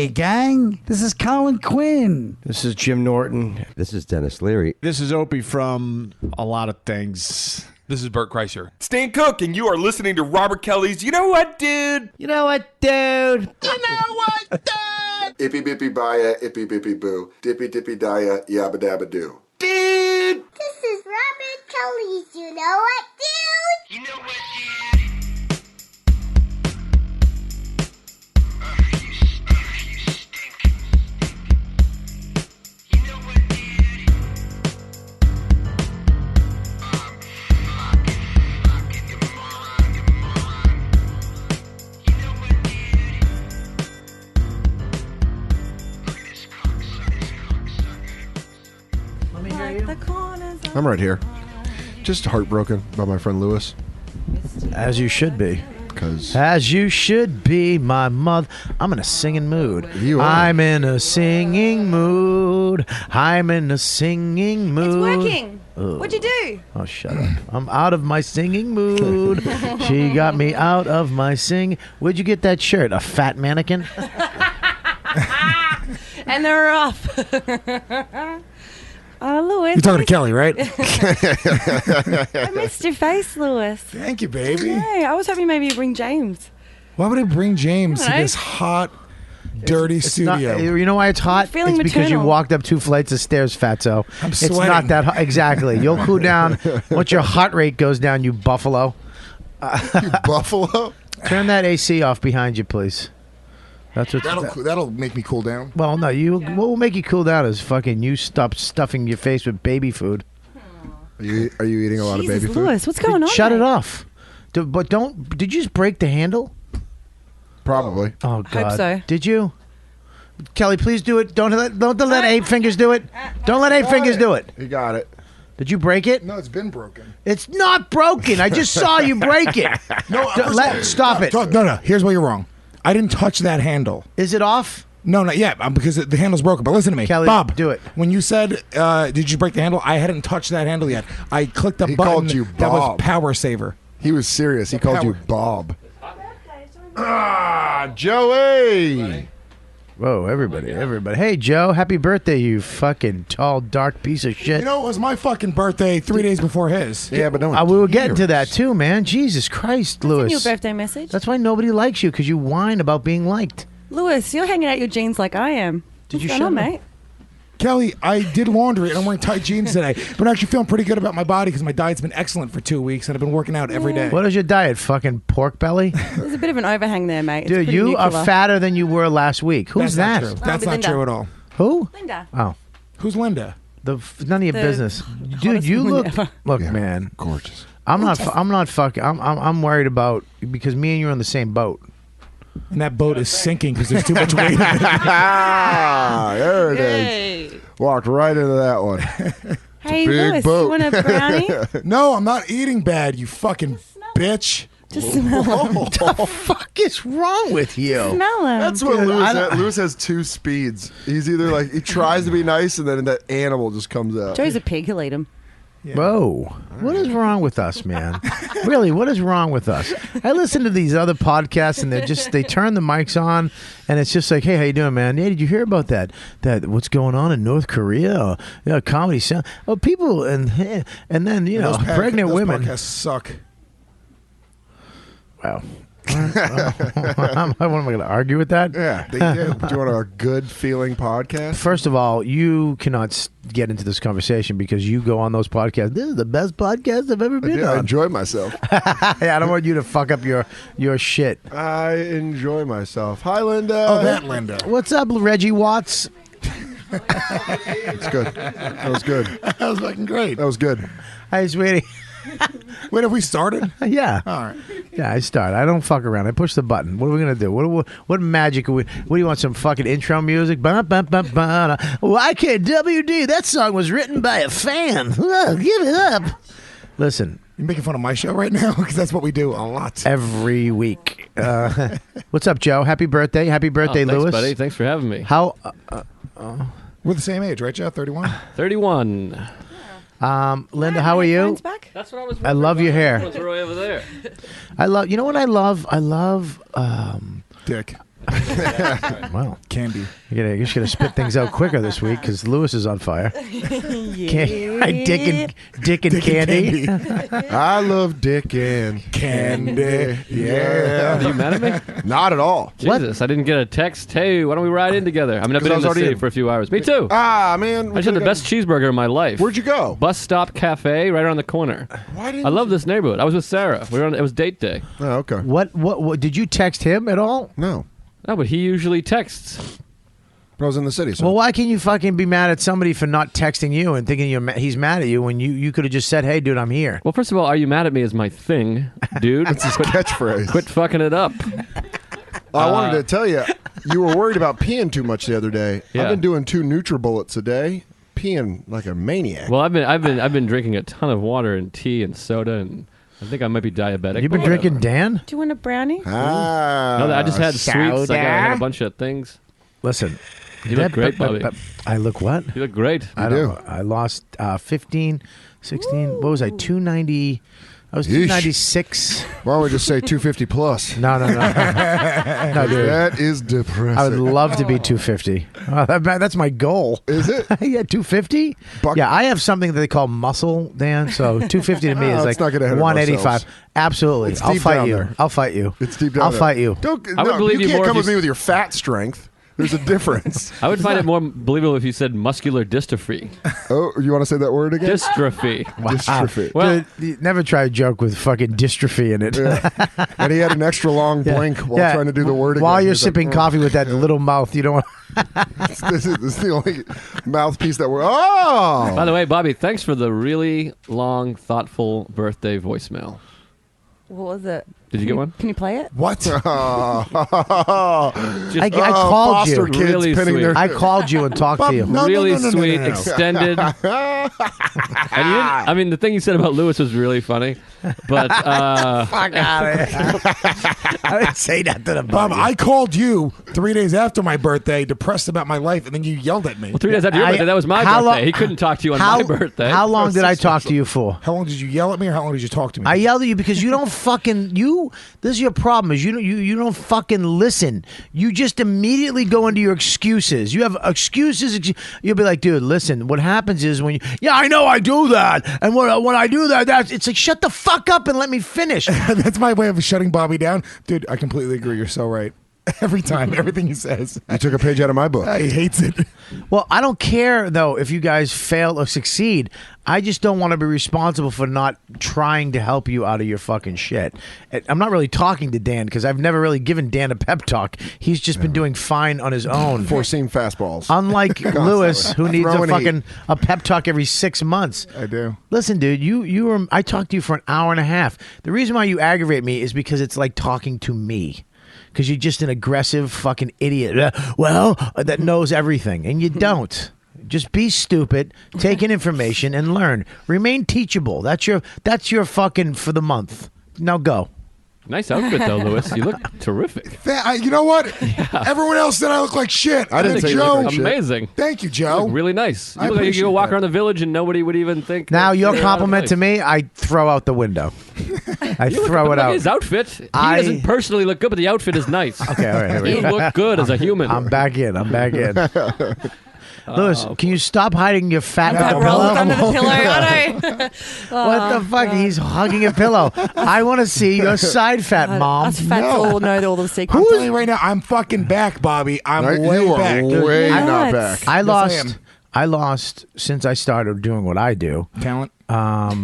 Hey, gang, this is Colin Quinn. This is Jim Norton. This is Dennis Leary. This is Opie from a lot of things. This is Bert Kreischer. Stan Cook, and you are listening to Robert Kelly's You Know What, Dude? You know what, dude? You know what, dude? Ippy bippy baya, ippy bippy boo. Dippy dippy dia, yabba dabba doo. Dude! This is Robert Kelly's You Know What, Dude? You know what, dude? I'm right here. Just heartbroken by my friend Lewis. As you should be. Because As you should be, my mother. I'm in a singing mood. You are. I'm in a singing mood. I'm in a singing mood. It's working. What'd you do? Oh, shut up. I'm out of my singing mood. She got me out of my sing. Where'd you get that shirt? A fat mannequin? And they're off. Oh, Lewis. You're talking to Kelly, right? I missed your face, Lewis. Thank you, baby. Hey, I was hoping maybe you'd bring James. Why would I bring James to Alright. this hot, dirty It's not, studio? you know why it's hot? I'm feeling It's because you maternal. walked up 2 flights of stairs, fatso. I'm It's not sweating. that hot. Exactly. You'll cool down once your heart rate goes down, you buffalo. you buffalo. Turn that AC off behind you, please. That's what. That'll make me cool down. Well, no. What will make you cool down is fucking you stop stuffing your face with baby food. Are you eating a lot Jesus, of baby food? Lewis, what's going on? Shut it mate? off. But don't. Did you just break the handle? Probably. Oh God. so. Did you? Kelly, please do it. Don't let 8 fingers do it. Don't let 8 fingers do it. You got it. Did you break it? No, it's been broken. It's not broken. I just saw you break it. No, Stop it. No. Here's where you're wrong. I didn't touch that handle. Is it off? No, not yet, because the handle's broken. But listen to me, Kelly, Bob. do it. When you said, "Did you break the handle?" I hadn't touched that handle yet. I clicked the He button. called you That was Bob. power saver. He was serious. He called you power. Bob. Joey. Whoa, everybody. Hey, Joe, happy birthday, you fucking tall, dark piece of shit. You know, it was my fucking birthday 3 days before his. Yeah, but no one we were getting to cares. that too, man. Jesus Christ, Send you a Lewis. birthday message. That's why nobody likes you, because you whine about being liked. Lewis, you're hanging out your jeans like I am. Did What's you going shut on, up? mate? Kelly, I did laundry and I'm wearing tight jeans today, but I'm actually feeling pretty good about my body because my diet's been excellent for 2 weeks and I've been working out every day. What is your diet? Fucking pork belly? There's a bit of an overhang there, mate. It's Dude, pretty you nuclear. are fatter than you were last week. Who's That's that? not true. That's not Linda. true at all. Who? Linda. Oh. Who's Linda? None of your The business. Dude, hottest you woman look... ever. Look, Yeah, man. Gorgeous. I'm not fucking... I'm worried about... Because me and you are on the same boat. And that boat is sinking because there's too much weight. Ah, there it is. Hey. Walked right into that one. Hey, big Lewis, boat. you want a brownie? No, I'm not eating bad, you fucking bitch. Just smell them. What the fuck is wrong with you? Smell them. That's what Dude, Lewis has 2 speeds. He's either like, he tries to be nice and then that animal just comes out. Joey's a pig. He'll eat them. Whoa. What is wrong with us, man? Really, what is wrong with us? I listen to these other podcasts and they turn the mics on and it's just like, hey, how you doing, man? Yeah, did you hear about that what's going on in North Korea? Comedy sound. Oh, people and then, pregnant women. Those podcasts suck. Wow. What am I going to argue with that? Yeah, they do. Do you want a good feeling podcast? First of all, you cannot get into this conversation because you go on those podcasts. This is the best podcast I've ever been I on. enjoy myself. I don't want you to fuck up your shit. I enjoy myself. Hi, Linda. Oh, that Linda. What's up, Reggie Watts? It's good. That was good. That was fucking great. That was good. Hi, sweetie. Wait, have we started? Yeah. All right. Yeah, I start. I don't fuck around. I push the button. What are we going to do? What magic are we... What do you want, some fucking intro music? YKWD, that song was written by a fan. Oh, give it up. Listen. You making fun of my show right now? Because that's what we do a lot. Every week. What's up, Joe? Happy birthday. Happy birthday, thanks, Lewis. Buddy. Thanks for having me. How... We're the same age, right, Joe? 31? 31. Linda, how are you? That's what I was. I love your hair. What's right over there? You know what I love? I love Dick. Well, Candy. you're just gonna spit things out quicker this week because Lewis is on fire. Dick and Candy. I love Dick and Candy. Yeah. Are you mad at me? Not at all. Jesus, I didn't get a text. Hey, why don't we ride in together? I mean, I've been in I was the already city in. for a few hours. Me too. Ah, man. I just had the best cheeseburger of my life. Where'd you go? Bus Stop Cafe, right around the corner. Why didn't I love this neighborhood. I was with Sarah. It was date day. Oh, okay. What did you text him at all? No. No, but he usually texts. But I was in the city. So. Well, why can you fucking be mad at somebody for not texting you and thinking he's mad at you when you could have just said, "Hey, dude, I'm here." Well, first of all, are you mad at me is my thing, dude. It's his catchphrase. Quit fucking it up. I wanted to tell you, you were worried about peeing too much the other day. Yeah. I've been doing 2 NutriBullets a day, peeing like a maniac. Well, I've been drinking a ton of water and tea and soda, and I think I might be diabetic. You've been drinking Dan? Do you want a brownie? No, I just had sweets. I had a bunch of things. Listen, You look great, Bobby. I look what? You look great. I lost 15, 16. What was I? 290. I was 296. Why don't we just say 250 plus? No, no, no. No, dude. That is depressing. I would love to be 250. That's my goal. Is it? Yeah, 250? Yeah, I have something that they call muscle, Dan. So 250 to me is let's like not get ahead of 185. ourselves. Absolutely. It's I'll deep fight down you. there. I'll fight you. It's deep down I'll there. fight you. I would believe you can't more come if with you me with your fat strength. There's a difference. I would find it more believable if you said muscular dystrophy. Oh, you want to say that word again? Dystrophy. Dystrophy. Well, Dude, you never try a joke with fucking dystrophy in it. Yeah. And he had an extra long blink while trying to do the word again. While you're He's like, sipping coffee with that little mouth, you don't want... this is the only mouthpiece that we're... Oh! by the way, Bobby, thanks for the really long, thoughtful birthday voicemail. What was it? Did you get one? Can you play it? What? I called you. Foster kids Really pinning sweet. their... I called you and talked to you. Really sweet, extended. And you didn't, I mean, the thing you said about Lewis was really funny, but Fuck out of here. I didn't say that to the Bob, I called you 3 days after my birthday, depressed about my life, and then you yelled at me. well, 3 days after your birthday, that was my how birthday. long- He couldn't talk to you on my birthday. How long did I talk to you for? How long did you yell at me, or how long did you talk to me? I yelled at you because you don't fucking this is your problem is you don't fucking listen. You just immediately go into your excuses. You have excuses. You'll be like, dude, listen. What happens is when I know I do that, and when I do that, it's like shut the fuck up and let me finish. That's my way of shutting Bobby down. Dude, I completely agree. You're so right. Every time, everything he says. You took a page out of my book. He hates it. Well, I don't care though if you guys fail or succeed. I just don't want to be responsible for not trying to help you out of your fucking shit. I'm not really talking to Dan because I've never really given Dan a pep talk. He's just been doing fine on his own. Four-seam fastballs. Unlike Lewis, who needs Throwing a pep talk every 6 months. I do. Listen, dude, I talked to you for an hour and a half. The reason why you aggravate me is because it's like talking to me. Because you're just an aggressive fucking idiot. That knows everything. And you don't. Just be stupid, take in information, and learn. Remain teachable. That's your fucking for the month. Now go. Nice outfit, though, Lewis. You look terrific. You know what? Everyone else said I look like shit. I didn't And say you Joe. look like shit. Amazing. Thank you, You Joe. look really nice. You I look like you appreciate go walk that. around the village and nobody would even think. Now, that your you're out of compliment to place. me, I throw out the window. I You look throw good. it Look at out. his outfit. He I- doesn't personally look good, but the outfit is nice. Okay, all right. Here we You go. look good as a human. I'm back in. Lewis, can you stop hiding your fat That under the rolls pillow? under the pillow. I know. What the fuck? He's hugging a pillow. I want to see your side fat, Mom. Us fats all know all the I'm secrets. telling you right now, I'm fucking back, Bobby. I'm Right? way You are back. way What? not back. I I lost. am. I lost since I started doing what I do. Talent. At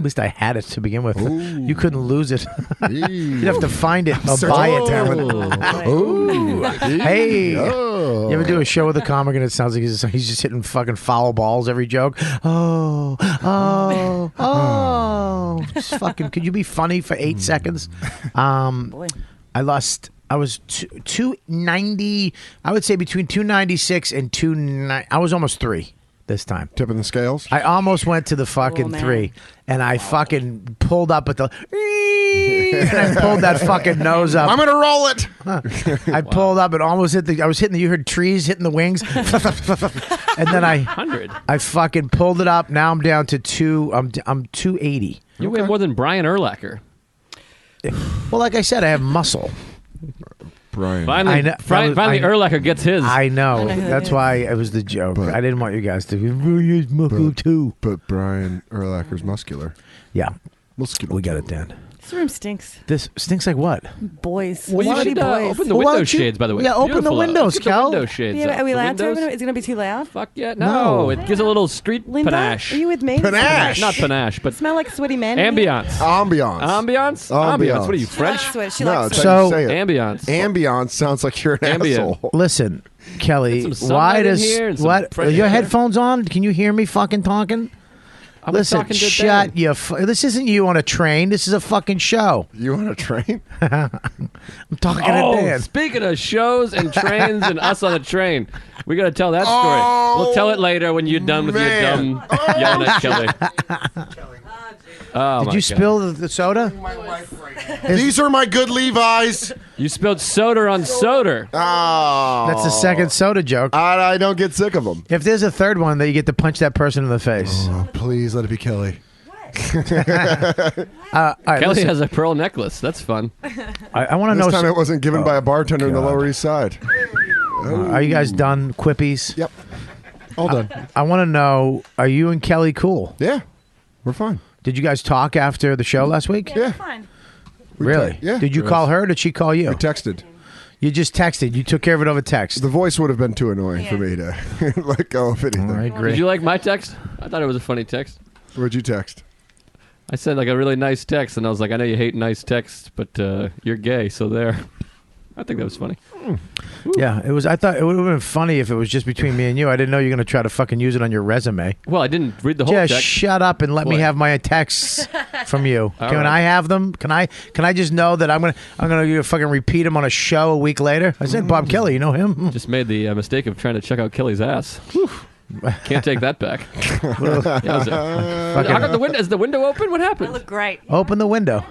least I had it to begin with. You couldn't lose it. You'd have to find it or Search buy for it. talent. Ooh. Hey, Oh. you ever do a show with a comic and it sounds like he's just hitting fucking foul balls every joke? Oh. Just fucking. Could you be funny for 8 seconds? Boy. I lost. I was 290. I would say between 296 and 290. I was almost 3 this time. Tipping the scales. I almost went to the fucking man. 3, and I fucking pulled up at the. And I pulled that fucking nose up. I'm gonna roll it. I pulled up and almost hit the. I was hitting the. You heard trees hitting the wings, and then I 100. fucking pulled it up. Now I'm down to 2. I'm 280. You weigh more than Brian Urlacher. Well, like I said, I have muscle. Brian. Finally, finally, Urlacher gets his. I know. That's why it was the joke. I didn't want you guys to. Use muscle too. But Brian Urlacher's muscular. Yeah, muscular. We got it, Dan. This room stinks. This stinks like what? Boys. Well, you Sweaty should boys. open the window shades, by the way. Yeah, open the Beautiful out. windows, Get the Cal. window shades Yeah, up. are we The allowed to windows? open it? Is it going to be too loud? Fuck yeah. No. It gives a little street Linda, panache. are you with me? Panache. Not panache, but Smell like sweaty men. ambiance. Ambiance. Ambiance? Ambiance. What are you, French? She No, likes it's sweat. how you say it. Ambiance. Ambiance sounds like you're an asshole. Listen, Kelly, Get some why sunlight in does here and some what? fresh Are your air. headphones on? Can you hear me fucking talking? I was Listen, talking to shut Dan. your. This isn't you on a train. This is a fucking show. You on a train? I'm talking to Oh, Dan. speaking of shows and trains and us on a train, we got to tell that story. We'll tell it later when you're done with your dumb yelling at Kelly. Oh, Did my you God. spill the soda? These are my good Levi's. You spilled soda on Soder. Oh. That's the second soda joke. I don't get sick of them. If there's a third one, that you get to punch that person in the face. Oh, please let it be Kelly. All right, Kelly listen, has a pearl necklace. That's fun. I want to know. This time it wasn't given by a bartender in the Lower East Side. Are you guys done? Quippies? Yep. All done. I want to know. Are you and Kelly cool? Yeah. We're fine. Did you guys talk after the show last week? Yeah. Fine. Really? Yeah. Did you call her? Or did she call you? We texted. You just texted. You took care of it over text. The voice would have been too annoying for me to let go of anything. All right, great. Did you like my text? I thought it was a funny text. What'd you text? I said like a really nice text, and I was like, I know you hate nice texts, but you're gay, so there. I think that was funny. Yeah, it was. I thought it would have been funny if it was just between me and you. I didn't know you were going to try to fucking use it on your resume. Well, I didn't read the whole Just text. shut up and let me What? have my texts from you. All Can right. I have them? Can I just know that I'm gonna fucking repeat them on a show a week later? I said Bob Kelly. You know him? Just made the mistake of trying to check out Kelly's ass. Can't take that back. How come the window? Is the window open? What happened? I look great. Open the window.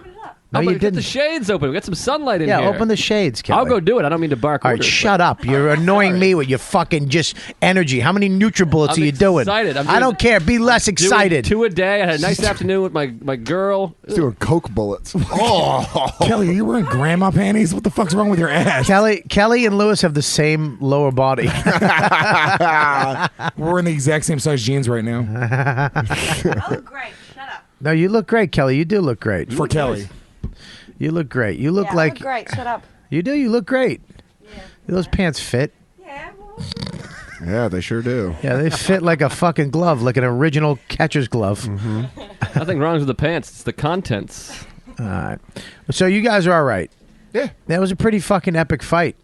No, Oh, you but get didn't. the shades open. We got some sunlight in Yeah, here. open the shades, Kelly. I'll go do it. I don't mean to bark. All right, orders, shut up. You're annoying me with your fucking just energy. How many NutriBullets I'm are you doing? excited. I'm I don't care. Be less doing excited. 2 a day. I had a nice afternoon with my girl. He's doing Coke bullets. Oh. Kelly, are you wearing grandma panties? What the fuck's wrong with your ass? Kelly and Lewis have the same lower body. We're in the exact same size jeans right now. I look great. Shut up. No, you look great, Kelly. You do look great. For Kelly. You look great. You look Yeah, I like look great. Shut up. you do. You look great. Yeah. Those pants fit. Yeah. Yeah, they sure do. Yeah, they fit like a fucking glove, like an original catcher's glove. Nothing wrong with the pants. It's the contents. All right. So you guys are all right. Yeah. That was a pretty fucking epic fight.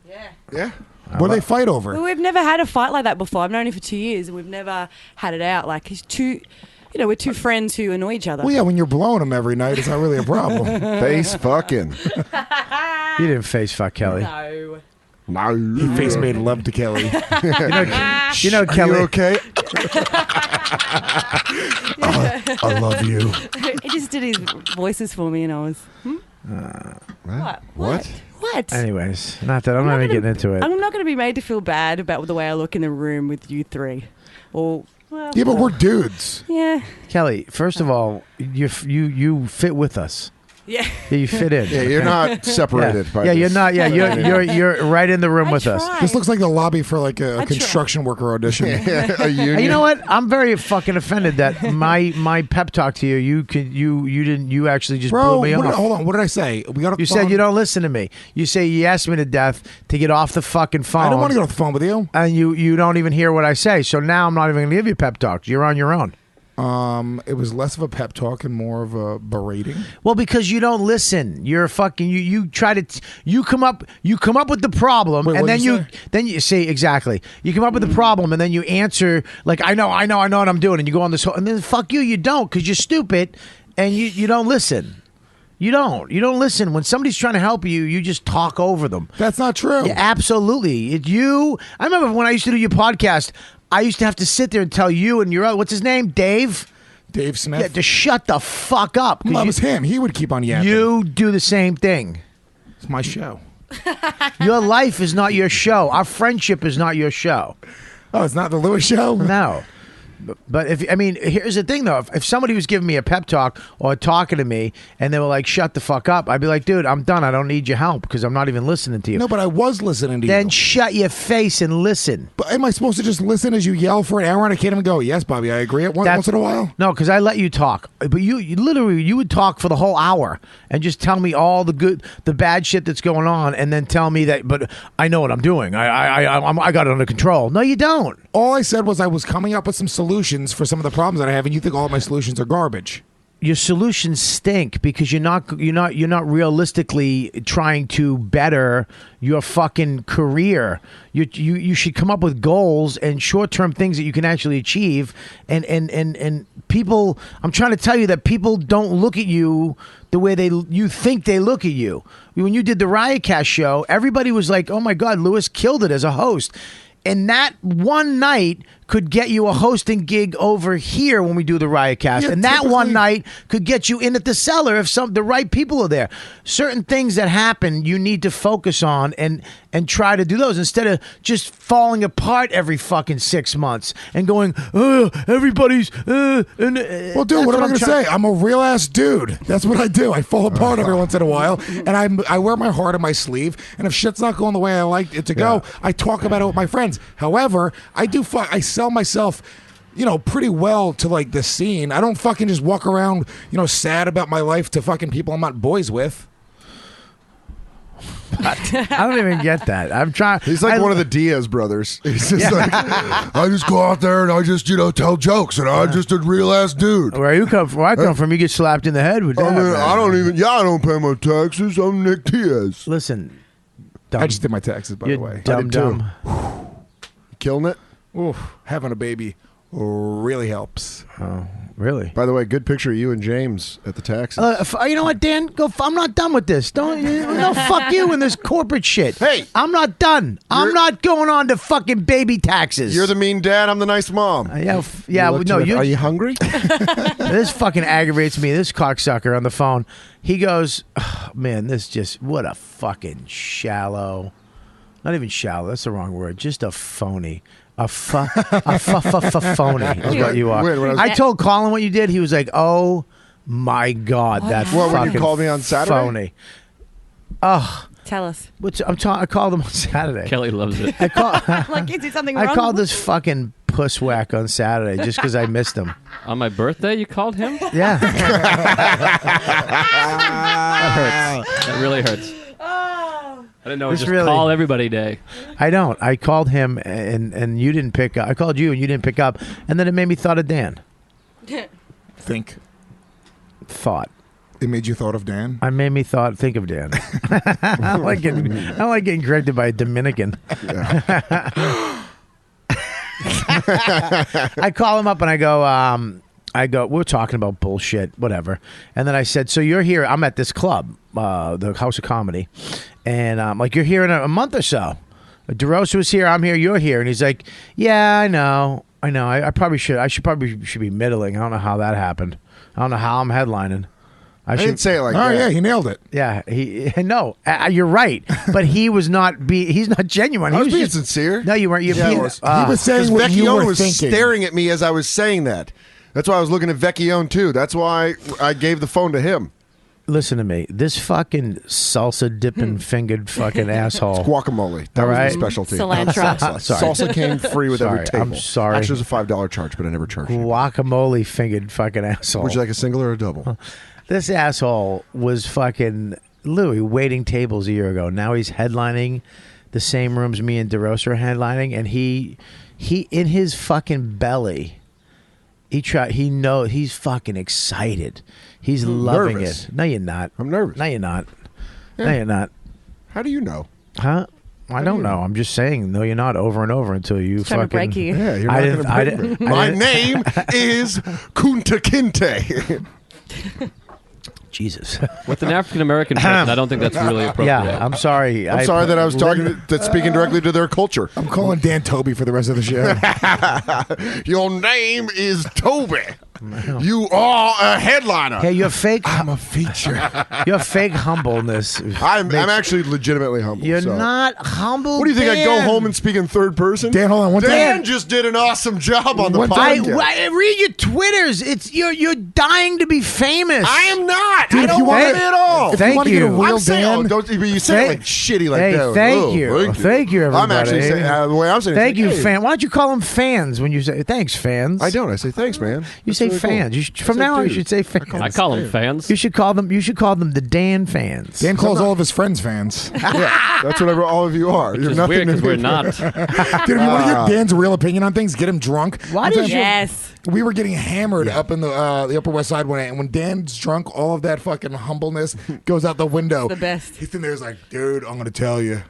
Yeah. What do they fight over? Well, we've never had a fight like that before. I've known him for 2 years, and we've never had it out. Like he's two. We're two friends who annoy each other. Well, yeah, when you're blowing them every night, it's not really a problem. Face fucking. You didn't face fuck Kelly. No. No. Face made love to Kelly. You know Kelly. You okay? I love you. He just did his voices for me, and I was. What? What? Anyways, not that I'm not even getting into it. I'm not going to be made to feel bad about the way I look in the room with you three. Or well, Yeah, but we're dudes. yeah. Kelly, first of all, you fit with us. Yeah. Yeah, you fit in. Yeah, you're not separated. Yeah, by yeah, you're this. not. Yeah, you're right in the room with us. try. This looks like the lobby for like a I try. construction worker audition. A union. You know what? I'm very fucking offended that my pep talk to you you actually just Bro, blew me off. hold on. What did I say? We got. You said you don't listen to me. You say you asked me to death to get off the fucking phone. I don't want to get off the phone with you. And you don't even hear what I say. So now I'm not even going to give you pep talks. You're on your own. It was less of a pep talk and more of a berating. Well, because you don't listen. You're fucking you try to you come up with the problem. Wait, and what'd then you you say? say exactly. You come up with the problem and then you answer like I know what I'm doing, and you go on this whole, and then fuck you don't, because you're stupid and you don't listen. You don't listen. When somebody's trying to help you, you just talk over them. That's not true. Yeah, absolutely. I remember when I used to do your podcast, I used to have to sit there and tell you and your other, what's his name? Dave Smith. Yeah, just shut the fuck up. That was him. He would keep on yapping. You do the same thing. It's my show. Your life is not your show. Our friendship is not your show. Oh, it's not the Lewis show? No. But here's the thing though. If somebody was giving me a pep talk or talking to me and they were like, shut the fuck up, I'd be like, dude, I'm done. I don't need your help because I'm not even listening to you. No, but I was listening to you. Then shut your face and listen. But am I supposed to just listen as you yell for an hour and I can't even go, yes, Bobby, I agree once in a while? No, because I let you talk. But you literally, you would talk for the whole hour and just tell me all the bad shit that's going on and then tell me that, but I know what I'm doing. I got it under control. No, you don't. All I said was I was coming up with some solutions for some of the problems that I have, and you think all of my solutions are garbage. Your solutions stink because you're not realistically trying to better your fucking career. You should come up with goals and short-term things that you can actually achieve. And people, I'm trying to tell you that people don't look at you the way you think they look at you. When you did the Riotcast show, everybody was like, "Oh my God, Lewis killed it as a host." And that one night could get you a hosting gig over here when we do the Riotcast. And that one night could get you in at the cellar if the right people are there. Certain things that happen, you need to focus on and try to do those instead of just falling apart every fucking 6 months and going, everybody's... well, dude, what am I going to say? I'm a real-ass dude. That's what I do. I fall apart every once in a while, and I wear my heart on my sleeve, and if shit's not going the way I like it to go, I talk about it with my friends. However, I sell myself, pretty well to like the scene. I don't fucking just walk around, sad about my life to fucking people I'm not boys with. I don't even get that. I'm trying. He's like one of the Diaz brothers. He's just like, I just go out there and I just, tell jokes and I'm just a real ass dude. Where you come from? Where I come from, you get slapped in the head with that. I don't pay my taxes. I'm Nick Diaz. Listen, I just did my taxes, by the way. Dumb. Killing it. Oof, having a baby really helps. Oh, really? By the way, good picture of you and James at the taxes. You know what, Dan? I'm not done with this. No, fuck you and this corporate shit. Hey, I'm not done. I'm not going on to fucking baby taxes. You're the mean dad. I'm the nice mom. Are you hungry? This fucking aggravates me. This cocksucker on the phone. He goes, man, what a fucking shallow. Not even shallow. That's the wrong word. Just a phony. A phony is what you are. I told Colin what you did. He was like, "Oh my God, that fucking when you called me on Saturday? Phony." Oh, tell us. I called him on Saturday. Kelly loves it. Like, is there something wrong? I called this fucking puss whack on Saturday just because I missed him. On my birthday, you called him? Yeah. That hurts. That really hurts. I didn't know it was just call everybody day. I don't. I called him and you didn't pick up. I called you and you didn't pick up. And then it made me thought of Dan. Thought. It made you thought of Dan? I made me think of Dan. I don't like getting corrected by a Dominican. I call him up and I go, we're talking about bullshit, whatever. And then I said, so you're here. I'm at this club, the House of Comedy. And I'm like, you're here in a month or so. DeRosa was here. I'm here. You're here. And he's like, yeah, I know. I probably should. I should be middling. I don't know how that happened. I don't know how I'm headlining. I didn't say it like that. Oh, yeah, he nailed it. Yeah, no, you're right. But he was he's not genuine. I was being sincere. No, you weren't. He was saying what you were thinking. Staring at me as I was saying that. That's why I was looking at Vecchione too. That's why I gave the phone to him. Listen to me. This fucking salsa dipping fingered fucking asshole. It's guacamole. That was my specialty. Cilantro. Salsa came free with every table. I'm sorry. Actually, it was a $5 charge, but I never charged you. Guacamole fingered fucking asshole. Would you like a single or a double? This asshole was fucking Louis waiting tables a year ago. Now he's headlining the same rooms me and DeRosa are headlining, and he in his fucking belly. He's fucking excited. He's loving nervous. it. No, you're not. I'm nervous. No, you're not. Yeah. No, you're not. How do you know? Huh? I don't know. I'm just saying, no, you're not over and over until you He's trying to break you. Yeah, you're not going to break me. My name is Kunta Kinte. Jesus. With an African American person, I don't think that's really appropriate. Yeah, I'm sorry. I'm sorry that I was speaking directly to their culture. I'm calling Dan Toby for the rest of the show. Your name is Toby. You are a headliner. Hey, you're fake. I'm a feature. Your fake humbleness. I'm actually legitimately humble. You're so. not humble. What do you think? I go Dan? home and speak in third person? Dan, hold on. One Dan time. just did an awesome job on the One time- podcast. I read your Twitters. It's you're dying to be famous. I am not. Dude, I if don't you want wanna- it at all. if you Thank want to get a you. real I'm saying, Dan, don't, but you say it like shitty like hey, that. thank Oh, you. Thank you, everybody. I'm actually saying, the way I'm saying Thank you, hey. fan. Why don't you call them fans when you say thanks, fans? I don't. I say thanks, man. You That's say really cool. fans. You from now on, you should say fans. I call them fans. You should call them. You should call them the Dan fans. Dan calls all of his friends fans. Yeah, that's whatever all of you are. Which You're is nothing weird to because me. we're not. Dude, if you want to get Dan's real opinion on things, get him drunk. Why One did time you- Yes. We were getting hammered up in the Upper West Side when Dan's drunk, all of that fucking humbleness goes out the window. The best. He's in there, he's like, dude, I'm gonna tell you,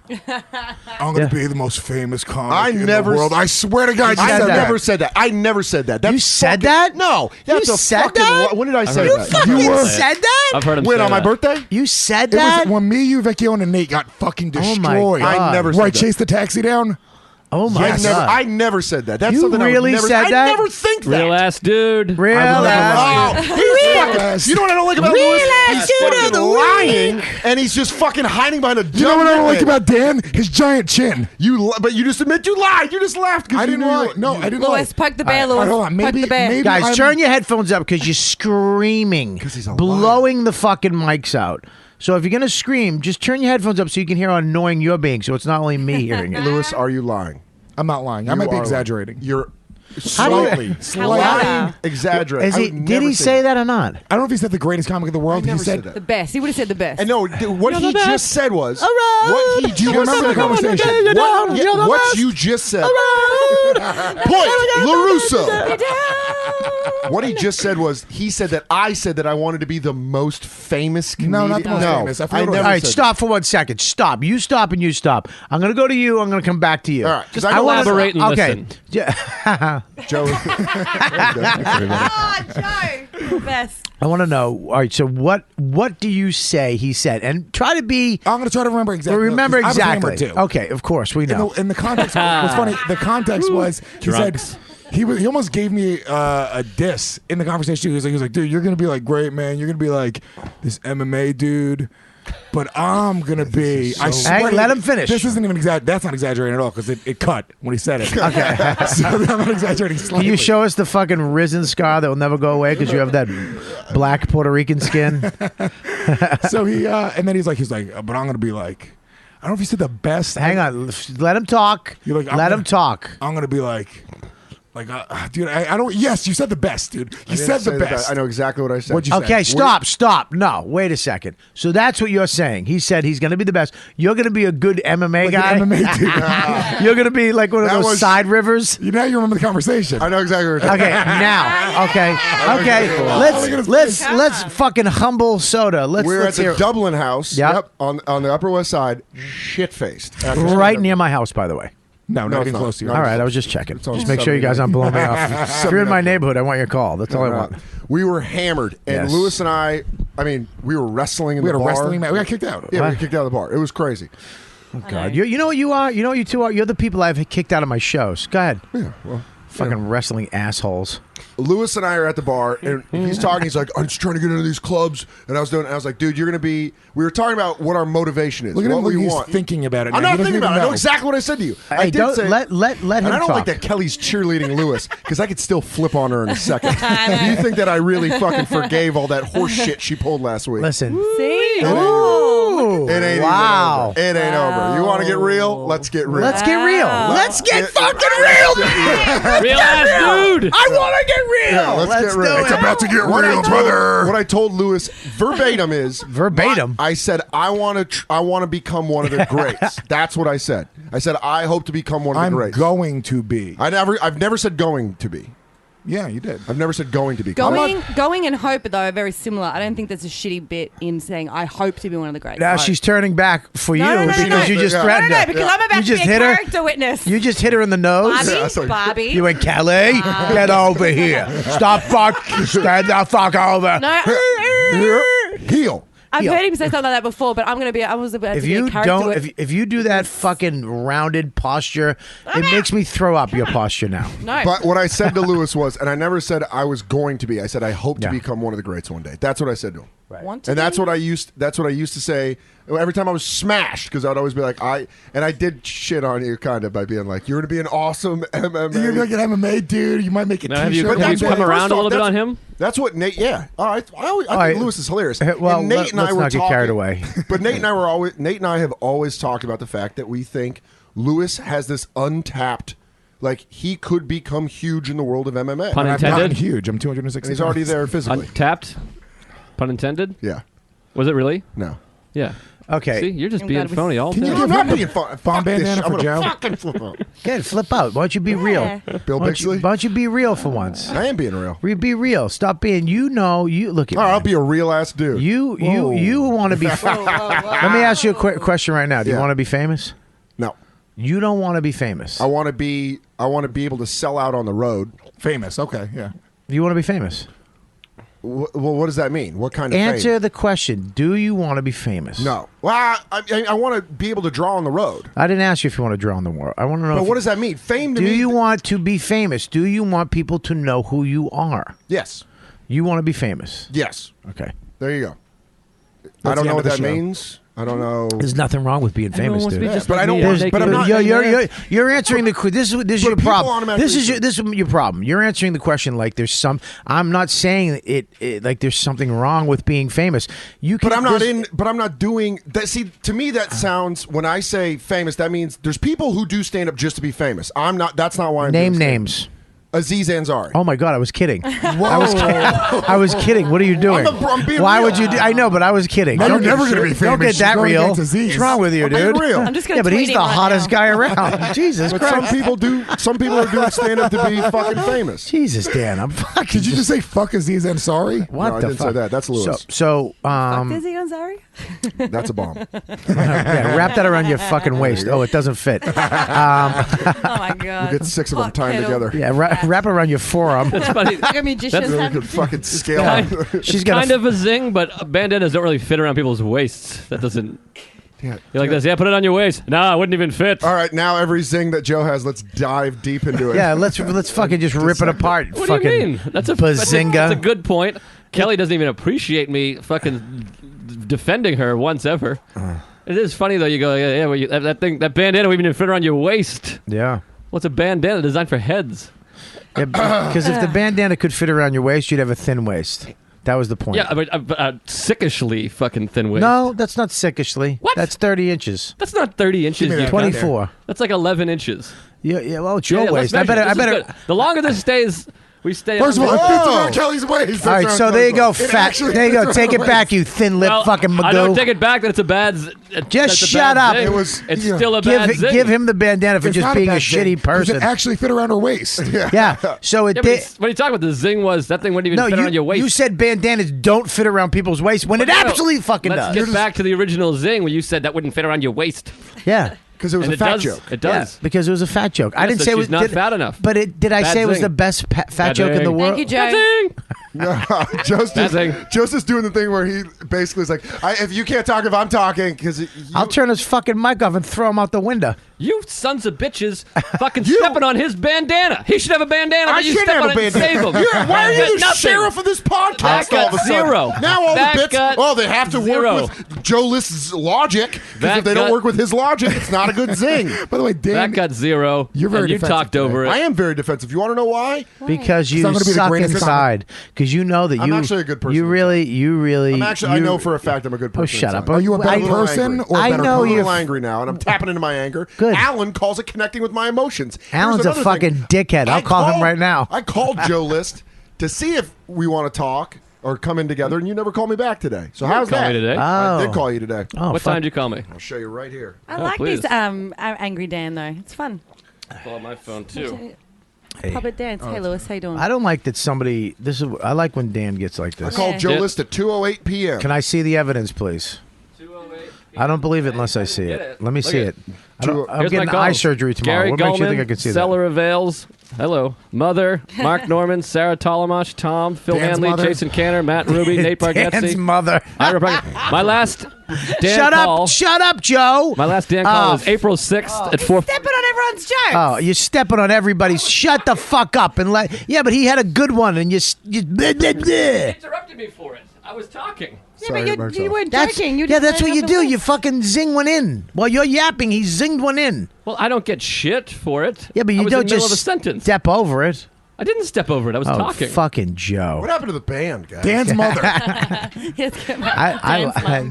I'm gonna be the most famous comic I in never the world. I swear to God, you I said that. never said that. I never said that. That's You said fucking- that? No. That's You a said fucking that? When did I say You that? fucking You were- said that? I've heard him When say on my that. birthday? You said It that? was when me, you, Vecchio, and Nate got fucking Oh my destroyed. God. I never Where said I that. chased the taxi down. Oh my Yes. God! I never said that. That's You something really I would never said that? I never think that. Real ass dude. Real ass. Oh, he's fucking, you know what I don't like about Real Lewis? ass He's dude of fucking the lying, and he's just fucking hiding behind a dumb You know what I don't like nickname. about Dan? His giant chin. But you just admit you lied. You just laughed because I you didn't knew lie. you- No, I didn't lie. Lewis, poke the bear, All Lewis. right, hold on. Poke Maybe, the bear. maybe Guys, I'm- turn your headphones up because you're screaming. 'Cause he's a blowing the fucking mics out. So if you're gonna scream, just turn your headphones up so you can hear how annoying you're being. So it's not only me hearing it. Lewis, are you lying? I'm not lying. I You might be are exaggerating. You're How do you- slightly, However, exaggerating. Is I he? would Did never he say that or not? I don't know if he said the greatest comic in the world. I never He said said the best. He would have said the best. And no, what he just said was right. what he Do you just remember the said. conversation? What you just said. Point LaRusso. What he just said was he said that I said that I wanted to be the most famous comedian. No, not the most famous. I forgot what it never All right, said stop for 1 second. Stop. You stop and you stop. I'm gonna go to you. I'm gonna come back to you. All right, 'cause I I wanna- elaborate and okay. listen. Yeah. that. Joe. Oh, Joe. The best. I want to know. All right. So what do you say he said? And try to be. I'm going to try to remember exactly. Remember 'cause I was exactly. hammered, too. Okay. Of course we know. In the context, what's funny? The context was he Drunks. said he almost gave me a diss in the conversation. He was like, dude, you're gonna be like great, man. You're gonna be like this MMA dude. But I'm gonna be. I swear. Hey, let him finish. This isn't even That's not exaggerating at all because it cut when he said it. Okay. So I'm not exaggerating Can slightly. you show us the fucking risen scar that will never go away because you have that black Puerto Rican skin? So he and then he's like, but I'm gonna be like. I don't know if he said the best. Hang on. Let him talk. You're like, Let him talk. I'm gonna be like, dude, I don't. Yes, you said the best, dude. You said the best. I know exactly what I said. What'd you say? Okay, stop. No, wait a second. So that's what you're saying. He said he's going to be the best. You're going to be a good MMA Like guy. an MMA dude. You're going to be like one of That those was- side rivers. You remember the conversation. I know exactly what you're Okay, now. Okay. Let's fucking humble Soda. We're at Let's the hear. Dublin house. Yep. On the Upper West Side. Shit faced. Right near my house, by the way. No, not it's even not. close to you. No, All right, I was just checking. on Just make sure you guys aren't blowing me off. If you're in my neighborhood, I want your call. That's all I want. We were hammered, and Yes. Lewis and I mean, we were wrestling in We the had a bar. wrestling match. We got kicked out. Yeah, we What? got kicked out of the bar. It was crazy. God, you know what you are? You know what you two are? You're the people I've kicked out of my shows. Go ahead. Yeah, well, Fucking wrestling assholes. Lewis and I are at the bar, and he's talking. He's like, "I'm just trying to get into these clubs," and I was like, "Dude, you're gonna be." We were talking about what our motivation is. Look at what him. we He's want. thinking about it. I'm now. not He doesn't thinking about even it. I know know. exactly what I said to you. I Hey, did don't say, let him and I don't talk. like that Kelly's cheerleading Lewis because I could still flip on her in a second. Do you think that I really fucking forgave all that horse shit she pulled last week? Listen. See? Ooh, It ain't wow. even over. It ain't over. You want to get real? Let's get real. Let's get real. Let's get fucking real, man. Real ass dude. I want to get real. Yeah, let's get real. do It's it. about to get What I real, told- brother. What I told Lewis verbatim is Verbatim? I said I want to become one of the greats. That's what I said. I said I hope to become one of the I'm greats. going to be. I've never said going to be. Yeah, you did. I've never said going to be. Going and hope, though, are very similar. I don't think there's a shitty bit in saying, I hope to be one of the greats. Now she's turning back for you No, because you just Yeah. threatened No, her. because I'm about You to just be a hit her? character witness. You just hit her in the nose. Barbie. You went, Kelly, get over here. Stop stand the fuck over. No. Heel. I've heard him say something like that before, but I was about If to be a you character. don't, if you do that fucking rounded posture, it makes me throw up your posture now. No. But what I said to Lewis was, and I never said I was going to be. I said I hope to become one of the greats one day. That's what I said to him. Right. And that's what I used to say every time I was smashed, because I'd always be like, I did shit on you kind of by being like, you're going to be an awesome MMA. You're going to get MMA, dude. You might make a Now, have t-shirt. you come around a little bit on him? That's what Nate. Yeah. All right. I think Lewis is hilarious. Well, and Nate and I let's were not get talking, carried away. But Nate and I have always talked about the fact that we think Lewis has this untapped. Like, he could become huge in the world of MMA. Pun I'm intended. not huge. I'm 260. And he's already there physically. Untapped. Pun intended. Yeah. Was it really? No. Yeah. Okay. See, you're just being phony all Can day. you I'm give not him being a fun. bomb bandana for Joe? Fucking flip out. Good, flip out. Why don't you be real? Bill Why Bixley? don't you be real for once? I am being real. Be real. Stop being. You look at. All right, me. I'll be a real ass dude. You want to be. Let me ask you a quick question right now. Do you want to be famous? No. You don't want to be famous. I want to be able to sell out on the road. Famous. Okay, yeah. You want to be famous? Well, what does that mean? What kind of Answer fame? the question. Do you want to be famous? No. Well, I want to be able to draw on the road. I didn't ask you if you want to draw on the world. I want to know. But what does that mean? Fame to Do me. you want to be famous? Do you want people to know who you are? Yes. You want to be famous? Yes. Okay. There you go. That's I don't the know end what of the that show. means. I don't know. There's nothing wrong with being famous, wants to dude. be just but like I don't me. want. There's- But I'm not. You're answering the this is your people problem. automatically This is think- your problem. You're answering the question like there's some. I'm not saying it like there's something wrong with being famous. You can, But I'm not in. But I'm not doing that. See, to me, that sounds. When I say famous, that means there's people who do stand up just to be famous. I'm not. That's not why I'm name doing stand-up. names. Aziz Ansari. Oh my God, I was kidding. I was kidding. What are you doing? I'm being Why real. would you do? I know, but I was kidding. Now Don't you're never get- gonna be Don't famous. get that You're going real. against Aziz. What's wrong with you, I'm being dude? real. I'm just gonna Yeah, but tweet he's him the right hottest now. guy around. Jesus But Christ. some people are doing stand up to be fucking famous. Jesus, Dan, I'm fucking. Did you just say fuck Aziz Ansari? What No, I the didn't fuck? say that. That's Lewis. So Is he on sorry? That's a bomb. yeah, wrap that around your fucking waist. Oh, it doesn't fit. Oh my god. Get 6 of them Fuck tied pedal. together. Yeah, wrap it around your forearm. It's funny. Like a magician. Really could fucking scale. She's got Kind of a zing, but bandanas don't really fit around people's waists. That doesn't. Yeah. You're like this. Yeah, put it on your waist. No, it wouldn't even fit. All right, now every zing that Joe has, let's dive deep into it. Yeah, let's fucking just rip it apart. What fucking do you mean? That's a bazinga. That's a good point. Kelly doesn't even appreciate me fucking defending her once ever. It is funny though. You go, yeah, well, that bandana would even fit around your waist. Yeah. What's a bandana designed for heads? Because if the bandana could fit around your waist, you'd have a thin waist. That was the point. Yeah, but sickishly fucking thin waist. No, that's not sickishly. What? That's 30 inches. That's not 30 inches. me that. 24. That's like 11 inches. Yeah, well, it's your Yeah, let's waist. I measure. better. This is good. The longer this stays, we stay. First of on all, the- it fits around Kelly's waist. All right, so there you go, fat. actually There you fits go. around Take it her back, waist. you thin lip Well, fucking magoo. I don't take it back that it's a bad. Just shut up. It was- It's yeah. still a bad zing. Give him the bandana for It's just not being a bad thing, shitty 'cause person. It actually fit around her waist. Yeah. So it Yeah, but did. what are you talking about? The zing was that thing wouldn't even No, fit around your waist. you said bandanas don't fit around people's waist when it No, no, absolutely fucking Let's does. get back to the original zing where you said that wouldn't fit around your waist. Yeah. Because it was And a fat does. joke. It does. Yeah, because it was a fat joke. I Yes, didn't that say it she's was not fat enough. But did I Bad say it was zing. the best fat Bad joke in the zing. world? Thank you, Bad Joe. zing. Joe's just doing the thing where he basically is like, if you can't talk if I'm talking, because I'll turn his fucking mic off and throw him out the window. You sons of bitches fucking stepping on his bandana. He should have a bandana, I but you should step have on a it and bandana. save him. Why are you the Nothing. sheriff of this podcast That got all of a sudden? zero. Now all That the bits, got they have to zero. work with Joe List's logic, because That if they don't got- work with his logic, it's not a good zing. By the way, Dan, That got zero. You're very and you defensive talked today. over it. I am very defensive. You want to know why? Because you I'm gonna be the suck greatest inside. Because you know that I'm you. actually a good person You really. I know for a fact I'm a good person. Oh, shut up. inside. Are you a I'm better little person angry. or a I better know I'm a person? little angry now, and I'm tapping into my anger. Good. Alan calls it connecting with my emotions. Alan's Here's a another thing. fucking dickhead. I'll call him right now. I called Joe List to see if we want to talk or come in together, and you never called me back today. So how's call that? me today. I Oh. did call you today. Oh, What fuck. time did you call me? I'll show you right here. I Oh, like please. this Angry Dan though. It's fun. Pull out my phone too. Puppet dance. Hey Lewis, how you doing? I don't like that somebody. I like when Dan gets like I this. called Joe Yeah. List at 2:08 p.m. Can I see the evidence, please? 208. I don't believe it unless I see it. Let me see it. I'm Here's getting my eye calls. surgery tomorrow. Gary What makes you Gulman, think I could see Seller of Vales. Hello. Mother, Mark Norman, Sarah Tolomash, Tom, Phil Dan's Hanley, mother. Jason Canner, Matt Ruby, Nate that? Bargatze. Dan's mother. Ira Bargatze. My last Dan Shut call. up! Shut up, Joe. My last Dan call was April 6th at 4. Stepping on everyone's jokes. Oh, you're stepping on everybody's. Shut the fuck up and let. Yeah, but he had a good one, and you. Bleh, bleh, bleh. Interrupted me for it. I was talking. Yeah, but you weren't That's joking. You yeah. just That's what made you up do. the You words. fucking zing one in while you're yapping. He zinged one in. Well, I don't get shit for it. Yeah, but I you was don't in the middle just of a sentence. step over it. I didn't step over it. I was Oh, talking. fucking Joe. What happened to the band, guys? Dan's mother.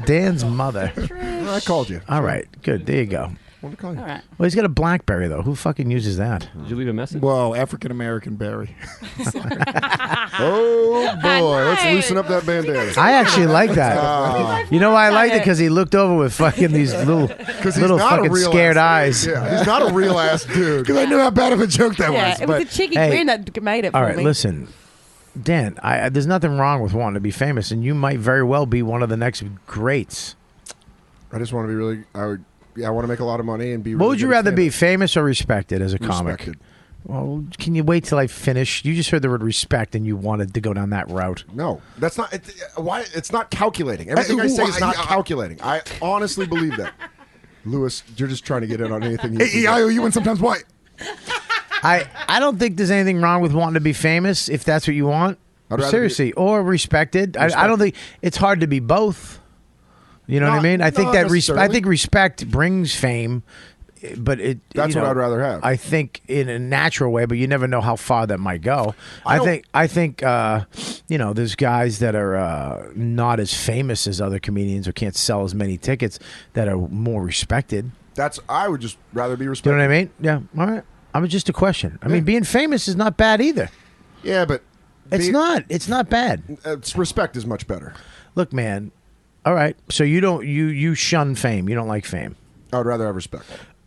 Dan's mother. I called you. All right, good. There you go. What did I call you? All right. Well, he's got a BlackBerry though. Who fucking uses that? Did you leave a message? Whoa, African American Barry. Oh boy, let's loosen up that bandana. I actually like that. You know why I liked it? Because he looked over with fucking these little He's little not a fucking real scared ass, eyes. Yeah, he's not a real ass dude. Because I knew how bad of a joke that Yeah, was. it was But a cheeky Hey. grin that made it for All right, me. listen, Dan. There's nothing wrong with wanting to be famous, and you might very well be one of the next greats. I just want to be really. I want to make a lot of money and be. What really would you good at rather be, stand-up. famous or respected as a comic? Respected. Well, can you wait till I finish? You just heard the word respect, and you wanted to go down that route. No, that's not. Why? It's not calculating. Everything I say is not calculating. I honestly believe that. Lewis, you're just trying to get in on anything. A-E-I-O-U and sometimes what? I don't think there's anything wrong with wanting to be famous if that's what you want. I'd rather Seriously, or respected. I don't think it's hard to be both. You know what I Not- mean? I think not that I necessarily. think respect brings fame, but That's what I'd rather have. I think in a natural way, but you never know how far that might go. I think there's guys that are not as famous as other comedians or can't sell as many tickets that are more respected. I would just rather be You respected. know what I mean? Yeah. All right. I was just a question. I mean, being famous is not bad either. Yeah, but It's not. It's not bad. Respect is much better. Look, man. All right. So you shun fame. You don't like fame. I would rather have respect.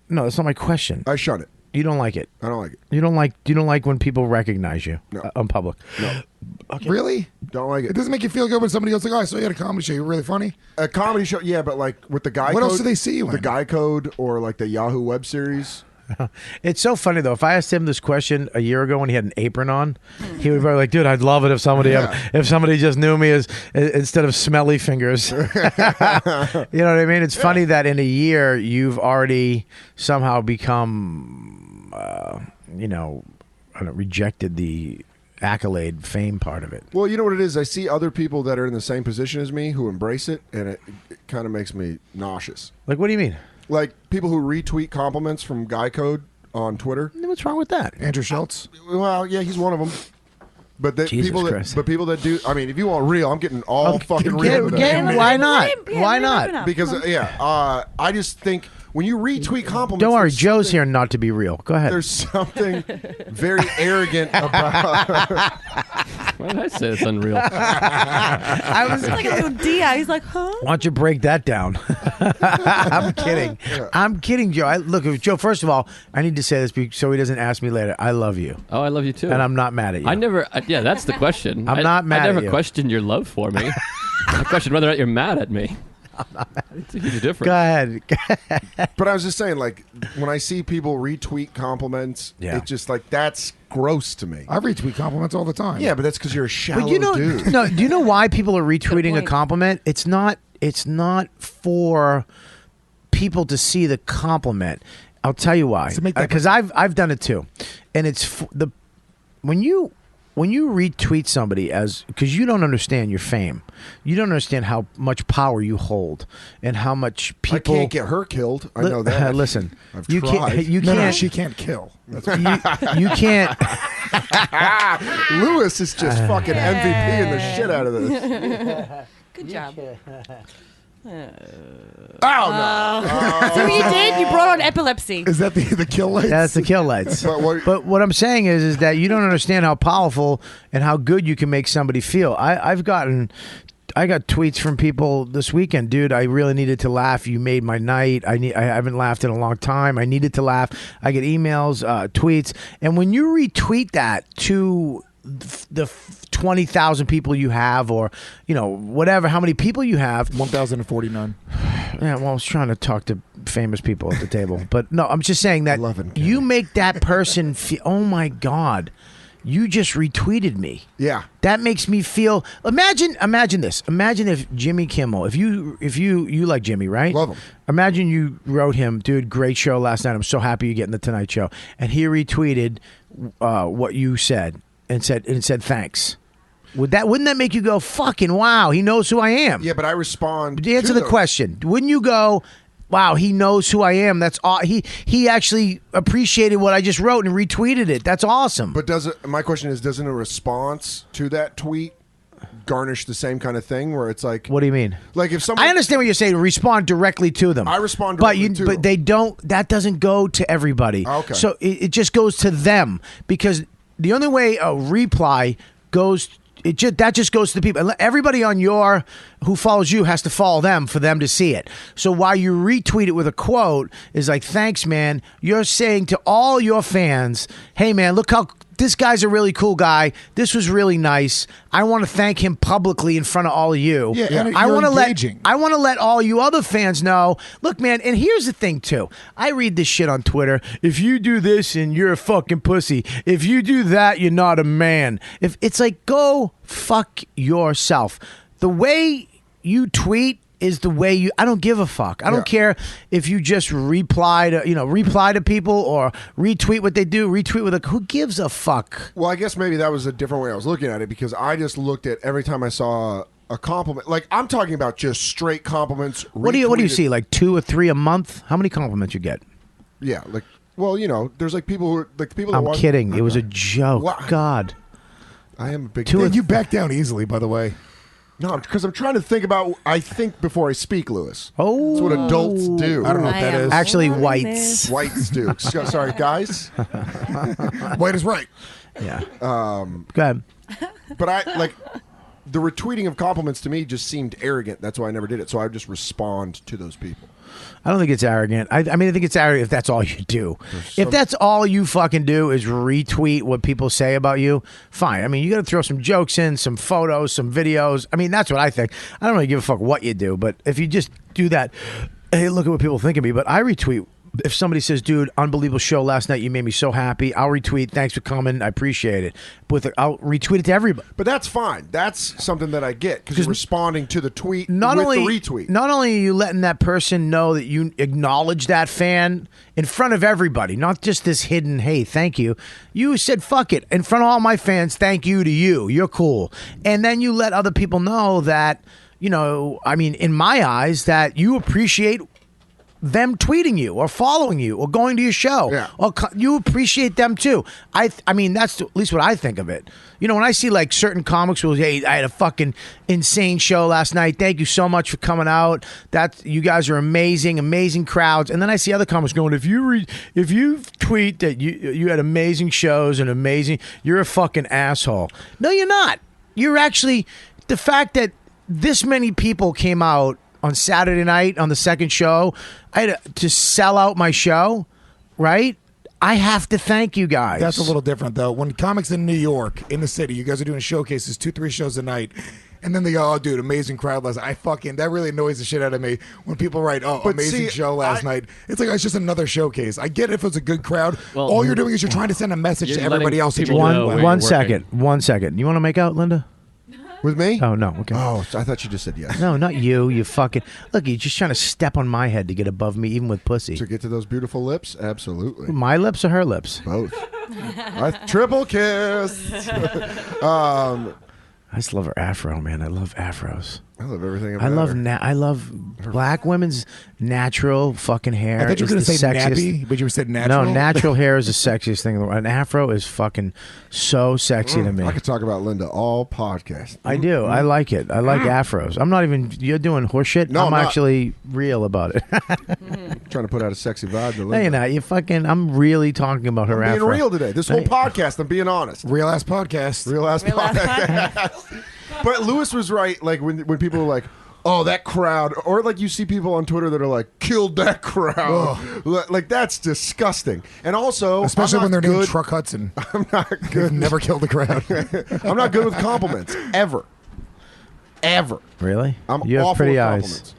No, that's not my question. I shun it. You don't like it. I don't like it. You don't like when people recognize you in public. No. Really? Don't like It it. doesn't make you feel good when somebody goes like, "Oh, I saw you at a comedy show. You're really funny." A comedy show, yeah, but like with the guy. What code, else do they see you The in? Guy Code or like the Yahoo web series. It's so funny though. If I asked him this question a year ago when he had an apron on, he would be like, "Dude, I'd love it if somebody if somebody just knew me as instead of smelly fingers." You know what I mean? It's funny that in a year you've already somehow become, rejected the accolade fame part of it. Well, you know what it is? I see other people that are in the same position as me who embrace it, and it kind of makes me nauseous. Like, what do you mean? Like people who retweet compliments from Guy Code on Twitter. What's wrong with that? Andrew Schultz. Well, yeah, he's one of them. But Jesus people Christ. that do. I mean, if you want real, I'm getting all fucking real. with that. Why not? Why not? Because I just think when you retweet compliments, Don't worry, there's Joe's something- here not to be real. Go ahead. There's something very arrogant about. Why did I say it's unreal? I was It's like a little deer. He's like, huh? Why don't you break that down? I'm kidding. I'm kidding, Joe. Look, Joe, first of all, I need to say this so he doesn't ask me later. I love you. Oh, I love you too. And I'm not mad at you. I never. Yeah, that's the question. I'm not mad I never at you. questioned your love for me. I questioned whether or not you're mad at me. It's a huge difference. Go ahead. But I was just saying, like, when I see people retweet compliments, it's just like that's gross to me. I retweet compliments all the time. Yeah, but that's because you're a shallow But you know, dude. no. Do you know why people are retweeting a compliment? It's not for people to see the compliment. I'll tell you why. Because I've done it too, and it's when you retweet somebody because you don't understand your fame, you don't understand how much power you hold and how much people. I can't get her killed. I know that. Listen, I've you tried. can't. You No, can't. she can't kill. You can't. Lewis is just fucking MVPing the shit out of this. Good job. Oh no! See what you did? You brought on epilepsy. Is that the kill lights? That's the kill lights. But what I'm saying is that you don't understand how powerful and how good you can make somebody feel. I got tweets from people this weekend, dude. I really needed to laugh. You made my night. I haven't laughed in a long time. I needed to laugh. I get emails, tweets, and when you retweet that to the 20,000 people you have, or whatever, how many people you have. 1,049. Yeah, well, I was trying to talk to famous people at the table, but no, I'm just saying that you make that person feel. Oh my God, you just retweeted me. Yeah, that makes me feel. Imagine this. Imagine if Jimmy Kimmel, if you like Jimmy, right? Love him. Imagine you wrote him, dude, great show last night. I'm so happy you're getting the Tonight Show, and he retweeted what you said and said thanks. Wouldn't that make you go, fucking wow, he knows who I am? Yeah, but I respond. Answer the question. Wouldn't you go, wow, he knows who I am? That's he actually appreciated what I just wrote and retweeted it. That's awesome. But my question is, doesn't a response to that tweet garnish the same kind of thing where it's like, what do you mean? Like if someone, I understand what you're saying. Respond directly to them. I respond directly to them. But they don't. That doesn't go to everybody. Okay. So it just goes to them, because the only way a reply goes. That just goes to the people. Everybody who follows you has to follow them for them to see it. So while you retweet it with a quote, is like, thanks, man. You're saying to all your fans, hey, man, look how this guy's a really cool guy. This was really nice. I want to thank him publicly in front of all of you. Yeah, and I you're want to engaging. I want to let all you other fans know. Look, man, and here's the thing too. I read this shit on Twitter. If you do this and you're a fucking pussy. If you do that, you're not a man. If it's like, go fuck yourself. The way you tweet is the way you. I don't give a fuck. I don't care if you just reply to people or retweet what they do. Retweet with who gives a fuck? Well, I guess maybe that was a different way I was looking at it, because I just looked at every time I saw a compliment. Like, I'm talking about just straight compliments. What do you see? Like 2 or 3 a month? How many compliments you get? Yeah, like, well, there's like people who are like people. I'm kidding. It was a joke. What? God, I am a big. You back down easily, by the way. No, because I'm trying to think about. I think before I speak, Lewis. Oh, that's what adults do. I don't know what that is. Actually, whites. Whites do. Sorry, guys. White is right. Yeah. Go ahead. But I like the retweeting of compliments to me just seemed arrogant. That's why I never did it. So I just respond to those people. I don't think it's arrogant. I mean, I think it's arrogant if that's all you do. If that's all you fucking do is retweet what people say about you, fine. I mean, you got to throw some jokes in, some photos, some videos. I mean, that's what I think. I don't really give a fuck what you do, but if you just do that, hey, look at what people think of me. But I retweet. If somebody says, dude, unbelievable show last night, you made me so happy, I'll retweet, thanks for coming, I appreciate it. I'll retweet it to everybody. But that's fine. That's something that I get, because you're responding to the tweet with the retweet. Not only are you letting that person know that you acknowledge that fan in front of everybody, not just this hidden, hey, thank you. You said, fuck it, in front of all my fans, thank you to you. You're cool. And then you let other people know that, I mean, in my eyes, that you appreciate them tweeting you or following you or going to your show. Yeah. Or you appreciate them too. I mean, that's at least what I think of it. When I see like certain comics who, hey, I had a fucking insane show last night. Thank you so much for coming out. You guys are amazing crowds. And then I see other comics going, if you tweet that you had amazing shows and you're a fucking asshole. No, you're not. You're actually, the fact that this many people came out on Saturday night on the second show, I had to sell out my show, right? I have to thank you guys. That's a little different, though. When comics in New York, in the city, you guys are doing showcases, 2-3 shows a night, and then they go, oh, dude, amazing crowd last night. That really annoys the shit out of me when people write, amazing show last night. It's like, it's just another showcase. I get it if it's a good crowd. Well, all you're doing is you're trying to send a message to everybody else. That One second. You want to make out, Linda? With me? Oh, no. Okay. Oh, I thought you just said yes. No, not you. You fucking... Look, you're just trying to step on my head to get above me, even with pussy. To get to those beautiful lips? Absolutely. My lips or her lips? Both. Triple kiss. I just love her afro, man. I love afros. I love everything about her. I love black women's natural fucking hair. I thought you were going to say sexiest. nappy, but you said natural. No, natural hair is the sexiest thing in the world. An afro is fucking so sexy to me. I could talk about Linda all podcast. I do. I like it. I like afros. I'm not even... You're doing horseshit? No, I'm not. Actually real about it. Trying to put out a sexy vibe to Linda. No, you're not. You fucking... I'm really talking about her I'm afro. being real today. This whole podcast, I'm being honest. Real ass podcast. Real ass podcast. But Lewis was right. Like when people were like, oh, that crowd. Or like you see people on Twitter that are like, killed that crowd. Like, that's disgusting. And also, especially when they're good. named Truck Hudson. I'm not good. Never killed the crowd. I'm not good with compliments. Ever. Really? I'm you have awful pretty with eyes. compliments.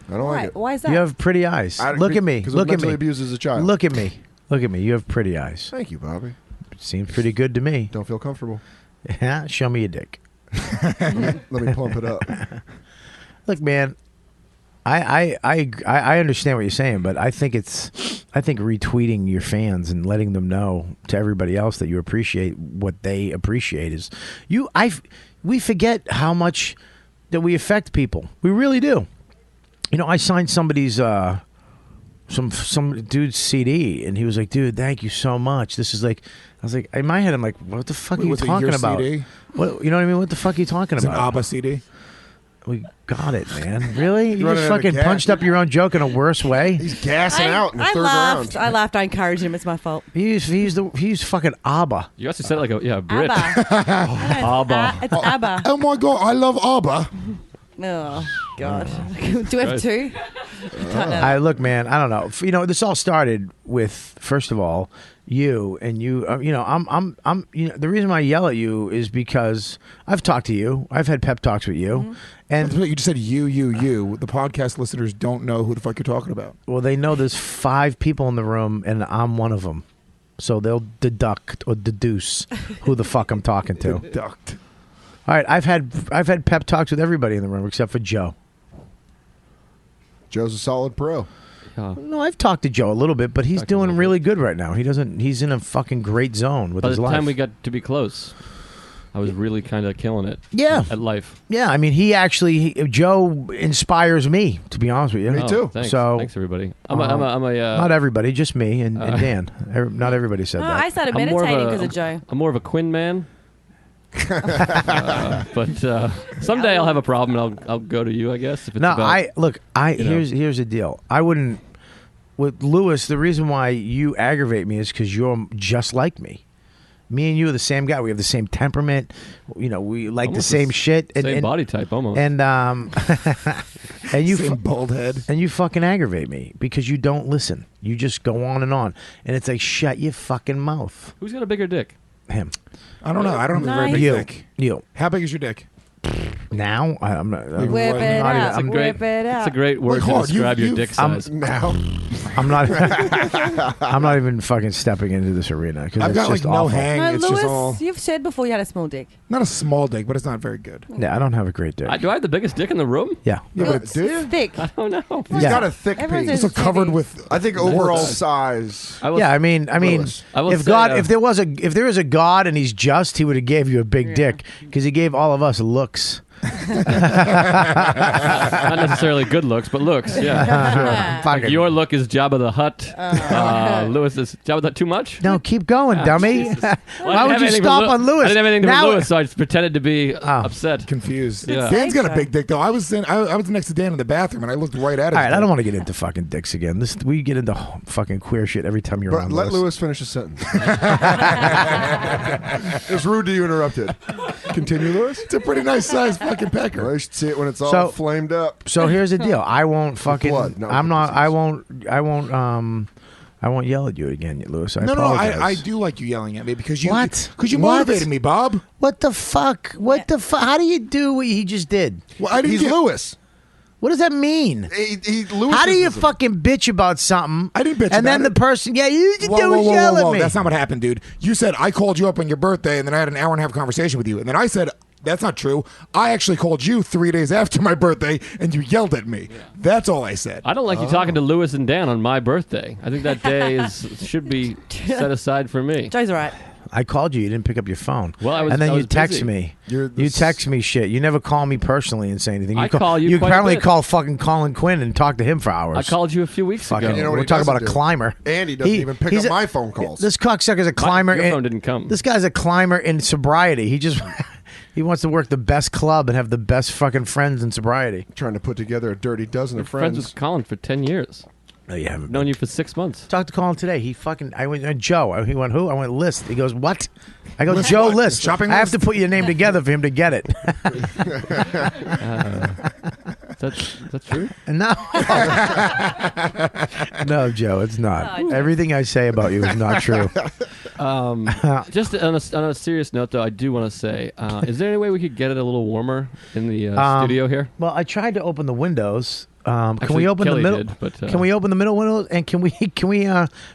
I don't like it. Why is that? You have pretty eyes. Look at me. Because Look I was at me. mentally abused as a child. Look at me. Look at me. You have pretty eyes. Thank you, Bobby. Seems pretty good to me. Don't feel comfortable. Yeah, show me your dick. Let me plump it up. Look, man, I understand what you're saying, but I think retweeting your fans and letting them know to everybody else that you appreciate what they appreciate is we forget how much that we affect people. We really do. You know, I signed somebody's some dude's CD, and he was like, "Dude, thank you so much." This is like, I was like, in my head, I'm like, "What the fuck are you was it talking your about?" CD? What, you know what I mean? What the fuck are you talking It's about? an ABBA CD. We got it, man. Really? You running just out of fucking gas. punched up your own joke in a worse way? He's gassing out in the third laughed. round. I laughed. I encouraged him. It's my fault. He's fucking ABBA. You also said it like a Brit. ABBA. It's ABBA. Oh my god, I love ABBA. Oh God. Do we have two? Look, man. I don't know. You know, this all started with, first of all, you and you. You know, I'm. You know, the reason why I yell at you is because I've talked to you. I've had pep talks with you, and You just said you. The podcast listeners don't know who the fuck you're talking about. well, they know there's 5 people in the room, and I'm one of them, so they'll deduct or deduce who the fuck I'm talking to. Deduct. All right, I've had pep talks with everybody in the room except for Joe. Joe's a solid pro. No, I've talked to Joe a little bit, but he's doing really good right now. He's in a fucking great zone with By his the life. time we got to be close, I was really kind of killing it. Yeah. At life. Yeah, I mean, Joe inspires me, to be honest with you. Me too. Thanks. So Thanks, everybody. I'm a not everybody, just me and Dan. Not everybody said No, that. I started I'm more of meditating a- because of Joe. I'm more of a Quinn man. But someday I'll have a problem and I'll go to you, I guess. If it's No, about, here's the deal. I wouldn't with Lewis. The reason why you aggravate me is because you're just like me. Me and you are the same guy. We have the same temperament. You know, we like Almost the same shit. same body type almost. And and you Same bald head. and you fucking aggravate me because you don't listen. You just go on, and it's like shut your fucking mouth. Who's got a bigger dick? Him. I don't know. I don't have a very big You. dick. You. How big is your dick? Now I'm not. Whip it not out. even- Whip it out. It's a great word to hard. describe your You- dick size. Now, I'm not. I'm not even fucking stepping into this arena because I've it's got just like no awful. hang. No, It's Lewis, just all you've said before you had a small dick. not a small dick, but it's not very good. Yeah, I don't have a great dick. Do I have the biggest dick in the room? Yeah. Yeah, but do you? Thick. I don't know. He's Yeah. got a thick Everyone piece. says it's covered heavy. with. I think overall warts. size. Yeah, I mean, Lewis. I will if say, God, if there is a God and he's just, he would have gave you a big dick because he gave all of us looks. not necessarily good looks, but looks. Yeah. Fucking- Your look is Jabba the Hutt. Lewis is Jabba the Hutt too much? No, keep going, dummy. Well, I Why didn't would have you anything stop with on Lewis? I didn't have anything to do Now- with Lewis, so I just pretended to be upset. Confused. Yeah. Dan's got a big dick though. I was next to Dan in the bathroom and I looked right at him. All right, I don't want to get into fucking dicks again. We get into fucking queer shit every time you're But on. let Lewis finish a sentence. It's rude to you interrupted. Continue, Lewis. It's a pretty nice sized fucking pecker. Well, you should see it when it's all So- flamed up. So here's the deal. I won't fucking. blood, not I'm with not. I disease. won't yell at you again, Lewis. I No, apologize. I do like you yelling at me because you What? Because you What? motivated me, Bob. What the fuck? What the fuck? How do you do what he just did? Well, I didn't He's get- Lewis. What does that mean? Lewis How do you is- fucking bitch about something? I didn't bitch And then about the it. person, yeah, you Whoa, do whoa, whoa, yell whoa, at whoa. me. That's not what happened, dude. You said I called you up on your birthday, and then I had an hour and a half conversation with you, and then I said that's not true. I actually called you 3 days after my birthday, and you yelled at me. That's all I said. I don't like you talking to Lewis and Dan on my birthday. I think that day should be set aside for me. Joe's all right. I called you. You didn't pick up your phone. Well, and then I you was text busy. me. You're You text me shit. You never call me personally and say anything. I call you You quite a apparently bit. call fucking Colin Quinn and talk to him for hours. I called you a few weeks Fucking, ago. You know what we're he talking about a doesn't do? climber. And he doesn't even pick he's up my phone calls. This cocksucker's a climber. Your in- phone didn't come. This guy's a climber in sobriety. He just he wants to work the best club and have the best fucking friends in sobriety. Trying to put together a dirty dozen of Friends friends. with Colin for 10 years. No, you haven't. Known you for 6 months. Talked to Colin today. He fucking. I went Joe. He went who? I went List. He goes what? I go Joe what? List. Shopping I have list? to put your name together for him to get it. It's That's true? No. No, Joe, it's not. Oh, Everything I say about you is not true. Just on a serious note, though, I do want to say, is there any way we could get it a little warmer in the studio here? Well, I tried to open the windows. Can Actually, we open Kelly the middle? did, but, can we open the middle windows? And can we?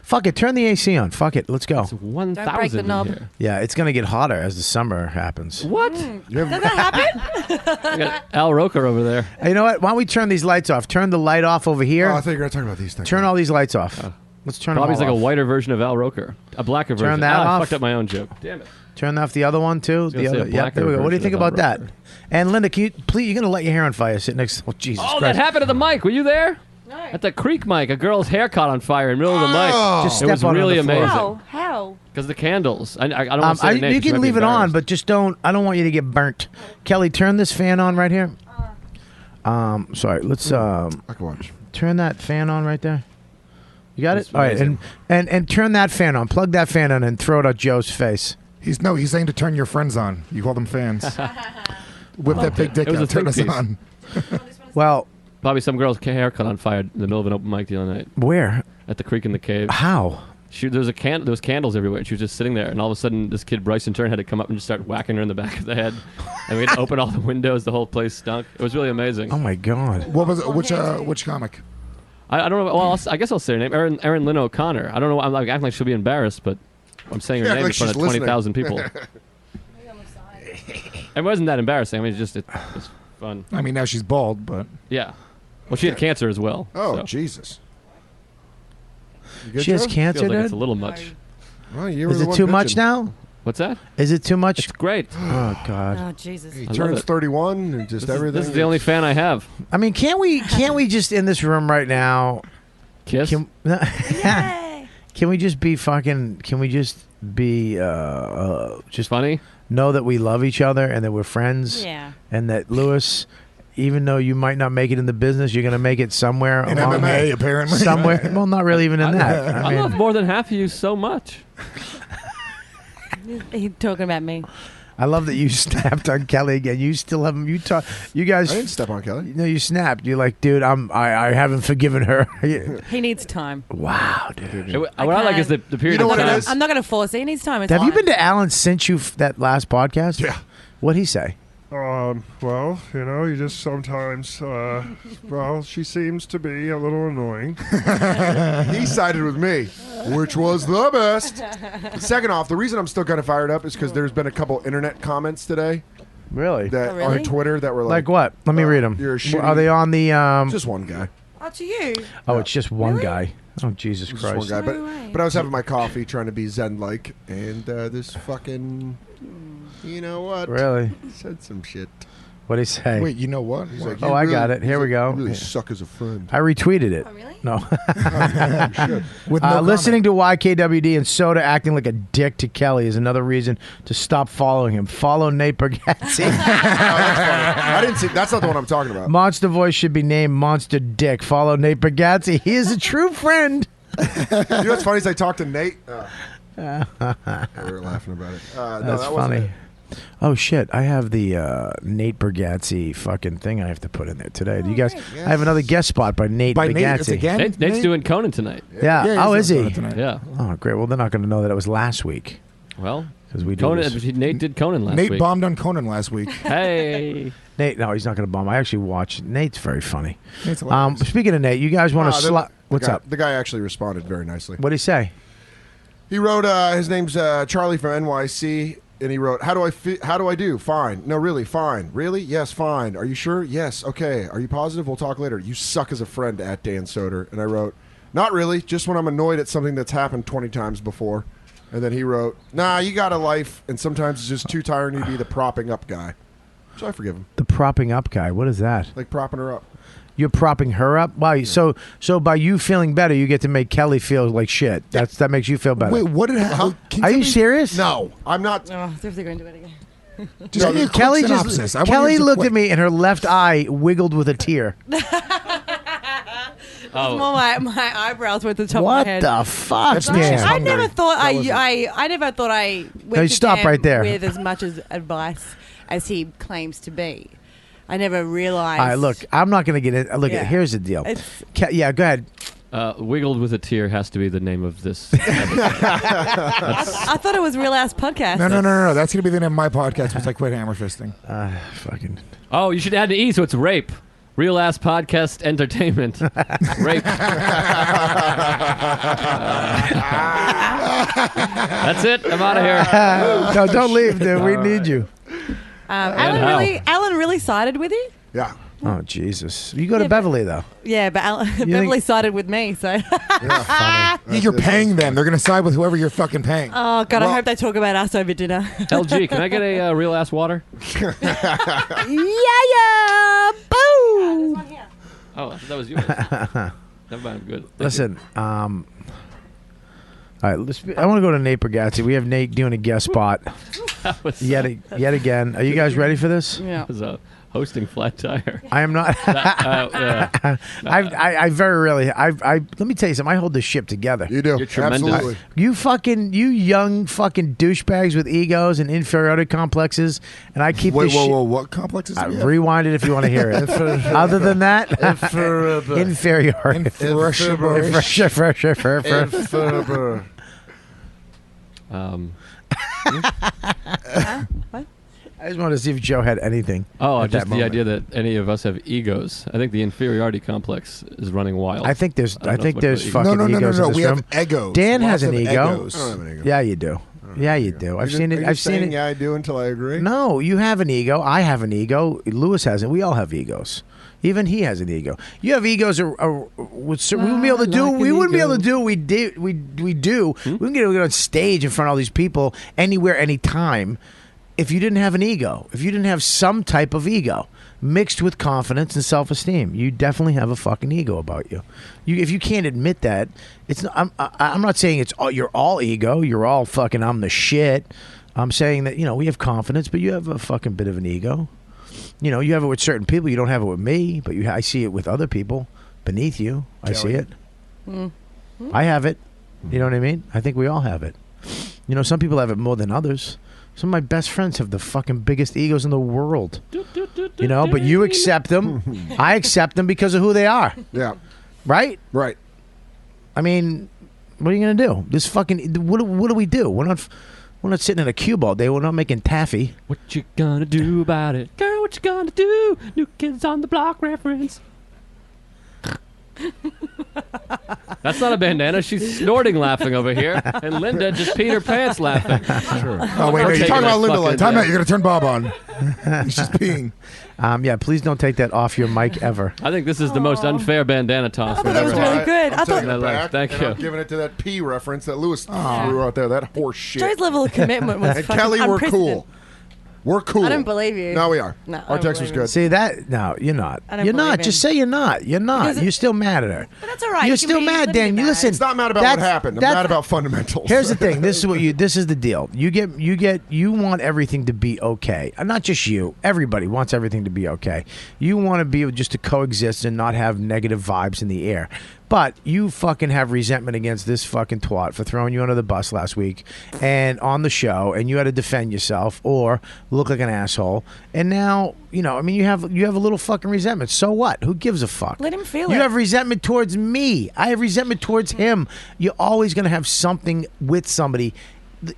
Fuck it. Turn the AC on. Fuck it. Let's go. It's 1,000 Don't break the knob. in here. Yeah, it's gonna get hotter as the summer happens. What? Does that happen? We got Al Roker over there. Hey, you know what? Why don't we turn these lights off? Turn the light off over here. Oh, I thought you were going to talk about these things. Turn all these lights off. Let's turn Bobby's them like all a off. whiter version of Al Roker, a blacker version. Turn that I off. fucked up my own joke. Damn it. Turn off the other one too. was The gonna say other. a Yeah, blacker there we go. What do you version think of Al about that? Roker. And Linda, can you please? You're gonna let your hair on fire sitting next. Oh Jesus Oh, Christ! that happened to the mic. Were you there? No. At the creek mic, a girl's hair caught on fire in the middle of the mic. Just It was step on it on really the floor. amazing. How? Because the candles. I don't want to say her name. You She can might be leave it on, embarrassed. but just don't. I don't want you to get burnt. Kelly, turn this fan on right here. Sorry. Let's I can watch. turn that fan on right there. You got That's it. All right, amazing. and turn that fan on. Plug that fan on and throw it at Joe's face. He's saying to turn your friends on. You call them fans. Whip that big dick It was out. a Turn think us piece. on. Well, Bobby, some girl's hair caught on fire in the middle of an open mic the other night where? at the creek in the cave. How? There was candles everywhere. She was just sitting there, and all of a sudden, this kid Bryson Turn had to come up and just start whacking her in the back of the head. And we had to open all the windows. The whole place stunk. It was really amazing. Oh my God! What was it? Which comic? I don't know. Well, I guess I'll say her name. Erin Lynn O'Connor. I don't know. I'm like acting like she'll be embarrassed, but I'm saying her Yeah, name like in front of she's listening. 20,000 people. It wasn't that embarrassing. I mean, it's fun. I mean, now she's bald, but Yeah. Well, she had cancer as well. Oh, so. Jesus. You good, She has Joe? cancer, Feels like dude. it's a little much. Well, you were Is the it one too much bitching. now? What's that? Is it too much? It's great. Oh God! Oh Jesus. He love turns it. 31 and just everything. This is the only fan I have. I mean, can't we just in this room right now? Kiss? Can we just be fucking? Can we just be just funny? Know that we love each other and that we're friends. Yeah. And that Lewis, even though you might not make it in the business, you're gonna make it somewhere in along MMA apparently. somewhere. Well, not really even in that. I I love mean, more than half of you so much. He's talking about me. I love that you snapped on Kelly again. You still haven't. You talk. You guys. I didn't step on Kelly. No, you snapped. You're like, dude, I haven't forgiven her. He needs time. Wow, dude. What I like is the period You know of what it time. is? I'm not going to force it. He needs time. It's Have you fine. been to Alan since that last podcast? Yeah. What'd he say? Well, you just sometimes, well, she seems to be a little annoying. He sided with me, which was the best. Second off, the reason I'm still kind of fired up is because there's been a couple internet comments today Really? that Oh, really? on Twitter that were Like what? Let me read them. You're a shitty- Are they on the? Just one guy. Oh, to you. Oh, it's just one Really? guy. Oh, Jesus Just one Christ! guy. No way. But I was having my coffee, trying to be zen-like, and this fucking, you know what? Really? Said some shit. What'd he say? Wait, you know what? He's like, Oh, "You I really- got it. Here he's we like, go. You really Yeah. suck as a friend. I retweeted it. Oh, really? No. You should. With no Listening to YKWD and Soda acting like a dick to Kelly is another reason to stop following him. Follow Nate Bargatze. I didn't see. That's not the one I'm talking about. Monster Voice should be named Monster Dick. Follow Nate Bargatze. He is a true friend. You know what's funny is I talked to Nate. We were laughing about it. No, That's that wasn't funny. it. Oh shit! I have the Nate Bargatze fucking thing I have to put in there today. Do you guys? Yes. I have another guest spot by Nate By Bargatze. Nate, it's again. Nate's Nate? doing Conan tonight. Yeah. Yeah, Oh, he's is on he? tonight. Yeah. Oh, great. Well, they're not going to know that it was last week Well, because we did Conan. this. Nate did Conan last Nate week. bombed on Conan last week. Hey. Nate, no, he's not going to bomb. I actually watched. Nate's very funny. Nate's hilarious. Speaking of Nate, you guys want to What's guy, up? The guy actually responded very nicely. What'd he say? He wrote, his name's Charlie from NYC, and he wrote, how do I do? Fine. No, really, fine. Really? Yes, fine. Are you sure? Yes. Okay. Are you positive? We'll talk later. You suck as a friend at Dan Soder. And I wrote, not really, just when I'm annoyed at something that's happened 20 times before. And then he wrote, nah, you got a life, and sometimes it's just too tiring to be the propping up guy. So I forgive him. The propping up guy. What is that? Like propping her up. You're propping her up. Wow. So by you feeling better, you get to make Kelly feel like shit. That makes you feel better. Wait, what did happen? Are you serious? No, I'm not. Oh, if they're going to do it again. Just give me a quick Kelly synopsis. I want Kelly you to looked quick. at me and her left eye wiggled with a tear. Oh. More my eyebrows were at the top of What my head. the fuck, That's man? she's I hungry. never thought That was it. I never thought I went No, to stop Dan right there. with as much as advice as he claims to be. I never realized. All right, look, I'm not going to get it. Look, Yeah. here's the deal. It's- Yeah, go ahead. Wiggled with a Tear has to be the name of this. I thought it was Real Ass Podcast. No. That's going to be the name of my podcast once I quit hammer fisting. Fucking. Oh, you should add an E so it's rape. Real Ass Podcast Entertainment. Rape. That's it. I'm out of here. No, don't leave, dude. We need you. Alan really sided with you? Yeah. Oh, Jesus. You go to Beverly, though. Yeah, but Beverly sided with me, so. You're paying them. They're going to side with whoever you're fucking paying. Oh, God, I hope they talk about us over dinner. LG, can I get a Real Ass water? Yeah! Boo! Oh, that was yours. Never mind, I'm good. Thank Listen, all right, I want to go to Nate Bargatze. We have Nate doing a guest spot yet again. Are you guys ready for this? Yeah. It was hosting Flat Tire. I am not. I very rarely. Let me tell you something. I hold this ship together. You do. You're tremendous. Absolutely. You young fucking douchebags with egos and inferiority complexes, and I keep this shit. Whoa, what complexes? do you have? Rewind it if you want to hear it. Other than that, inferiority. What? I just wanted to see if Joe had anything. Oh, at just that the moment. idea that any of us have egos. I think the inferiority complex is running wild. I think there's I don't know there's what fucking egos in this We room. have egos. Dan has Lots an of ego. egos. I don't have an ego. Yeah, you do. Yeah, you do. I've seen it. I've seen it. Yeah, I do until I agree. No, you have an ego. I have an ego. Lewis has it. We all have egos. Even he has an ego. You have egos. We wouldn't be able to do. We wouldn't be able to do. We do. We do. We wouldn't get on stage in front of all these people anywhere, anytime. If you didn't have an ego, if you didn't have some type of ego mixed with confidence and self-esteem, you definitely have a fucking ego about you. If you can't admit that, it's. I'm not saying it's all, you're all ego. You're all fucking. I'm the shit. I'm saying that we have confidence, but you have a fucking bit of an ego. You have it with certain people. You don't have it with me, but I see it with other people beneath you. I see it. I have it. You know what I mean? I think we all have it. Some people have it more than others. Some of my best friends have the fucking biggest egos in the world. But you accept them. I accept them because of who they are. Yeah. Right? Right. I mean, what are you going to do? This fucking... What do we do? We're not sitting in a cube all day. We're not making taffy. What you gonna do about it? Girl, what you gonna do? New Kids on the Block reference. That's not a bandana. She's snorting laughing over here. And Linda just peed her pants laughing. Sure. Oh, wait. You're talking about Linda. Time out. You're going to turn Bob on. He's just peeing. Yeah, please don't take that off your mic ever. I think this is the most unfair bandana toss. I thought that was really good. I'm taking it back, Thank and you. I'm giving it to that P reference that Lewis threw out there. That horse shit. Joe's level of commitment was And fucking Kelly, we're unprecedented. cool. We're cool. I don't believe you. No, we are. No, Our I text was believe good. See that? No, you're not. I don't You're not. believe Just him. say you're not. You're not. Because You're still mad at her. But that's all right. You're You can still be- mad, let Dan. me You be listen. It's not mad about what happened. I'm mad about fundamentals. Here's the thing. This is the deal. You want everything to be okay. Not just you. Everybody wants everything to be okay. You want to be able just to coexist and not have negative vibes in the air. But you fucking have resentment against this fucking twat for throwing you under the bus last week and on the show, and you had to defend yourself or look like an asshole. And now, you have a little fucking resentment. So what? Who gives a fuck? Let him feel You it. have resentment towards me. I have resentment towards him. You're always going to have something with somebody.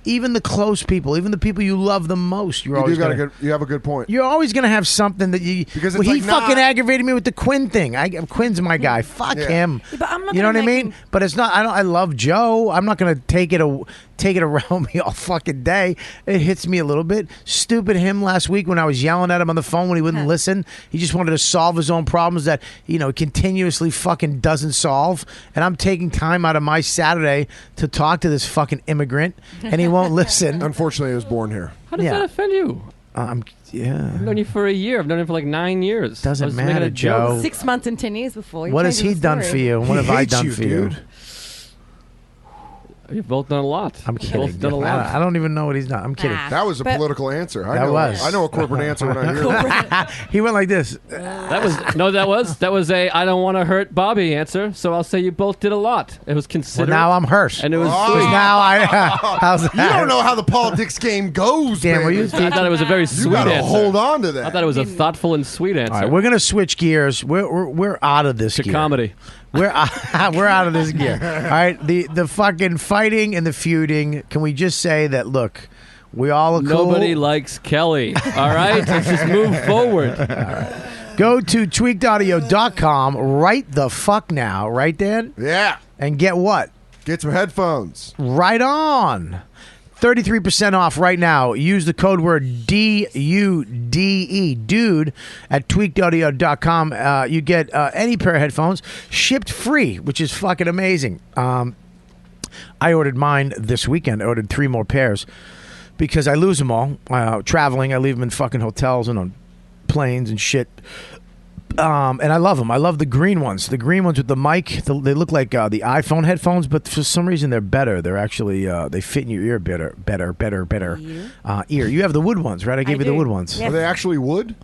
Even the close people, even the people you love the most, You have a good point. You're always going to have something that you... Because well, it's he like fucking not- aggravated me with the Quinn thing. Quinn's my guy. Fuck him. Yeah, but I'm not You know what gonna I make mean? him- But it's not... I love Joe. I'm not going to take it around me all fucking day. It hits me a little bit. Stupid him last week when I was yelling at him on the phone when he wouldn't listen. He just wanted to solve his own problems that, continuously fucking doesn't solve. And I'm taking time out of my Saturday to talk to this fucking immigrant, and he won't listen. Unfortunately, I was born here. How does that offend you? Yeah. I've known you for a year. I've known you for like 9 years. Doesn't I was making matter, a joke. Joe. 6 months and 10 years before. What has he done for you? And what have I done for you? You've both done a lot. I'm kidding. Both done a lot. I don't even know what he's done. I'm kidding. That was a political answer. I That know, was. I know a corporate answer when I hear it. He went like this. That was a I don't want to hurt Bobby answer. So I'll say you both did a lot. It was considered. Well, now I'm hurt. And it was Oh. sweet. Now how's that? You don't know how the politics game goes, Dan, were baby. you I thought it was a very sweet You gotta answer. hold on to that. I thought it was a thoughtful and sweet answer. All right, we're gonna switch gears. We're out of this to gear. comedy. We're out of this gear. All right, the fucking fighting and the feuding. Can we just say that? Look, we all are cool. Nobody likes Kelly. All right, let's just move forward. Go to tweakedaudio.com right the fuck now, right, Dan? Yeah. And get what? Get some headphones. Right on. 33% off right now. Use the code word DUDE, dude, at tweakedaudio.com. You get any pair of headphones shipped free, which is fucking amazing. I ordered mine this weekend. I ordered 3 more pairs because I lose them all. Traveling, I leave them in fucking hotels and on planes and shit. And I love them. I love the green ones. The green ones with the mic. They look like the iPhone headphones, but for some reason they're better. They're actually they fit in your ear better. Ear. You have the wood ones, right? I gave you the wood ones. Yeah. Are they actually wood?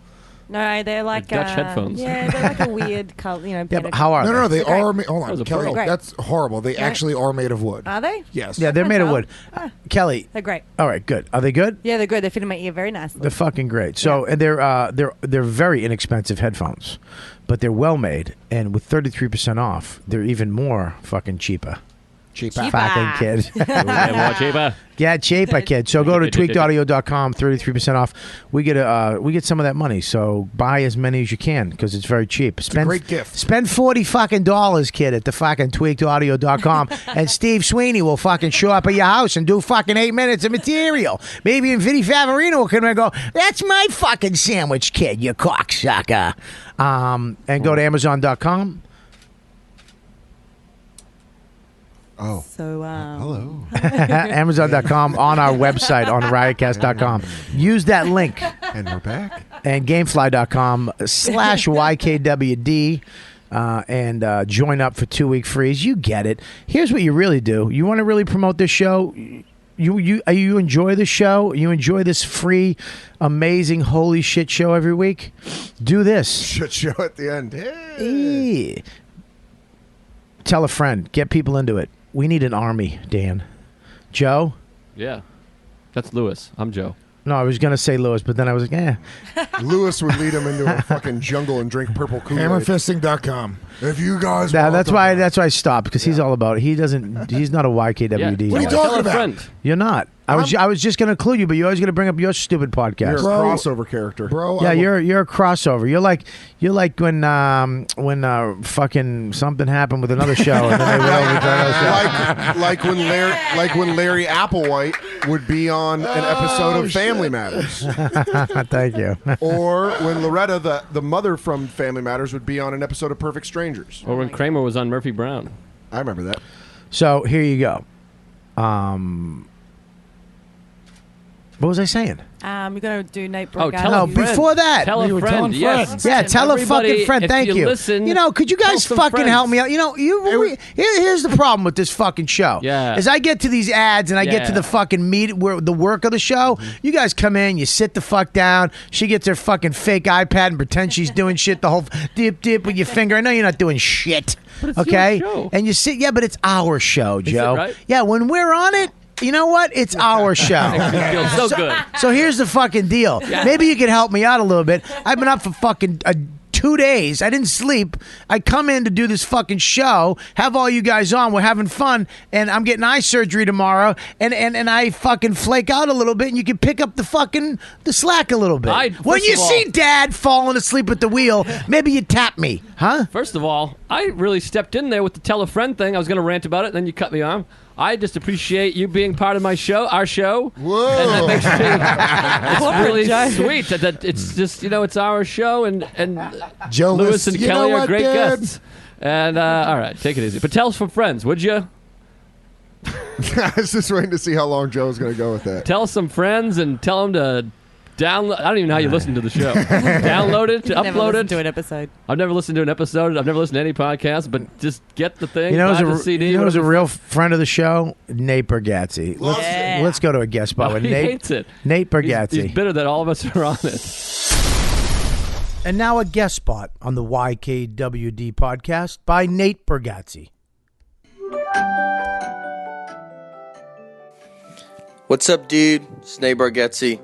No, they're like Dutch headphones. Yeah, they're like a weird color. Yeah, but how are No, they? they are. Hold on, Those are Kelly. great. That's horrible. They actually are made of wood. Are they? Yes. Yeah, they're made of tell. wood. Kelly. They're great. All right, good. Are they good? Yeah, they're good. They fit in my ear very nicely. They're fucking great. So, and they're very inexpensive headphones, but they're well made, and with 33% off, they're even more fucking cheaper. Cheaper. Fucking kid. Yeah, more cheaper. Yeah, cheaper, kid. So go to tweakedaudio.com, 33% off. We get some of that money. So buy as many as you can because it's very cheap. It's a great gift. Spend $40 fucking dollars, kid, at the fucking tweakedaudio.com, and Steve Sweeney will fucking show up at your house and do fucking 8 minutes of material. Maybe even Vinny Favorino will come and go, "That's my fucking sandwich, kid, you cocksucker." And go to Amazon.com. Oh. So, hello. Amazon.com, on our website, on riotcast.com. Use that link. And we're back. And gamefly.com/YKWD. And join up for 2-week freeze. You get it. Here's what you really do. You want to really promote this show? You enjoy the show? You enjoy this free, amazing, holy shit show every week? Do this. Shit show at the end. Hey. Tell a friend. Get people into it. We need an army, Dan. Joe? Yeah. That's Lewis. I'm Joe. No, I was going to say Lewis, but then I was like, eh. Lewis would lead him into a fucking jungle and drink purple Kool-Aid. Hammerfisting.com. If you guys That's why I stopped, because he's all about it. He's not a YKWD. Yeah. What are you talking about? You're not. I was just going to clue you, but you're always going to bring up your stupid podcast. You're a crossover character. Bro, Yeah, you're a crossover. You're like when fucking something happened with another show, and then they went over to another show. like when Larry Applewhite would be on an episode of Family Matters. Thank you. Or when Loretta, the mother from Family Matters, would be on an episode of Perfect Strangers. Or when Kramer was on Murphy Brown. I remember that. So here you go. What was I saying? You're gonna do Nate Oh, Bargatze. tell No, a friend. before that. Tell a friend. Yes. Yeah, tell a Everybody, fucking friend. if Thank you. Listen, could you guys tell some fucking friends. help me out? Here's the problem with this fucking show. Yeah. As I get to these ads and I get to Yeah. the fucking the work of the show, you guys come in, you sit the fuck down. She gets her fucking fake iPad and pretends she's doing shit. The whole dip with your finger. I know you're not doing shit. But it's okay. your show. And you sit. Yeah, but it's our show, Joe. right? Yeah, when we're on it. You know what? It's our show. It feels so good. So here's the fucking deal. Yeah. Maybe you can help me out a little bit. I've been up for fucking 2 days. I didn't sleep. I come in to do this fucking show, have all you guys on. We're having fun, and I'm getting eye surgery tomorrow, and I fucking flake out a little bit, and you can pick up the slack a little bit. When you see Dad falling asleep at the wheel, maybe you tap me, huh? First of all, I really stepped in there with the tell a friend thing. I was going to rant about it, then you cut me off. I just appreciate you being part of my show, our show. Whoa. And that makes me, it's really sweet that it's just, it's our show, and Joe Lewis and you Kelly know are what, great dude? guests. And, all right, take it easy. But tell some friends, would you? I was just waiting to see how long Joe was going to go with that. Tell some friends and tell them to Download. I don't even know how you listen to the show. Download it, Never upload listened it. to an episode. I've never listened to an episode. I've never listened to any podcast, but just get the thing. You know, buy the CD. who's a whatever. real friend of the show? Nate Bargatze. Let's go to a guest spot with he Nate. hates it. Nate Bargatze. He's bitter that all of us are on it. And now a guest spot on the YKWD podcast by Nate Bargatze. What's up, dude? It's Nate Bargatze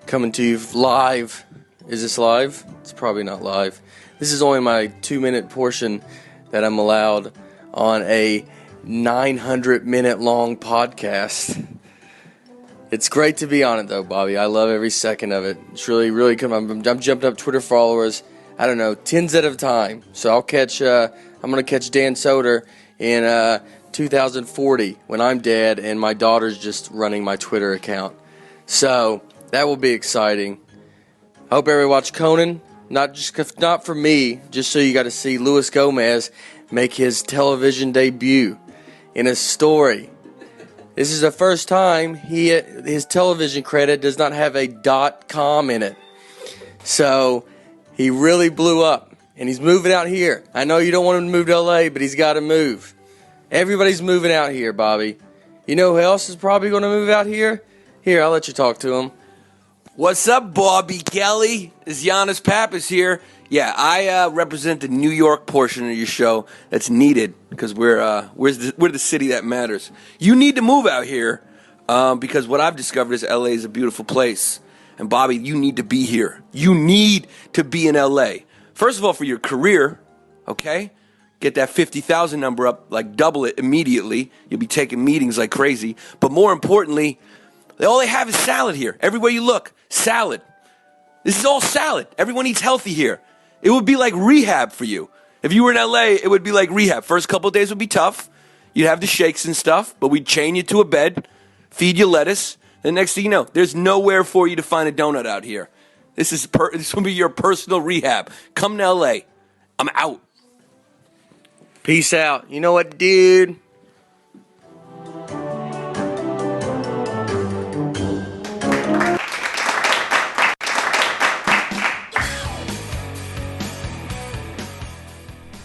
coming to you live. Is this live? It's probably not live. This is only my 2-minute portion that I'm allowed on a 900-minute long podcast. It's great to be on it, though, Bobby. I love every second of it. It's really, really cool. I'm jumping up Twitter followers, I don't know, tens at a time. So I'm going to catch Dan Soder in 2040 when I'm dead and my daughter's just running my Twitter account. So that will be exciting. I hope everybody watch Conan. Not for me, just so you got to see Luis Gomez make his television debut in a story. This is the first time his television credit does not have a .com in it. So he really blew up, and he's moving out here. I know you don't want him to move to LA, but he's got to move. Everybody's moving out here, Bobby. You know who else is probably going to move out here? Here, I'll let you talk to him. What's up, Bobby Kelly? It's Giannis Pappas here. Yeah, I represent the New York portion of your show that's needed because we're the city that matters. You need to move out here because what I've discovered is LA is a beautiful place. And Bobby, you need to be here. You need to be in LA. First of all, for your career, okay? Get that 50,000 number up, like double it immediately. You'll be taking meetings like crazy. But more importantly, all they have is salad here. Everywhere you look, salad. This is all salad. Everyone eats healthy here. It would be like rehab for you. If you were in LA, it would be like rehab. First couple of days would be tough. You'd have the shakes and stuff, but we'd chain you to a bed, feed you lettuce. The next thing you know, there's nowhere for you to find a donut out here. This will be your personal rehab. Come to LA. I'm out. Peace out. You know what, dude?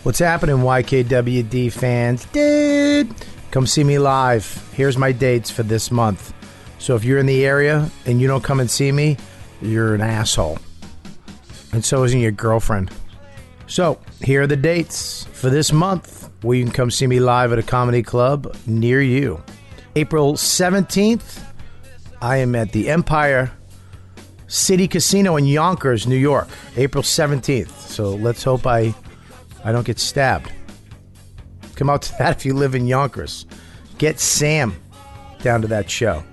What's happening, YKWD fans? Dude, come see me live. Here's my dates for this month. So if you're in the area and you don't come and see me, you're an asshole. And so isn't your girlfriend. So here are the dates for this month where you can come see me live at a comedy club near you. April 17th, I am at the Empire City Casino in Yonkers, New York. April 17th. So let's hope I don't get stabbed. Come out to that if you live in Yonkers. Get Sam down to that show.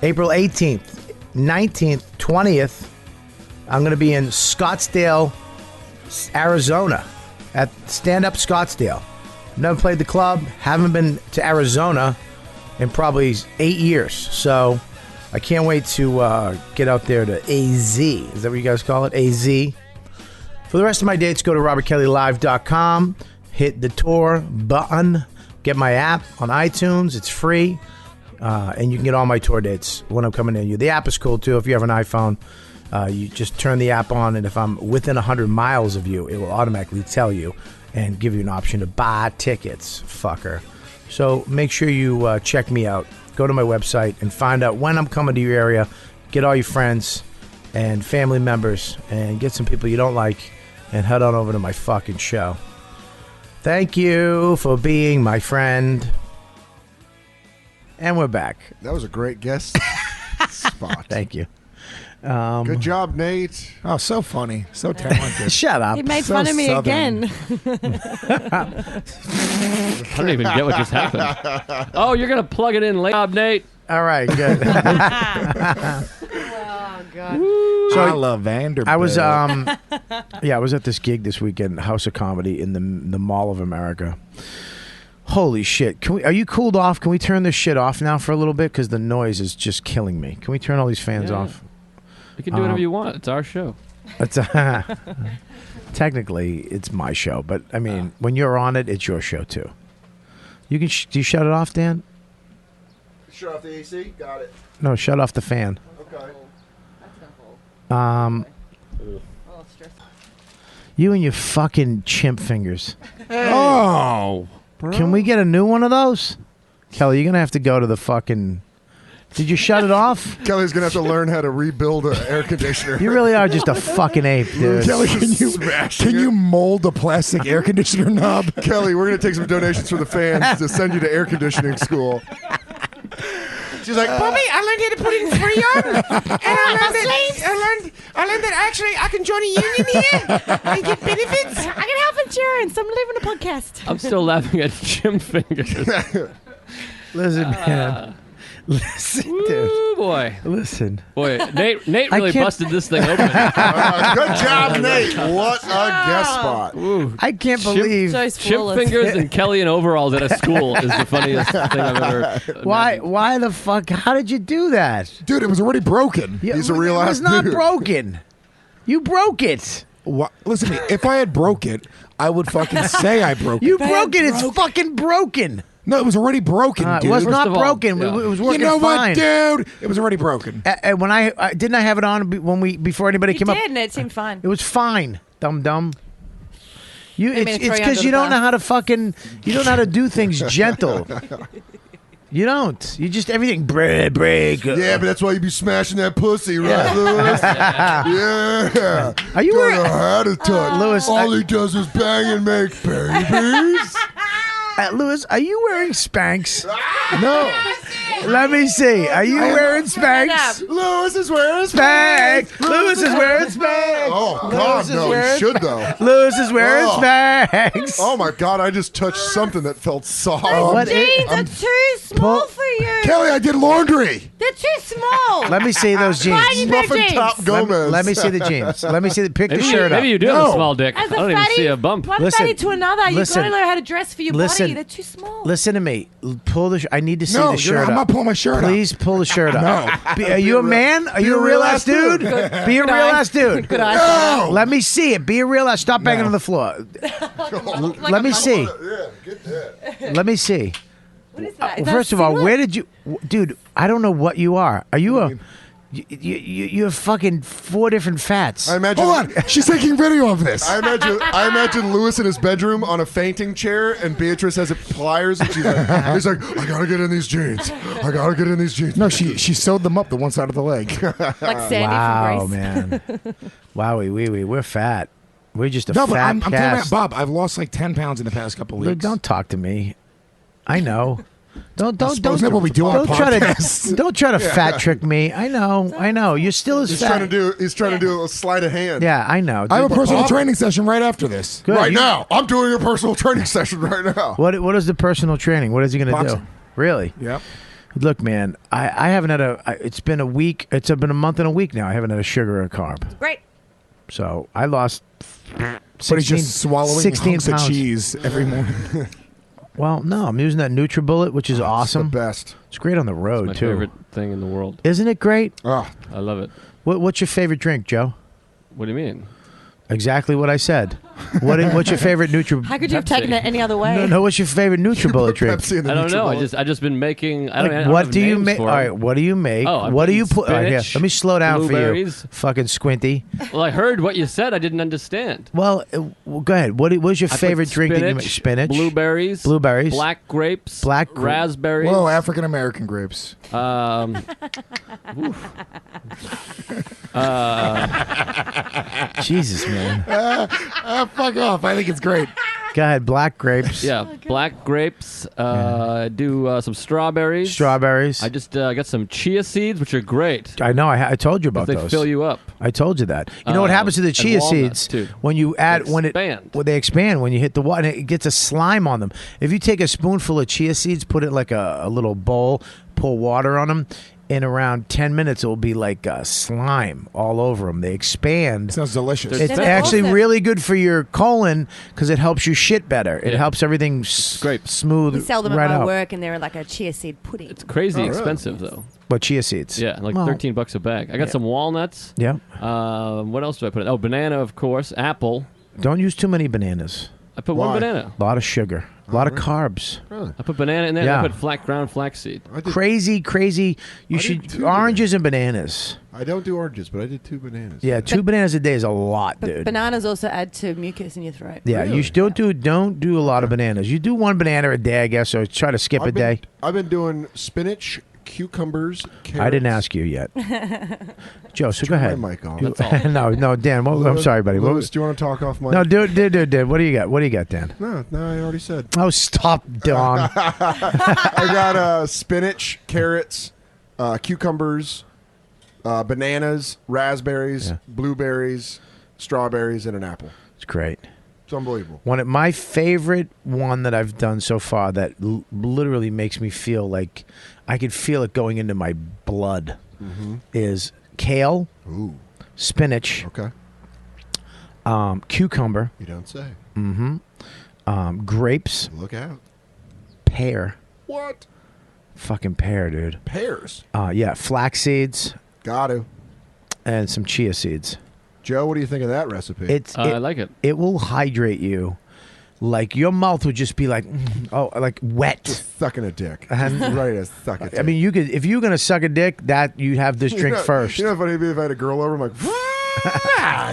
April 18th, 19th, 20th, I'm going to be in Scottsdale, Arizona at Stand Up Scottsdale. Never played the club, haven't been to Arizona in probably 8 years. So I can't wait to get out there to AZ. Is that what you guys call it? AZ. For the rest of my dates, go to robertkellylive.com, hit the tour button, get my app on iTunes. It's free, and you can get all my tour dates when I'm coming in. The app is cool, too. If you have an iPhone, you just turn the app on, and if I'm within 100 miles of you, it will automatically tell you and give you an option to buy tickets, fucker. So make sure you check me out. Go to my website and find out when I'm coming to your area. Get all your friends and family members and get some people you don't like and head on over to my fucking show. Thank you for being my friend. And we're back. That was a great guest spot. Thank you. Good job, Nate. Oh, so funny. So talented. Shut up. He made So fun of me Southern. again. I don't even get what just happened. Oh, you're going to plug it in late, Nate. All right, good. Oh, God. So I love Vanderbilt. I was I was at this gig this weekend, House of Comedy in the Mall of America. Holy shit. Are you cooled off? Can we turn this shit off now for a little bit? Because the noise is just killing me. Can we turn all these fans off? You can do whatever you want. It's our show. It's technically, it's my show. But, I mean, when you're on it, it's your show, too. You can do you shut it off, Dan? Shut off the AC? Got it. No, shut off the fan. Okay. You and your fucking chimp fingers. Oh. Can we get a new one of those? Kelly, you're going to have to go to the fucking... Did you shut it off? Kelly's going to have to learn how to rebuild an air conditioner. You really are just a fucking ape, dude. Kelly, can you mold a plastic air conditioner knob? Kelly, we're going to take some donations for the fans to send you to air conditioning school. She's like, Bobby, I learned how to put it in Freon, and I learned that actually I can join a union here and get benefits. I can have insurance. I'm leaving a podcast. I'm still laughing at Jim Fingers. Listen, man. Listen, dude. Ooh, boy. Listen. Boy, Nate really busted this thing open. Good job, Nate. What a guest spot. Ooh. I can't believe... Chimp Fingers and Kelly in overalls at a school is the funniest thing I've ever... Why the fuck? How did you do that? Dude, it was already broken. Yeah, He's a real ass It was not dude. broken. You broke it. What? Listen to me. If I had broke it, I would fucking say I broke it. You broke it. It's fucking broken. No, it was already broken, dude. It was not broken. It was working You know fine. what, dude? It was already broken. When I didn't I have it on before anybody You came up? did, and it seemed fine. It was fine, dumb. They made It's it throw you because under you the don't know bus. how to fucking. You don't know how to do things gentle. You don't. You just everything break. Yeah, but that's why you be smashing that pussy, right, Lewis? Yeah. Are you Don't wearing- know how to touch. Lewis, All he does is bang and make babies. Lewis, are you wearing Spanx? No. Let me see. Are you wearing Spanx? Lewis is wearing Spanx. Lewis is wearing Spanx. Oh, God, no, he should, though. Lewis is wearing Oh. Spanx. Oh, my God, I just touched something that felt soft. What Jeans are too small for you. Kelly, I did laundry. They're too small. Let me see those jeans. Why do you wear jeans? Top Gomez. Let me see the jeans. Let me see pick the Maybe, shirt up. maybe you do have a small dick. As I a don't even fatty, see a bump. one Listen, fatty to another. You've listen. got to learn how to dress for your Listen. body. They're too small. Listen to me. Pull the. I need to see No, the shirt I'm up. not pulling my shirt up. Please pull the shirt up. No. Are you a man? Are you a real ass dude? Be a real ass dude. Good eye. No. Let me see it. Be a real ass. Stop banging on the floor. Let me see. Yeah, get that. Let me see. What is that? Well, first of all, where did you, dude? I don't know what you are. Are you a? You have fucking 4 different fats. I imagine. Hold on. She's taking video of this. I imagine Lewis in his bedroom on a fainting chair, and Beatrice has pliers, and he's like, I gotta get in these jeans. I gotta get in these jeans. No, she sewed them up the one side of the leg. Like Sandy Wow, from Grace. man. Wowie, we're fat. We're just a No, but fat I'm telling you, cast. Bob, I've lost like 10 pounds in the past couple Look, weeks. don't talk to me. I know. Don't Isn't that what we do on don't try podcasts? to don't try to fat trick me. I know. You're still as He's fat. trying to do a sleight of hand. Yeah, I know. I have a personal Bob? training session right after this. Good. Right You- now, I'm doing a personal training session right now. What is the personal training? What is he going to do? Boxing. Really? Yep. Look, man, I haven't had it's been a week. It's been a month and a week now. I haven't had a sugar or a carb. Great. So I lost 16, But he's just swallowing 16 hunks pounds. of cheese every morning. Well, no, I'm using that NutriBullet, which is awesome. The best. It's great on the road My too. favorite thing in the world. Isn't it great? Oh, I love it. What's your favorite drink, Joe? What do you mean? Exactly what I said. What's your favorite Nutri? How could you have taken it any other way? No, what's your favorite NutriBullet drink? Pepsi in the I don't know. NutriBullet. I just been making. I Like, don't. I don't what have do you names make? for All them. right, what do you make? Oh, I'm what do you putting put? All right, here, spinach, let me slow down for you, blueberries. fucking squinty. Well, I heard what you said. I didn't understand. Well, go ahead. What's your I put favorite drink that you make? Spinach, blueberries, black grapes, black raspberries. Whoa, African American grapes. Jesus, man. Fuck off. I think it's great. Go ahead. Black grapes. Yeah, black grapes. Do some strawberries. Strawberries. I just got some chia seeds, which are great. I know. I told you about They those. fill you up. I told you that. You know what happens to the and chia walnuts, seeds too. when you add Expand. when they expand when you hit the water and it gets a slime on them. If you take a spoonful of chia seeds, put it in like a little bowl, pour water on them. In around 10 minutes, it will be like slime all over them. They expand. Sounds delicious. It's They're actually awesome. really good for your colon because it helps you shit better. It Yeah. helps everything great. smooth We sell them right at my out. work, and they're like a chia seed pudding. It's crazy really? expensive though. But chia seeds. Yeah, like Well, $13 a bag. I got some walnuts. Yeah. What else do I put in? Oh, banana, of course. Apple. Don't use too many bananas. I put Why? one banana. A lot of sugar. A lot of carbs. Really? I put banana in there. Yeah. And I put ground flaxseed. Crazy. You should oranges and bananas. I don't do oranges, but I did 2 bananas. Yeah, 2 bananas a day is a lot, dude. Bananas also add to mucus in your throat. Yeah, you don't do a lot of bananas. You do 1 banana a day, I guess, or try to skip a day. I've been doing spinach, cucumbers, carrots. I didn't ask you yet. Joe, so go ahead. My mic on. You- That's all. no, Dan. I'm sorry, buddy. What Louis, was- do you want to talk off mic? No, dude. What do you got? What do you got, Dan? No, I already said. Oh, stop, Don. I got spinach, carrots, cucumbers, bananas, raspberries, blueberries, strawberries, and an apple. It's great. It's unbelievable. My favorite one that I've done so far that literally makes me feel like I could feel it going into my blood is kale, spinach, cucumber. You don't say. Grapes. Look out. Pear. What? Fucking pear, dude. Pears. Yeah, flax seeds. Got to. And some chia seeds. Joe, what do you think of that recipe? I like it. It will hydrate you. Like your mouth would just be like, like wet. Just sucking a dick. And- Just ready to suck a dick. I mean, you could if you're gonna suck a dick, that you have this drink first. You know, funny if I had a girl over, I'm like,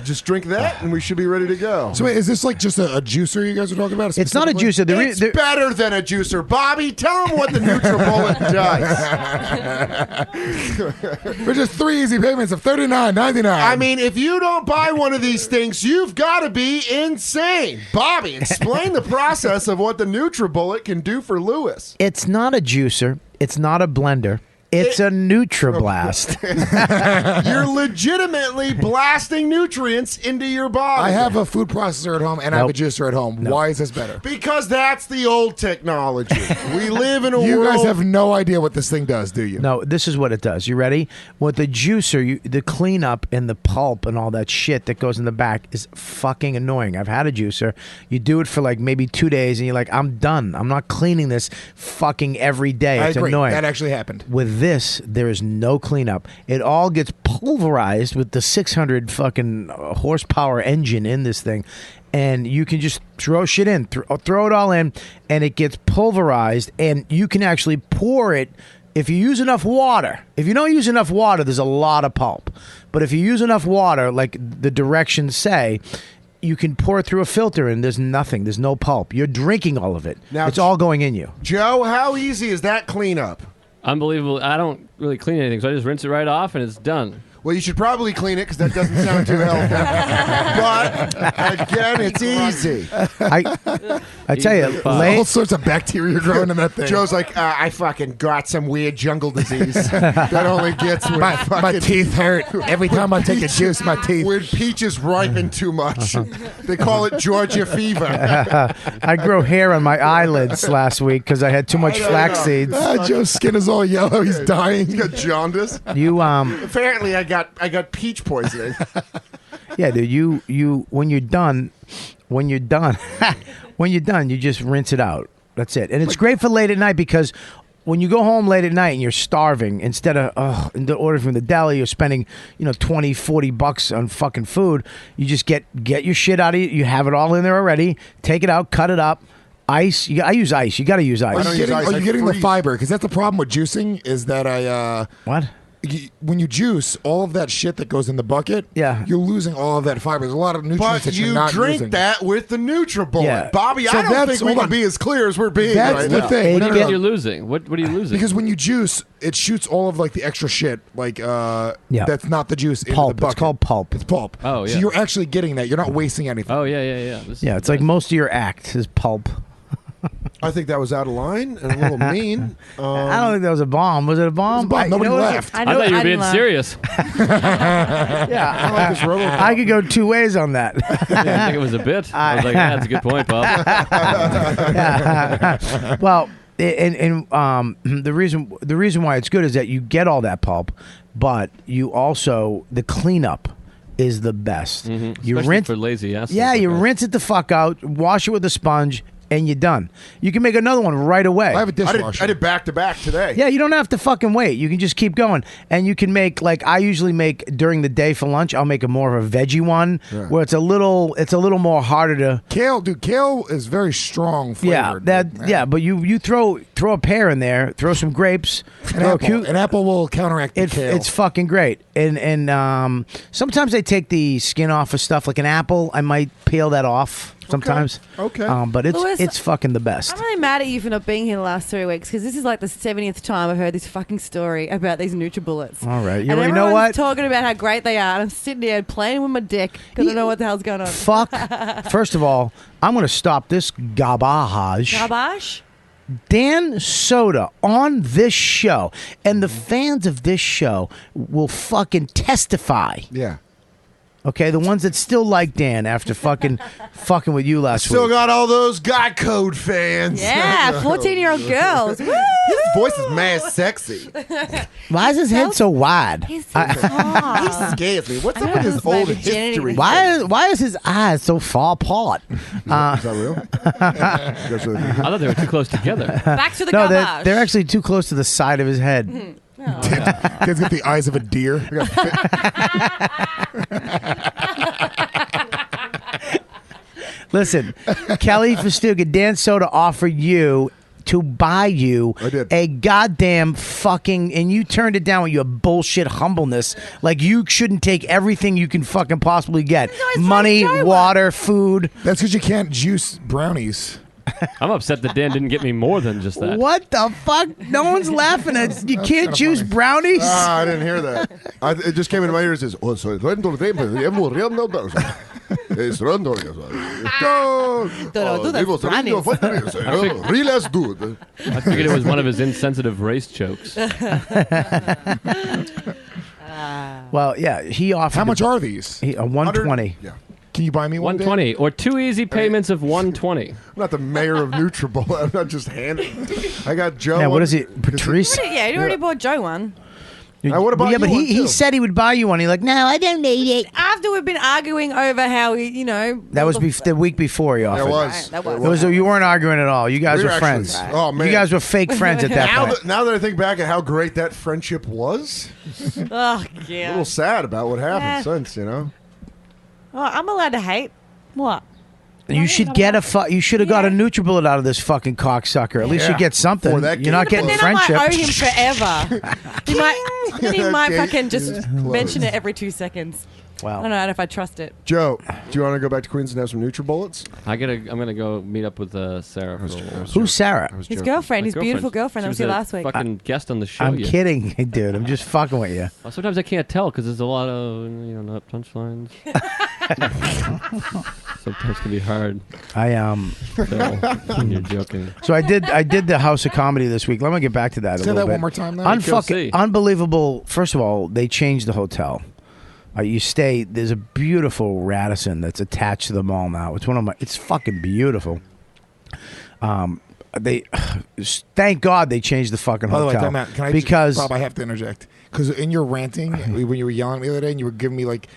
just drink that, and we should be ready to go. So wait, is this like just a juicer you guys are talking about? It's not a juicer. It's better than a juicer. Bobby, tell them what the NutriBullet does. For just 3 easy payments of $39.99. I mean, if you don't buy one of these things, you've got to be insane. Bobby, explain the process of what the NutriBullet can do for Lewis. It's not a juicer. It's not a blender. It's a NutriBlast. You're legitimately blasting nutrients into your body. I have a food processor at home and I have a juicer at home. Why is this better? Because that's the old technology. We live in a You world. guys have no idea what this thing does, do you? No, this is what it does. You ready? With the juicer, the cleanup and the pulp and all that shit that goes in the back is fucking annoying. I've had a juicer. You do it for like maybe 2 days and you're like, I'm done. I'm not cleaning this fucking every day. I It's agree. annoying. That actually happened. With this, there is no cleanup. It all gets pulverized with the 600 fucking horsepower engine in this thing. And you can just throw shit in, throw it all in, and it gets pulverized. And you can actually pour it if you use enough water. If you don't use enough water, there's a lot of pulp. But if you use enough water, like the directions say, you can pour it through a filter and there's nothing. There's no pulp. You're drinking all of it. Now, it's all going in you. Joe, how easy is that cleanup? Unbelievable. I don't really clean anything, so I just rinse it right off and it's done. Well, you should probably clean it because that doesn't sound too healthy. But again, it's easy. I tell you, all sorts of bacteria growing in that thing. Joe's like, I fucking got some weird jungle disease that only gets when my teeth hurt every time I take a juice. My teeth. When peaches ripen too much, they call it Georgia fever. I grow hair on my eyelids last week because I had too much flax seeds. Joe's skin is all yellow. He's dying. He's got jaundice. You Apparently, I got peach poisoning. Yeah, dude. You when you're done, you just rinse it out. That's it. And it's great for late at night because when you go home late at night and you're starving, instead of ordering from the deli, you're spending $20-$40 on fucking food. You just get your shit out of you. You have it all in there already. Take it out, cut it up. Ice. I use ice. You got to use ice. Are you getting the fiber? Because that's the problem with juicing is that what? When you juice, all of that shit that goes in the bucket, you're losing all of that fiber. There's a lot of nutrients But that you're you not drink using. that with the NutriBullet. Yeah. Bobby, So I don't that's- think we hold can on. be as clear as we're being That's right the now. thing. No, no, no. You're losing. What are you losing? Because when you juice, it shoots all of like the extra shit, like that's not the juice into Pulp. the bucket. It's called pulp. It's pulp. Oh, So yeah. you're actually getting that. You're not wasting anything. Oh, yeah. Yeah, it's like most of your act is pulp. I think that was out of line and a little mean. I don't think that was a bomb. Was it a bomb? Nobody you know what? laughed. I thought you were being serious. Yeah, I could go two ways on that. I think it was a bit. I was like, that's a good point, Bob. Well, and the reason why it's good is that you get all that pulp, but you also the cleanup is the best. You Especially rinse for lazy assholes Yeah, like you us. rinse it the fuck out, wash it with a sponge, and you're done. You can make another one right away. I have a dishwasher. I did back to back today. Yeah, you don't have to fucking wait. You can just keep going. And you can make, like I usually make during the day for lunch, I'll make a more of a veggie one where it's a little more harder to Kale, dude, kale is very strong flavored. but you throw a pear in there, throw some grapes, An apple will counteract the kale. It's fucking great. And sometimes I take the skin off of stuff like an apple. I might peel that off sometimes. Okay. But Louis, it's fucking the best. I'm really mad at you for not being here the last 3 weeks because this is like the 70th time I've heard this fucking story about these NutriBullets. All right. And You know what? everyone's talking about how great they are, and I'm sitting here playing with my dick because I don't know what the hell's going on. Fuck. First of all, I'm going to stop this garbage. Garbage? Dan Soder on this show, and the fans of this show will fucking testify. Yeah. Okay, the ones that still like Dan after fucking with you last Still week. got all those guy code fans. Yeah, 14-year-old girls. Woo! His voice is mad sexy. Why is his head so wide? He's so tall. He scares me. What's up with his old history? Why is his eyes so far apart? Is that real? I thought they were too close together. Back to the No, garbage. they're actually too close to the side of his head. Kid's got the eyes of a deer. Listen, Kelly Fastuca, Dan Soder offered you to buy you a goddamn fucking, and you turned it down with your bullshit humbleness. Like you shouldn't take everything you can fucking possibly get. Money, water, food. That's because you can't juice brownies. I'm upset that Dan didn't get me more than just that. What the fuck? No one's laughing at you. Can't choose brownies? Ah, I didn't hear that. It just came into my ears. It says, "Oh, so Relax, dude." I figured it was one of his insensitive race jokes. Well, yeah, he offered. How much are these? 120. Yeah. Can you buy me one? 120 or 2 easy payments of 120. I'm not the mayor of NutriBullet. I'm not just handing. I got Joe. Yeah, what is it, Patrice? Yeah, you already bought Joe one. I would have bought Yeah, you but one, he too. said he would buy you one. He's like, no, I don't need it. After we've been arguing over how he, That was the week before he offered. It was. Right, that was. It was. You weren't arguing at all. You guys We were were friends. actually- oh, man. You guys were fake friends at that Now point. now that I think back at how great that friendship was, Oh, a yeah. little sad about what happened Yeah. since, you know. Oh, I'm allowed to hate. What? You should get you should have got a NutriBullet out of this fucking cocksucker. At least you get something. Before that You're not came getting Then I friendship. might owe him forever. he might Okay, fucking it's just close. mention it every 2 seconds. I Wow. don't know if I trust it. Joe, do you want to go back to Queens and have some NutriBullets? I'm gonna go meet up with Sarah. For a little- Who's Sarah? His girlfriend, his beautiful girlfriend that was She here a last week. Fucking guest on the show. I'm yeah. kidding, dude. I'm just fucking with you. Well, sometimes I can't tell because there's a lot of not punchlines. Sometimes it can be hard. When you're joking. So I did the House of Comedy this week. Let me get back to that a Say little that bit. one more time, though. Unfucking unbelievable. First of all, they changed the hotel. You stay. There's a beautiful Radisson that's attached to the mall now. It's one of my. It's fucking beautiful. They thank God they changed the fucking By the way, hotel. time out. Can I because Bob, I have to interject because in your ranting when you were yelling the other day and you were giving me like.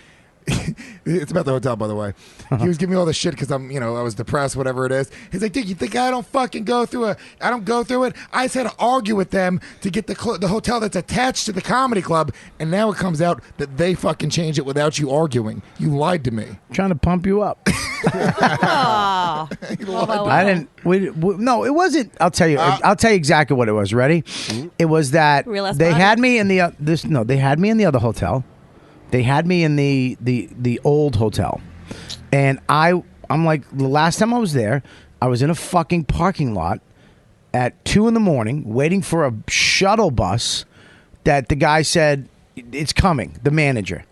It's about the hotel, by the way. He was giving me all this shit because I was depressed, whatever it is. He's like, dude, you think I don't fucking go through it? I don't go through it. I just had to argue with them to get the hotel that's attached to the comedy club, and now it comes out that they fucking changed it without you arguing. You lied to me. Trying to pump you up. Oh. I didn't. No, it wasn't. I'll tell you. I'll tell you exactly what it was. Ready? It was that Real ass they body? had me in the they had me in the other hotel. They had me in the old hotel, and I'm like, the last time I was there, I was in a fucking parking lot at 2 a.m. waiting for a shuttle bus that the guy said it's coming. The manager.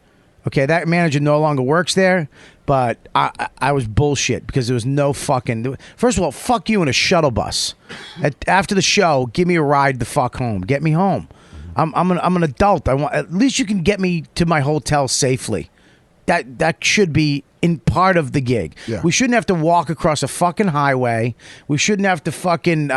Okay, that manager no longer works there, but I was bullshit because there was no fucking. First of all, fuck you in a shuttle bus. After the show, give me a ride the fuck home. Get me home. I'm an adult. At least you can get me to my hotel safely. That should be in part of the gig. Yeah. We shouldn't have to walk across a fucking highway. We shouldn't have to fucking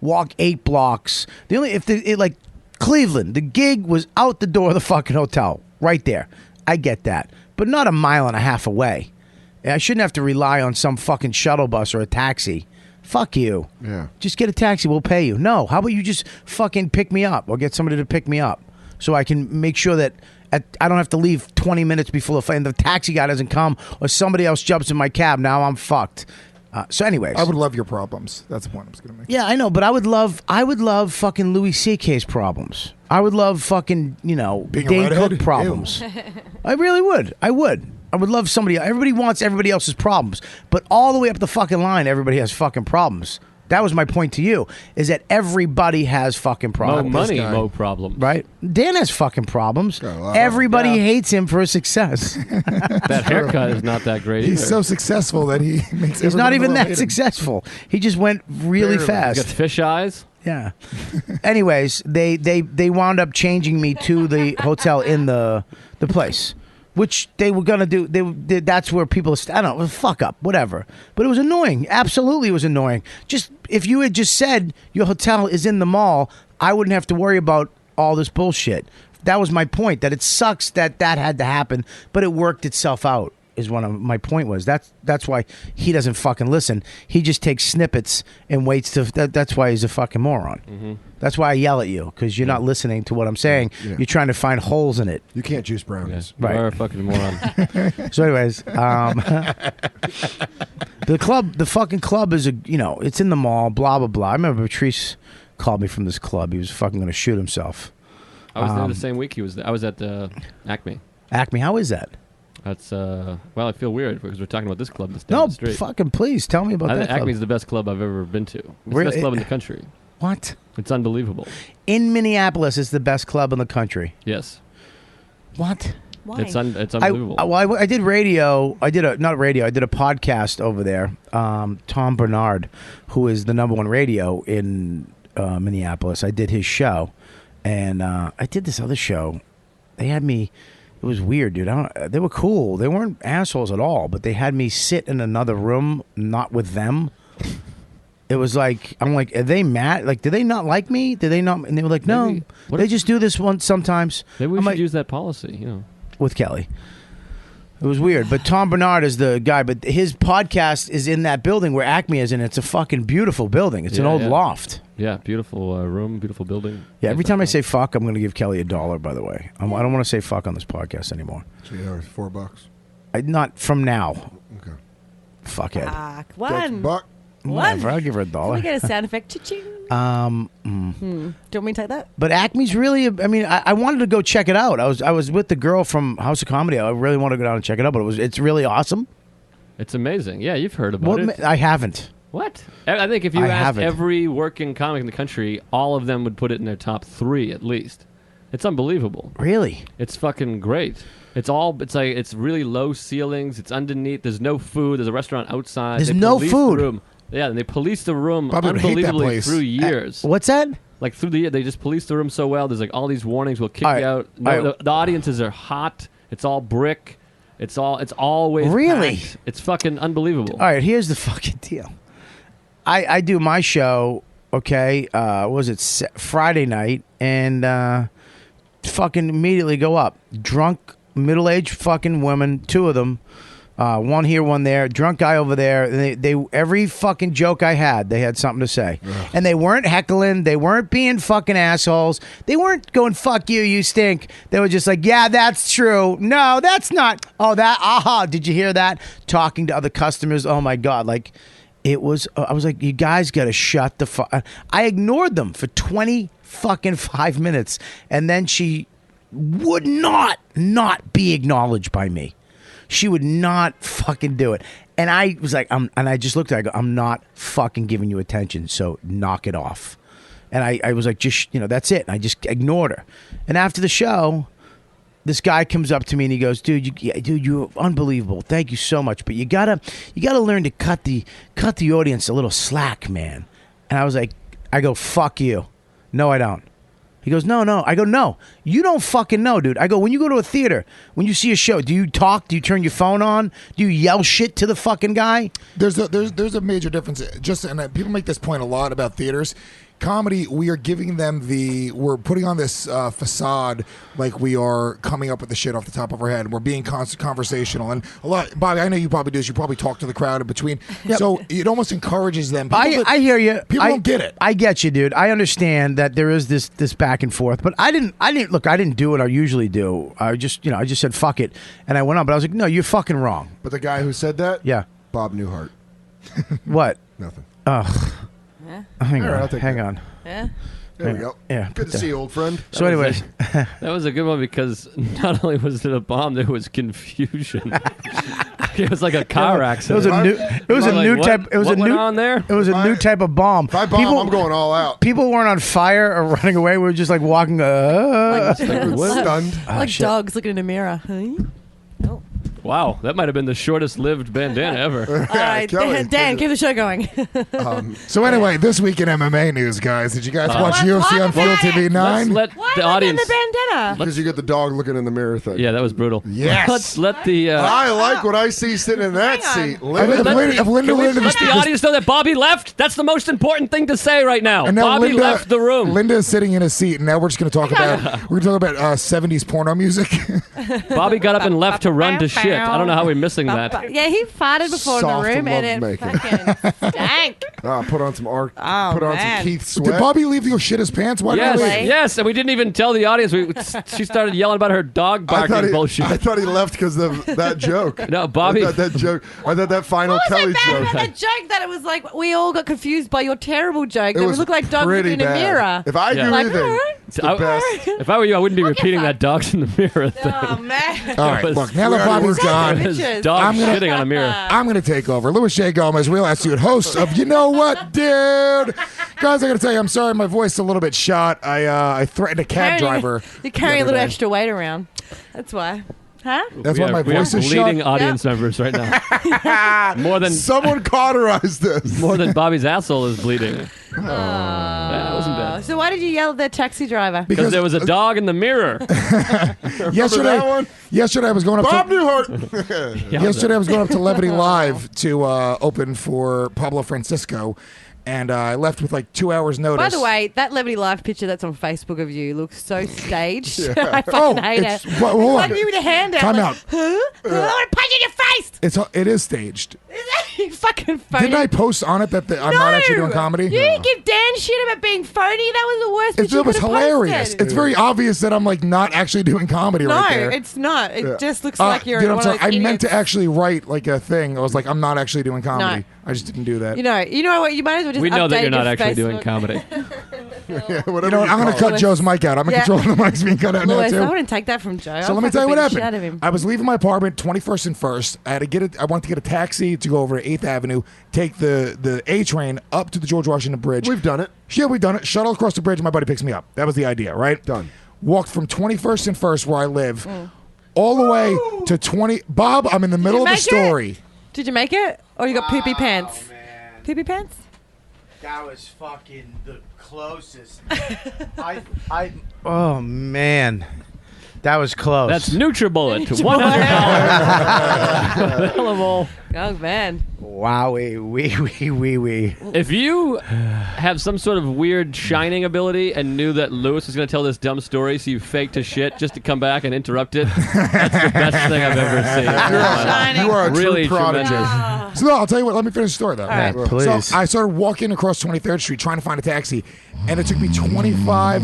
walk 8 blocks. Like Cleveland, the gig was out the door of the fucking hotel, right there. I get that, but not a mile and a half away. I shouldn't have to rely on some fucking shuttle bus or a taxi Fuck you. Yeah. Just get a taxi. We'll pay you. No. How about you just fucking pick me up or get somebody to pick me up so I can make sure that I don't have to leave 20 minutes before the taxi guy doesn't come or somebody else jumps in my cab. Now I'm fucked. So anyways. I would love your problems. That's the point I was going to make. Yeah, I know, but I would love fucking Louis C.K.'s problems. I would love fucking, Being a Dane redhead? Cook problems. I really would. I would love somebody. Everybody wants everybody else's problems, but all the way up the fucking line, everybody has fucking problems. That was my point to you, is that everybody has fucking No problems. money, no problem. Right? Dan has fucking problems. Everybody hates him for his success. That haircut is not that great He's either. so successful that he makes. He's not everybody even hate that him. successful. He just went really fast. He's got fish eyes. Yeah. Anyways, they wound up changing me to the hotel in the place, which they were gonna do. That's where people. I don't know. Fuck up, whatever. But it was annoying. Absolutely, it was annoying. Just if you had just said your hotel is in the mall, I wouldn't have to worry about all this bullshit. That was my point. That it sucks that had to happen, but it worked itself out. Is one of my point was that's why he doesn't fucking listen. He just takes snippets and waits to. That's why he's a fucking moron. Mm-hmm. That's why I yell at you because you're not listening to what I'm saying. Yeah. You're trying to find holes in it. You can't juice brownies. You are a fucking moron. So, anyways, the fucking club is it's in the mall. Blah blah blah. I remember Patrice called me from this club. He was fucking going to shoot himself. I was there the same week he was there. I was at Acme. Acme, how is that? That's well, I feel weird because we're talking about this club that's down No, the street. fucking please tell me about I that. think club. Acme's the best club I've ever been to. It's Really? the best club in the country. What? It's unbelievable. In Minneapolis, it's the best club in the country. Yes. What? Why? It's unbelievable. I did radio. I did a podcast over there. Tom Bernard, who is the #1 radio in Minneapolis. I did his show, and I did this other show. They had me. It was weird, dude. They were cool. They weren't assholes at all, but they had me sit in another room, not with them. It was like, I'm like, are they mad? Like, do they not like me? Did they not? And they were like, no. They just do this once sometimes. Maybe we I'm should like, use that policy, with Kelly. It was weird, but Tom Bernard is the guy. But his podcast is in that building where Acme is, and it's a fucking beautiful building. It's an old loft. Yeah, beautiful room, beautiful building. Yeah, every time I say fuck, I'm going to give Kelly $1. By the way, I don't want to say fuck on this podcast anymore. So yeah, it's $4. Not from now. Okay. Fuckhead. Fuck. One. Buck. Whatever, I'll give her Can we $1. get a sound effect? Cha-ching. Do you want me to take that? But Acme's really. I mean, I wanted to go check it out. I was with the girl from House of Comedy. I really want to go down and check it out. But it's really awesome. It's amazing. Yeah, you've heard about it. I haven't. What? I think if you I asked haven't. every working comic in the country, all of them would put it in their top 3 at least. It's unbelievable. Really? It's fucking great. It's really low ceilings. It's underneath. There's no food. There's a restaurant outside. There's They no police food. The room. Yeah, and they police the room Bobby would hate that unbelievably place. through years. What's that? Like through the year, they just police the room so well. There's like all these warnings. We'll kick All right. you out. All right. The audiences are hot. It's all brick. It's always Really? packed. It's fucking unbelievable. All right, here's the fucking deal. I do my show. Okay, was it Friday night? And fucking immediately go up. Drunk, middle-aged fucking women, 2 of them. One here, one there. Drunk guy over there. And they every fucking joke I had, they had something to say. Ugh. And they weren't heckling. They weren't being fucking assholes. They weren't going, fuck you, you stink. They were just like, yeah, that's true. No, that's not. Oh, that, aha, did you hear that? Talking to other customers. Oh, my God. Like, it was, I was like, you guys got to shut the fuck. I ignored them for 20 fucking 5 minutes. And then she would not be acknowledged by me. She would not fucking do it. And I was like, and I just looked at her, I go, I'm not fucking giving you attention, so knock it off. And I was like, just, that's it. And I just ignored her. And after the show, this guy comes up to me and he goes, dude, you're unbelievable. Thank you so much. But you gotta learn to cut the audience a little slack, man. And I was like, I go, fuck you. No, I don't. He goes, no. I go, no. You don't fucking know, dude. I go, when you go to a theater, when you see a show, do you talk? Do you turn your phone on? Do you yell shit to the fucking guy? There's a major difference. And people make this point a lot about theaters. comedy, we are giving them we're putting on this facade like we are coming up with the shit off the top of our head. We're being conversational. And a lot, Bobby, I know you probably do this. You probably talk to the crowd in between. Yep. So it almost encourages them. I hear you. People don't get it. I get you, dude. I understand that there is this back and forth, but I didn't do what I usually do. I just said fuck it, and I went on. But I was like, no, you're fucking wrong. But the guy who said that, yeah, Bob Newhart. What? Nothing. Ugh. Yeah. Hang All right, I'll on. take Hang that. on. Yeah. There we go. Yeah. Good to see you, old friend. So, anyways, that was a good one because not only was it a bomb, there was confusion. It was like a car accident. It was a new type. It was what a went new on there. It was a new type of bomb. If I bomb, I'm going all out. People weren't on fire or running away. We were just like walking. Stunned. Like shit. dogs looking in a mirror. Wow, that might have been the shortest-lived bandana ever. All right, Dan, keep the show going. So anyway, this week in MMA news, guys, did you guys watch let's UFC talk on Field about TV 9? Let Why the am I getting audience. the bandana? Because you get the dog looking in the mirror thing. Yeah, that was brutal. Yes. Let's let the. I like what I see sitting in that seat. If Linda Let the audience know that Bobby left. That's the most important thing to say right now. And now Bobby Linda, left the room. Linda is sitting in a seat, and now we're just going to talk about 70s porno music. Bobby got up and left to run to shit. I don't know how we're missing that. Yeah, he farted before Soft in the room and it lovemaking. fucking stank. Put on some Oh, put on man. some Keith Sweat. Did Bobby leave to go shit his pants? Why Yes, did he leave? yes, and we didn't even tell the audience. She started yelling about her dog barking bullshit. I thought he left because of that joke. No, Bobby. I thought that final What was Kelly that bad joke. about the joke that it was like we all got confused by your terrible joke? It That we was look like dogs pretty looking in a bad. mirror. If I do Like, anything, all right. it's the best. If I were you, I wouldn't be repeating that dogs in the mirror thing. Oh man. All right, look, now that Bobby's gone, It was dogs shitting on a mirror. I'm going to take over. Louis J. Gomez, real attitude host of You Know What, Dude? Guys, I got to tell you, I'm sorry, my voice is a little bit shot. I threatened a cab driver. You're carrying a the other little day. extra weight around. That's why. Huh? That's why my We voice have is bleeding shot. audience members right now. More than Someone cauterized this. more than Bobby's asshole is bleeding. That wasn't bad. So why did you yell at the taxi driver? Because there was a dog in the mirror. Yesterday I was going up Bob to Newhart. Yesterday I was going up to Levity Live to open for Pablo Francisco, and I left with like 2 hours notice. By the way, that Levity Live picture that's on Facebook of you looks so staged. Yeah. I fucking hate it's- it. well, hold It's like on. you with a hand out. Time like, out. Huh? I want to punch you in your face. It is staged. You fucking phony. Didn't I post on it that I'm not actually doing comedy? You didn't give Dan shit about being phony. That was the worst. It was hilarious. It's very obvious that I'm like not actually doing comedy No, right there. it's not. It just looks Uh, like you're dude, one I'm of sorry. those I meant idiots. to actually write like a thing. I was like, I'm not actually doing comedy. No. I just didn't do that. You know what? You might as well just We know that update you're not your actually Facebook. doing comedy. You know what? I'm going to cut Joe's mic out. I'm in Yeah. control of the mics being cut out now Louis, too. I wouldn't take that from Joe. So let me tell you what happened. I was leaving my apartment, 21st and 1st. I wanted to get a taxi to go over to 8th Avenue, take the A train up to the George Washington Bridge. We've done it. Yeah, we've done it. Shuttle across the bridge, and my buddy picks me up. That was the idea, right? Done. Walked from 21st and 1st, where I live, all the way to 20. Bob, I'm in the middle of the make it? story. Did you make it? Or you got poopy pants? Poopy pants? That was fucking the closest. Oh man, that was close. That's NutriBullet. $100 available. Oh man. Wowie, wee. If you have some sort of weird shining ability and knew that Lewis was going to tell this dumb story, so you faked his shit just to come back and interrupt it, that's the best thing I've ever seen. You are a really true prodigy. tremendous. So no, I'll tell you what. Let me finish the story though. right, please. So I started walking across 23rd Street trying to find a taxi, and it took me 25.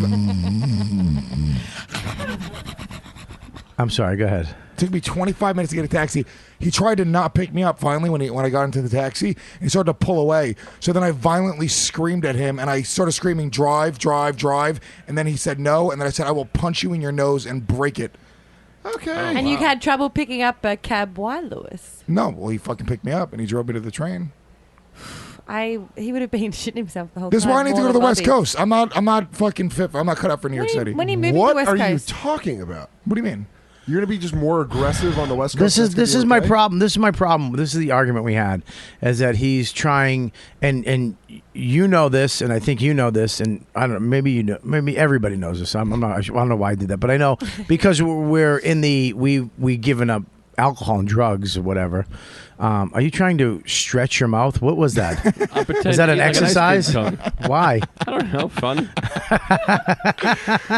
I'm sorry. Go ahead. It took me 25 minutes to get a taxi. He tried to not pick me up finally when I got into the taxi. And he started to pull away. So then I violently screamed at him, and I started screaming, drive, drive, drive. And then he said no, and then I said, I will punch you in your nose and break it. Okay. And you had trouble picking up a cab. Why, Lewis? No, well, he fucking picked me up, and he drove me to the train. He would have been shitting himself the whole This is time. why I need to go more to the than West Bobby. Coast. I'm not fucking fit. I'm not cut out for New York City. When are you moving What to the West are you Coast? talking about? What do you mean? You're going to be just more aggressive on the West Coast? This is my problem. This is my problem. This is the argument we had, is that he's trying, and you know this, and I think you know this, and I don't know, maybe you know, maybe everybody knows this. I'm not. I don't know why I did that, but I know because we're in the we given up alcohol and drugs or whatever. Are you trying to stretch your mouth? What was that? Is that an exercise? Why? I don't know. Fun.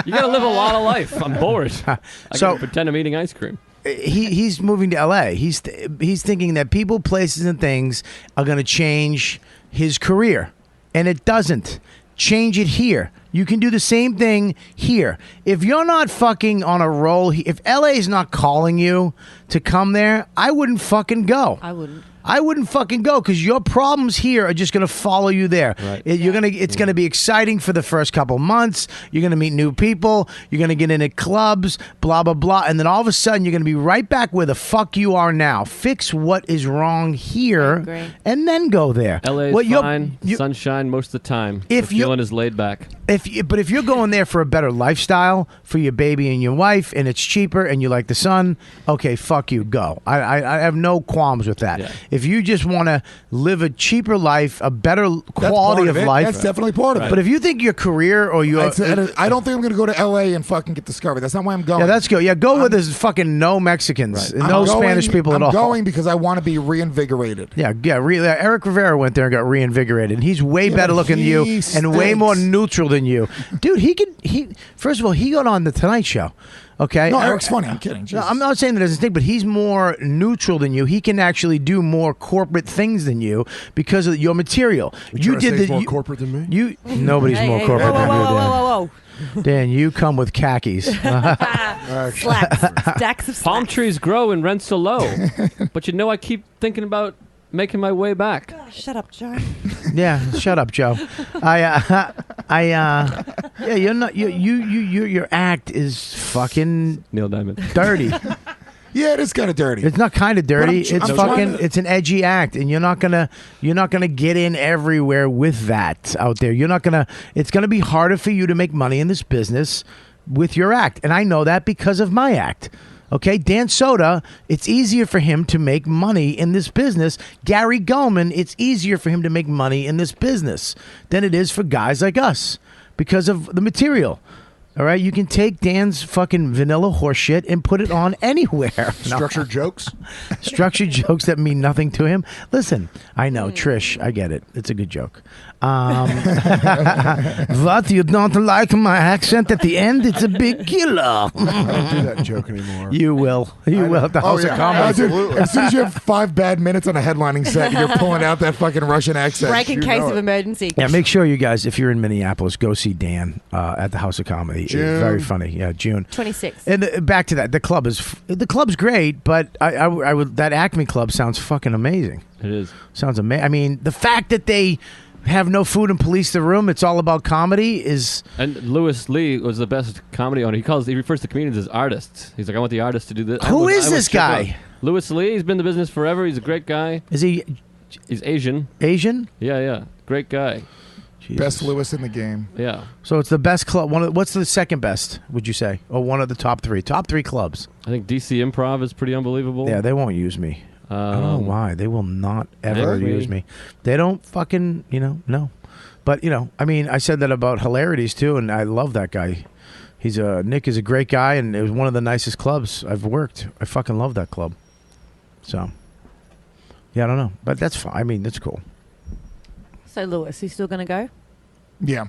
You gotta live a lot of life. I'm bored. I gotta pretend I'm eating ice cream. He's moving to L.A. He's thinking that people, places, and things are going to change his career, and it doesn't. Change it here. You can do the same thing here. If you're not fucking on a roll, if L.A. is not calling you to come there, I wouldn't fucking go. I wouldn't fucking go because your problems here are just going to follow you there. Right. It's going to be exciting for the first couple months. You're going to meet new people. You're going to get into clubs, blah, blah, blah. And then all of a sudden, you're going to be right back where the fuck you are now. Fix what is wrong here and then go there. LA's fine. Sunshine most of the time. If the feeling is laid back. But if you're going there for a better lifestyle for your baby and your wife, and it's cheaper and you like the sun, okay, fuck you, go. I have no qualms with that. Yeah. If you just want to live a cheaper life, a better quality of life, that's definitely part of it. But if you think your career or your, I don't think I'm going to go to L.A. and fucking get discovered. That's not why I'm going. Yeah, that's good. Yeah, go where there's fucking no Mexicans, no Spanish people at all. I'm going because I want to be reinvigorated. Yeah. Eric Rivera went there and got reinvigorated, and he's way better looking than you and way more neutral than you, dude. He first of all, he got on the Tonight Show. Okay. No, Eric's funny. I'm kidding. No, I'm not saying that doesn't stink, but he's more neutral than you. He can actually do more corporate things than you because of your material. You did more corporate than me. Nobody's more corporate than you, Dan. Whoa. Dan, you come with khakis. Stacks of palm trees grow and rents are low, but I keep thinking about making my way back. Oh, shut up, Joe. Yeah, shut up, Joe. Yeah, you're not. Your act is fucking Neil Diamond. Dirty. Yeah, it is kind of dirty. It's not kind of dirty. I'm fucking. It's an edgy act, and you're not gonna get in everywhere with that out there. It's gonna be harder for you to make money in this business with your act, and I know that because of my act. Okay, Dan Soder, it's easier for him to make money in this business. Gary Goldman, it's easier for him to make money in this business than it is for guys like us because of the material. All right, you can take Dan's fucking vanilla horseshit and put it on anywhere. Structured jokes? Structured jokes that mean nothing to him. Listen, I know, Trish, I get it. It's a good joke. What, you don't like my accent at the end? It's a big killer. I don't do that joke anymore. You will. You will at the House of Comedy. Dude, as soon as you have 5 bad minutes on a headlining set, you're pulling out that fucking Russian accent. Break in case of emergency. Yeah, make sure you guys, if you're in Minneapolis, go see Dan at the House of Comedy. June. It's very funny. Yeah, June 26th. And back to that, the club's great, but I would that Acme Club sounds fucking amazing. It is. Sounds amazing. I mean, the fact that they have no food and police the room, it's all about comedy is. And Louis Lee was the best comedy owner. He refers to comedians as artists. He's like, I want the artist to do this. Who is this guy? Louis Lee. He's been in the business forever. He's a great guy. Is he? He's Asian. Asian? Yeah. Great guy. Jesus. Best Louis in the game. Yeah. So it's the best club. What's the second best, would you say? Or one of the top 3? Top 3 clubs. I think DC Improv is pretty unbelievable. Yeah, they won't use me. I don't know why. They will not ever use me. They don't fucking, no. But, I mean, I said that about Hilarities, too, and I love that guy. Nick is a great guy, and it was one of the nicest clubs I've worked. I fucking love that club. So, yeah, I don't know. But that's fine. I mean, that's cool. So, Louis, you still going to go? Yeah.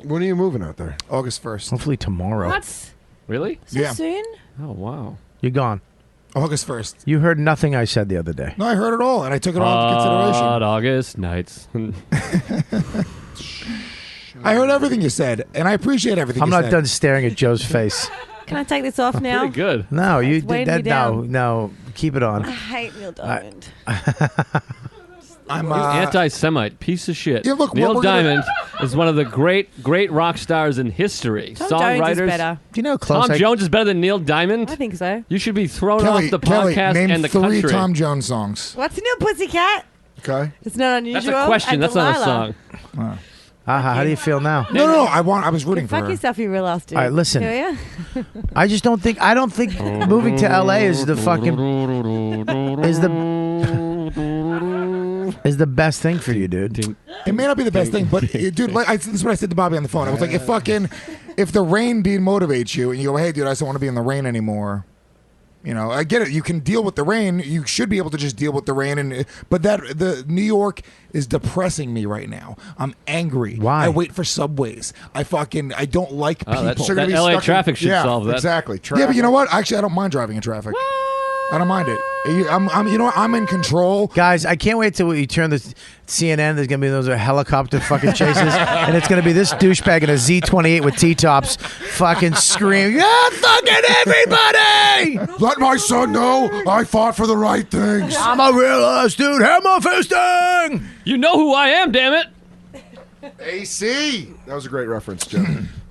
When are you moving out there? August 1st. Hopefully tomorrow. What? Really? So soon? Oh, wow. You're gone. August 1st. You heard nothing I said the other day. No, I heard it all, and I took it all into consideration. August nights. I heard everything you said, and I appreciate everything you said. I'm not done staring at Joe's face. Can I take this off now? Pretty good. No, you It's weighing did me that. down. No, keep it on. I hate Neil Diamond. I'm You anti-Semite piece of shit. Yeah, look, Neil Diamond is one of the great rock stars in history. Tom Songwriters. Jones is better. Do you know close? Tom Jones is better than Neil Diamond? I think so. You should be thrown Kelly, off the podcast name and the 3 country. Tom Jones songs. What's new, pussycat? Okay. It's not unusual. That's a question. And That's not a Delilah. song. How do you feel now? No. I was rooting for Fuck her. yourself, you real ass dude. All right, listen. Do ya? I don't think moving to LA is the is the best thing for you, dude. It may not be the best thing, but dude, this is what I said to Bobby on the phone. I was like, if the rain demotivates you, and you go, hey, dude, I just don't want to be in the rain anymore. You know, I get it. You can deal with the rain. You should be able to just deal with the rain. But the New York is depressing me right now. I'm angry. Why? I wait for subways. I don't like people. That LA traffic should solve that. Exactly. Yeah, but you know what? Actually, I don't mind driving in traffic. I don't mind it. I'm you know what? I'm in control. Guys, I can't wait till you turn the CNN. There's gonna be those helicopter fucking chases, and it's gonna be this douchebag in a Z28 with T-tops, fucking screaming, "Yeah, fucking everybody! Let my son know I fought for the right things. I'm a real ass dude. Hammer fisting. You know who I am, damn it." AC. That was a great reference, Joe.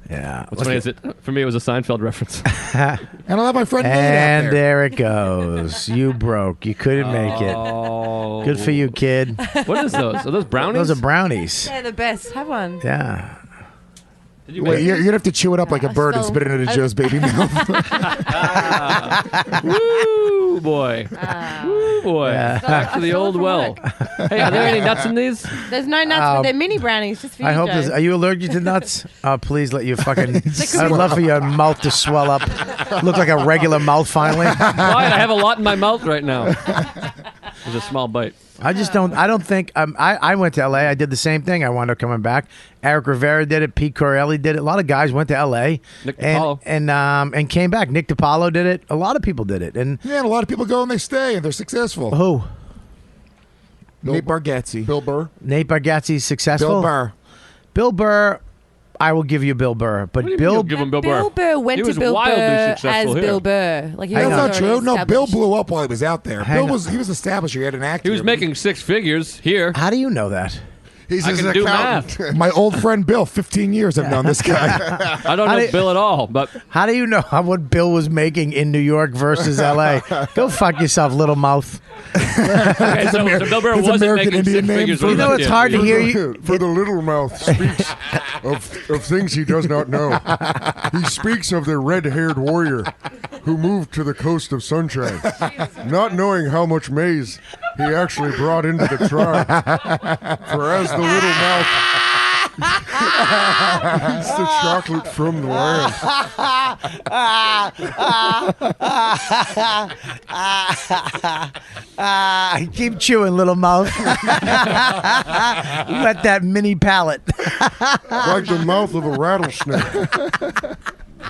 Yeah. What's funny is it? For me, it was a Seinfeld reference. And I love my friend Nate out And there. there it goes. You broke. You couldn't make it. Good for you, kid. What is those? Are those brownies? Those are brownies. They're the best. Have one. Yeah. Did you Wait, you're gonna have to chew it up like a bird and spit it into Joe's baby mouth. Woo boy. Woo boy. Back to the old well. Hey, are there any nuts in these? There's no nuts, but they're mini brownies just for you, I hope Joe. this. Are you allergic to nuts? Please let you fucking. I'd love for your mouth to swell up. Look like a regular mouth finally. Wyatt, I have a lot in my mouth right now. There's a small bite. I just don't. I don't think. I went to L.A. I did the same thing. I wound up coming back. Eric Rivera did it. Pete Corelli did it. A lot of guys went to L.A. Nick DiPaolo. and came back. Nick DiPaolo did it. A lot of people did it. And Yeah, and a lot of people go and they stay and they're successful. who? Nate Bargatze. Bill Burr. Nate Bargatze's successful. Bill Burr. Bill Burr. I will give you Bill Burr, but What do you mean Bill. you'll give him Bill Burr? Bill Burr went He to was Bill wildly Burr as successful here. Bill Burr. Like he Hang was on. That's not already true. No, Bill established. blew up while he was out there. Hang He was established. He had an actor. He was making six figures here. How do you know that? He's I his can do accountant. math. My old friend Bill. 15 years I've known this guy. I don't know Bill at all, but How do you know what Bill was making in New York versus L.A.? Go fuck yourself, little mouth. okay, so Bill Burr his wasn't American making Indian six name. figures. You when he know, left it's here. hard to hear you. For the little mouth speaks of things he does not know. He speaks of the red-haired warrior who moved to the coast of sunshine, not knowing how much maize he actually brought into the tribe. For as the little mouth eats the chocolate from the land. Keep chewing, little mouth. Let that mini palate. Like the mouth of a rattlesnake.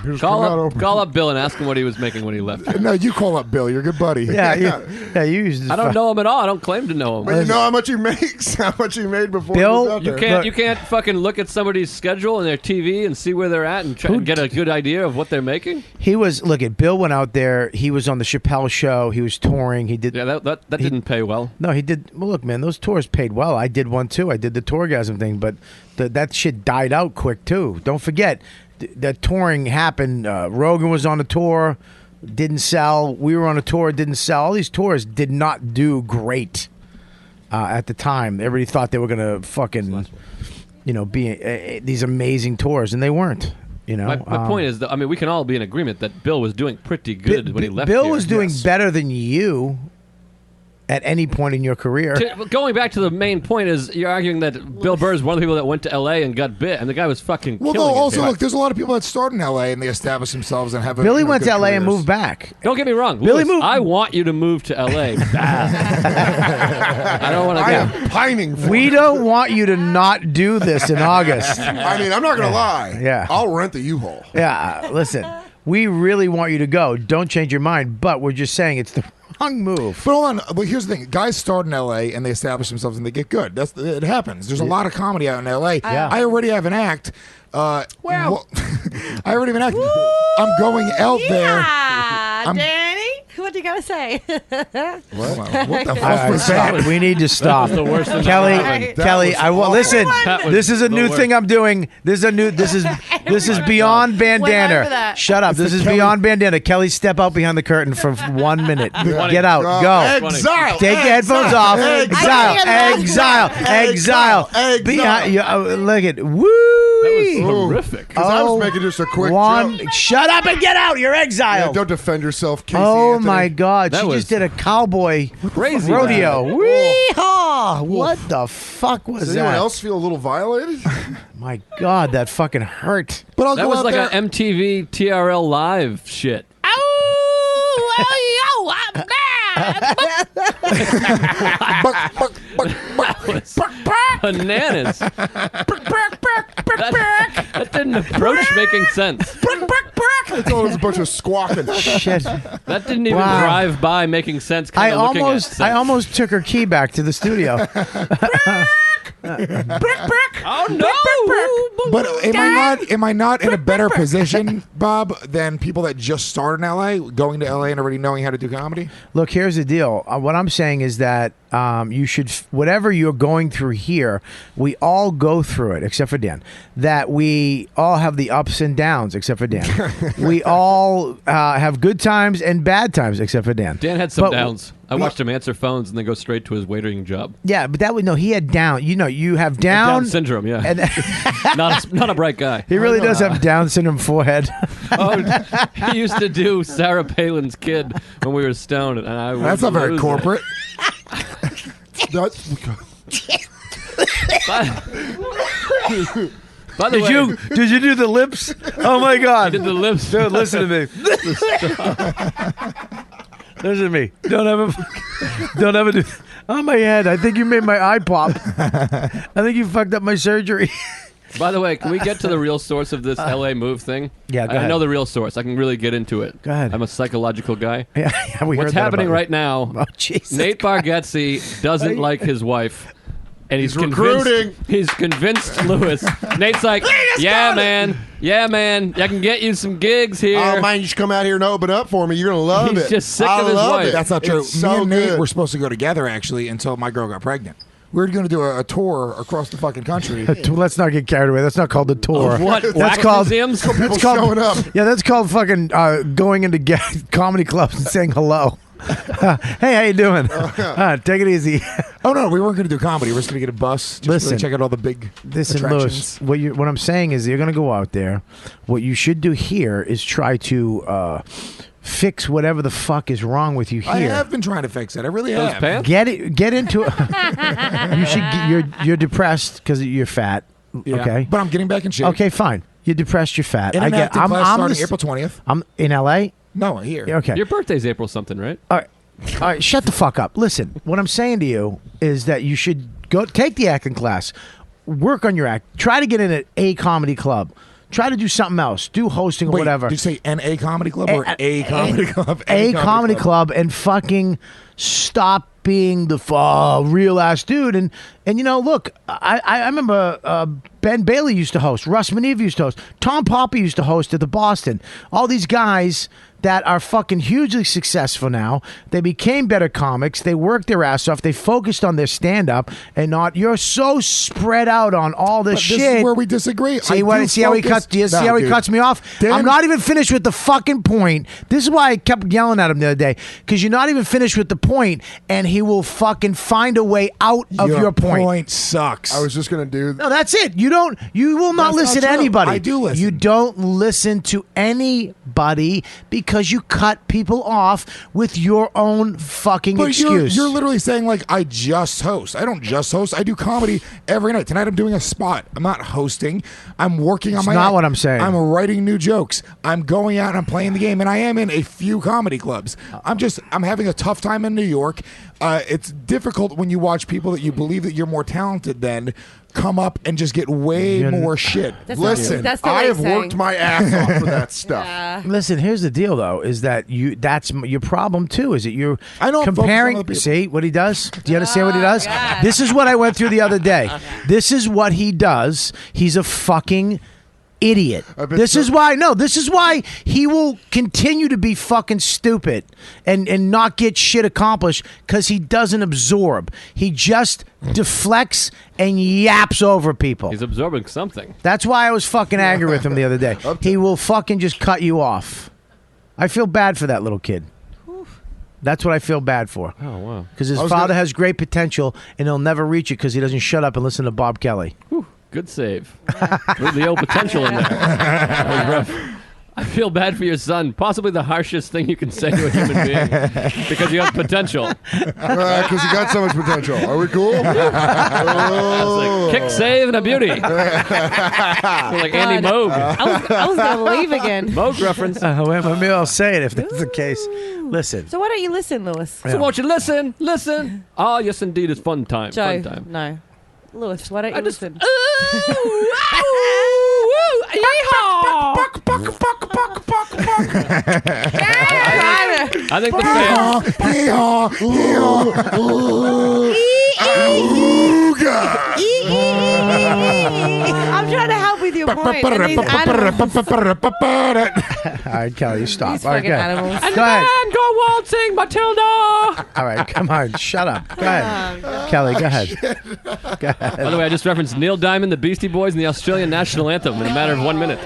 Here's come out open. Call up Bill and ask him what he was making when he left here. No, you call up Bill. You're a good buddy. Yeah, you used. I don't know him at all. I don't claim to know him. But you know how much he makes, how much he made before Bill, he was out You there. you can't fucking look at somebody's schedule and their TV and see where they're at and try and get a good idea of what they're making. He was look at Bill went out there. He was on the Chappelle show. He was touring. He did. Yeah, that didn't pay well. No, he did. Well, look, man, those tours paid well. I did one too. I did the Tourgasm thing, but that shit died out quick too. Don't forget that touring happened. Rogan was on a tour, didn't sell. We were on a tour, didn't sell. All these tours did not do great at the time. Everybody thought they were gonna fucking, be these amazing tours, and they weren't. My point is, that, we can all be in agreement that Bill was doing pretty good when he left. Bill here. was doing better than you at any point in your career. Going back to the main point is you're arguing that Bill Burr is one of the people that went to L.A. and got bit, and the guy was fucking Well, killing no, it also, there. look, there's a lot of people that start in L.A. and they establish themselves and have Billy went good to L.A. and careers. moved back. Don't get me wrong. Billy Lewis, moved- I want you to move to L.A. I don't want to I go. am pining for We it. don't want you to not do this in August. I mean, I'm not going to lie. Yeah. I'll rent the U-Haul. Yeah, listen, we really want you to go. Don't change your mind, but we're just saying it's the wrong move. But hold on. But here's the thing: guys start in L.A. and they establish themselves and they get good. It happens. There's a lot of comedy out in L.A. Yeah. I already have an act. I already have an act. I'm going out there. Danny, what do you got to say? What the All fuck right, was stop. that? We need to stop. That was the worst thing Kelly, that happened. Kelly, I will listen. That was This is a the new worst. thing I'm doing. This is beyond bandana. over that. Shut up. This is beyond bandana. Kelly, step out behind the curtain for 1 minute. Get out. Go. Exile. Take your headphones off. Exile. Exile. Exile. Behind you. Look at woo. That was horrific. Because I was making just a quick one. joke. Shut up and get out. You're Yeah, exiled. don't defend yourself, Casey Oh Anthony. my God! That She was just did a cowboy crazy rodeo. bad. Wee-haw! What the fuck was Does that? anyone else feel a little violated? My God, that fucking hurt. But I'll That go was out like there. an MTV TRL live shit. Bananas. That didn't approach making sense. It's always a bunch of squawking. Shit. That didn't even Wow. drive by making sense. I Kinda looking at almost sense. took her key back to the studio. Oh no! But am I not in a better position, Bob, than people that just started in LA, going to LA and already knowing how to do comedy? Look, here's the deal. What I'm saying is that you should, whatever you're going through here, we all go through it, except for Dan. That we all have the ups and downs, except for Dan. We all have good times and bad times, except for Dan. Dan had some But downs. I watched him answer phones and then go straight to his waitering job. Yeah, but that would no. He had down. You know, you have down, syndrome. Yeah, and not a bright guy. he really does have Down syndrome forehead. Oh, he used to do Sarah Palin's kid when we were stoned, and I was That's not very losing. corporate. By the way, did you do the lips? Oh my God! Did the lips? Dude, listen to me. Listen to me. Don't ever do. On my head. I think you made my eye pop. I think you fucked up my surgery. By the way, can we get to the real source of this LA move thing? Yeah, go I ahead. know the real source. I can really get into it. Go ahead. I'm a psychological guy. Yeah, we What's heard that happening about right now? Oh, Jesus. Nate Bargatze doesn't like his wife. And he's recruiting. He's convinced Lewis. Nate's like, yeah, man. I can get you some gigs here. Oh man, you should come out here and open up for me. You're gonna love it. He's just sick I of his love wife. it. That's not true. It's so Me and Nate good. were supposed to go together, actually, until my girl got pregnant. We were going to do a tour across the fucking country. Let's not get carried away. That's not called the tour. Of what? That's Wax called museums? That's People called showing up. Yeah, that's called fucking going into comedy clubs and saying hello. Hey, how you doing? Take it easy. Oh, no, we weren't going to do comedy. We were just going to get a bus. Just Listen. really check out all the big Listen, attractions. Lewis, what I'm saying is you're going to go out there. What you should do here is try to fix whatever the fuck is wrong with you here. I have been trying to fix it. I really Those have. pants? Get into it. You should. You're depressed because you're fat. Yeah. Okay, But I'm getting back in shape. okay, fine. You're depressed. You're fat. In an I get. acting class starting the- April 20th. I'm in LA. No, here. Okay. Your birthday's April something, right? All right, shut the fuck up. Listen, what I'm saying to you is that you should go take the acting class, work on your act, try to get in at a comedy club, try to do something else, do hosting or Wait, whatever. Did you say NA Comedy Club or a comedy club? A comedy club, and fucking stop being the real ass dude. And you know, look, I remember Ben Bailey used to host, Russ Maneve used to host, Tom Poppy used to host at the Boston. All these guys that are fucking hugely successful now. They became better comics. They worked their ass off. They focused on their stand up and not. You're so spread out on all this But shit. this is where we disagree. See, I see how he cuts? Do you see how he cuts me off? I'm not even finished with the fucking point. This is why I kept yelling at him the other day, because you're not even finished with the point, and he will fucking find a way out of your point. Point sucks. I was just gonna do. No, that's it. You will not That's listen not to true. anybody. I do listen. You don't listen to anybody because you cut people off with your own fucking But excuse. you're literally saying, like, I just host. I don't just host. I do comedy every night. Tonight I'm doing a spot. I'm not hosting. I'm working on It's my not act. what I'm saying. I'm writing new jokes. I'm going out and I'm playing the game. And I am in a few comedy clubs. I'm having a tough time in New York. It's difficult when you watch people that you believe that you're more talented than come up and just get way more shit. Listen, I have worked my ass off for that stuff. Listen, here's the deal, though, is that that's your problem too. Is that you're I know I'm focused on comparing? other people. See what he does? Do you understand what he does? This is what I went through the other day. This is what he does. He's a fucking idiot. This is why he will continue to be fucking stupid and not get shit accomplished, because he doesn't absorb. He just deflects and yaps over people. He's absorbing something. That's why I was fucking angry with him the other day. He will fucking just cut you off. I feel bad for that little kid. That's what I feel bad for. Oh, wow. Because his father has great potential, and he'll never reach it because he doesn't shut up and listen to Bob Kelly. Good save. With the old potential in there. That was rough. I feel bad for your son. Possibly the harshest thing you can say to a human being because you have potential. Because you got so much potential. Are we cool? Like, kick, save, and a beauty. Like Andy Moog. I was going to leave again. Moog reference. Maybe I'll say it if that's the case. Listen. So why don't you listen, Lewis? So won't you listen? Listen. Oh, yes, indeed. It's fun time. Joe, Fun time. no. Lewis, why don't you listen? I think the fans. I'm trying to help with your point. And these animals. All right, Kelly, you stop. These All right, fucking go animals. ahead. And Go ahead. man, go waltzing, Matilda. All right, come on. Shut up. Go ahead. Kelly, go ahead. Go ahead. By the way, I just referenced Neil Diamond, the Beastie Boys, and the Australian national anthem in a matter of 1 minute.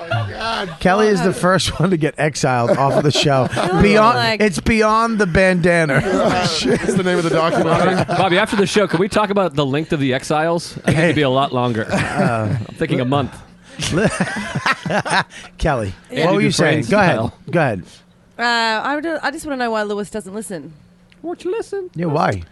Kelly is the first one to get exiled off of the show. It's beyond the bandana. It's the name of the documentary. Bobby, after the show, can we talk about the length of the exiles? I think it'd be a lot longer. I'm thinking a month. Kelly, Andy what were you saying? Dufresne's Go ahead. style. Go ahead. I just want to know why Lewis doesn't listen. Won't you listen? Yeah, why?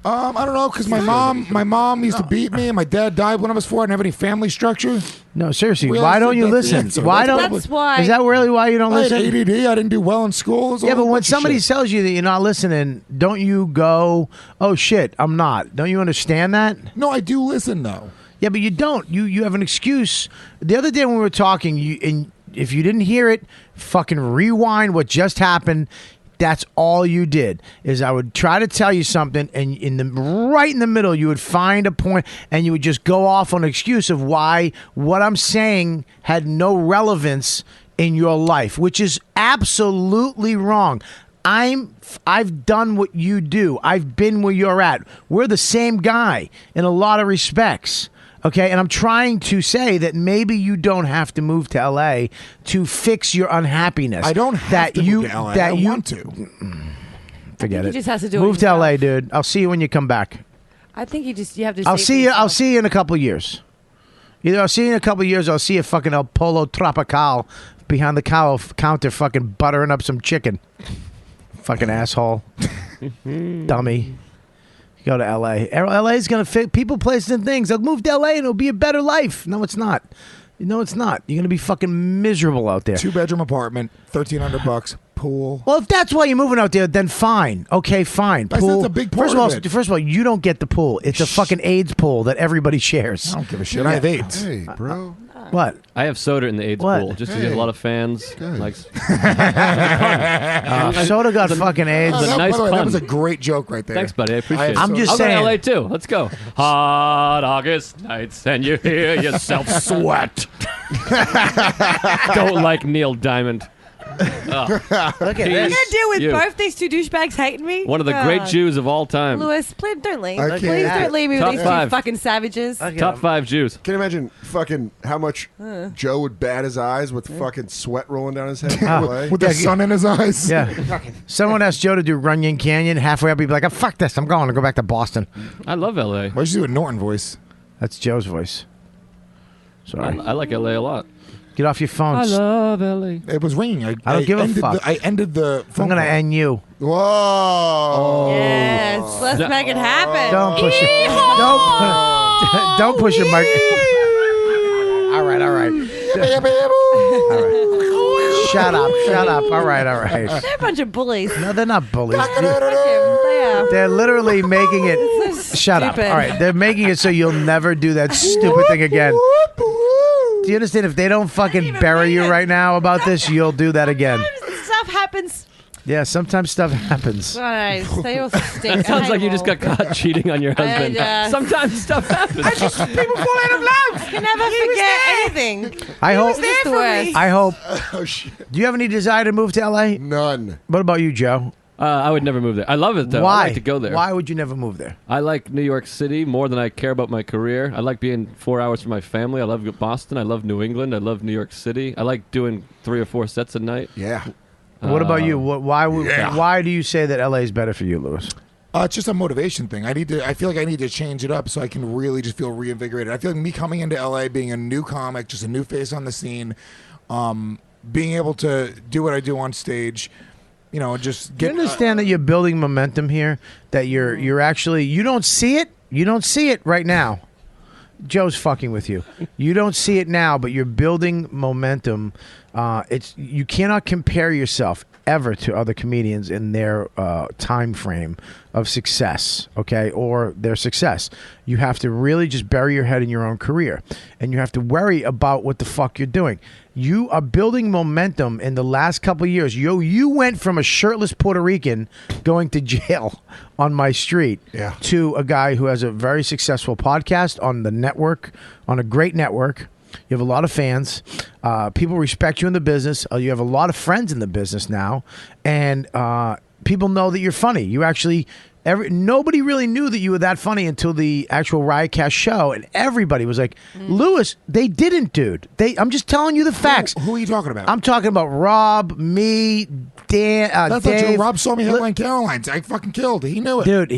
I don't know, because my mom used to beat me, and my dad died when I was 4. I didn't have any family structure. No, seriously, Really? why don't you That's the listen? answer. Why don't? That's why. Is that really why you don't I had listen? ADD. I didn't do well in school. It was Yeah, all but a when bunch of somebody shit. tells you that you're not listening, don't you go, "Oh shit, I'm not"? Don't you understand that? No, I do listen though. Yeah, but you don't. You have an excuse. The other day when we were talking, and if you didn't hear it, fucking rewind what just happened. That's all you did. Is I would try to tell you something, and right in the middle, you would find a point, and you would just go off on an excuse of why what I'm saying had no relevance in your life, which is absolutely wrong. I've done what you do. I've been where you're at. We're the same guy in a lot of respects. Okay, and I'm trying to say that maybe you don't have to move to LA to fix your unhappiness. I don't have to move to LA. I want to. Forget he it. just has to do it move to himself. LA, dude. I'll see you when you come back. I think you have to. I'll see you. I'll see you in a couple of years. Either I'll see you in a couple of years, or I'll see you fucking El Polo Tropical behind the counter, fucking buttering up some chicken. Fucking asshole, dummy. Go to LA. LA's gonna fit people, places, and things. They'll move to LA and it'll be a better life. No, it's not. No, it's not. You're gonna be fucking miserable out there. 2-bedroom apartment, $1,300, pool. Well, if that's why you're moving out there, then fine. Okay, fine. I said Pool. it's a big part of it. First of all, you don't get the pool. It's a fucking AIDS pool that everybody shares. I don't give a shit. I have AIDS. Hey, bro. What? I have Soder in the AIDS What? pool just to get a lot of fans. Likes. Soda got fucking AIDS. It's a nice By the way, pun. that was a great joke right there. Thanks, buddy. I appreciate it. I'm just I'll saying. go to LA too. Let's go. Hot August nights, and you hear yourself sweat. Don't like Neil Diamond. Look at What am I this. gonna do with You. both these two douchebags hating me? One of the great God. Jews of all time. Lewis, please don't leave. I can't. Please don't leave me with Top these 5. two fucking savages. Top 5 Jews. Can you imagine fucking how much Joe would bat his eyes with fucking sweat rolling down his head? With the sun in his eyes. Yeah. Someone asked Joe to do Runyon Canyon. Halfway up, he'd be like, "Oh, fuck this. I'm going to go back to Boston." I love LA. Why'd you do a Norton voice? That's Joe's voice. Sorry. I like LA a lot. Get off your I phones. love LA. It was ringing. I don't give a ended fuck. I ended the phone I'm going to call. end you. Whoa. Yes, let's Yeah. make it happen. Don't push it. Don't push it, Mike. All right. All right. Shut up. Shut up. All right. All right. They're a bunch of bullies. No, they're not bullies. Fuck him. They are. They're literally making it. This is Shut up. stupid. All right. They're making it so you'll never do that stupid thing again. Do you understand? If they don't fucking bury you right now about this, you'll do that again. Stuff happens. Yeah, sometimes stuff happens. Guys, they all stink. It sounds like you just got caught cheating on your husband. Sometimes stuff happens. People fall out of love. I can never forget anything. I hope. It's the worst. I hope. Oh shit. Do you have any desire to move to LA? None. What about you, Joe? I would never move there. I love it though. Why? I like to go there. Why would you never move there? I like New York City more than I care about my career. I like being 4 hours from my family. I love Boston. I love New England. I love New York City. I like doing 3 or 4 sets a night. Yeah. What about you? Why do you say that LA is better for you, Lewis? It's just a motivation thing. I feel like I need to change it up so I can really just feel reinvigorated. I feel like me coming into LA, being a new comic, just a new face on the scene, being able to do what I do on stage, you know, just Do you understand that you're building momentum here? That you're actually, you don't see it. You don't see it right now. Joe's fucking with you. You don't see it now, but you're building momentum. You cannot compare yourself ever to other comedians in their time frame of success, okay, or their success. You have to really just bury your head in your own career, and you have to worry about what the fuck you're doing. You are building momentum in the last couple of years. You went from a shirtless Puerto Rican going to jail on my street to a guy who has a very successful podcast on the network, on a great network. You have a lot of fans. People respect you in the business. You have a lot of friends in the business now. And people know that you're funny. You actually... nobody really knew that you were that funny until the actual Riotcast show, and everybody was like, Lewis, they didn't, dude. I'm just telling you the facts. Who are you talking about? I'm talking about Rob, me, Dan, That's Dave. not true. Rob saw me headline Caroline's. I fucking killed. He knew it. Dude,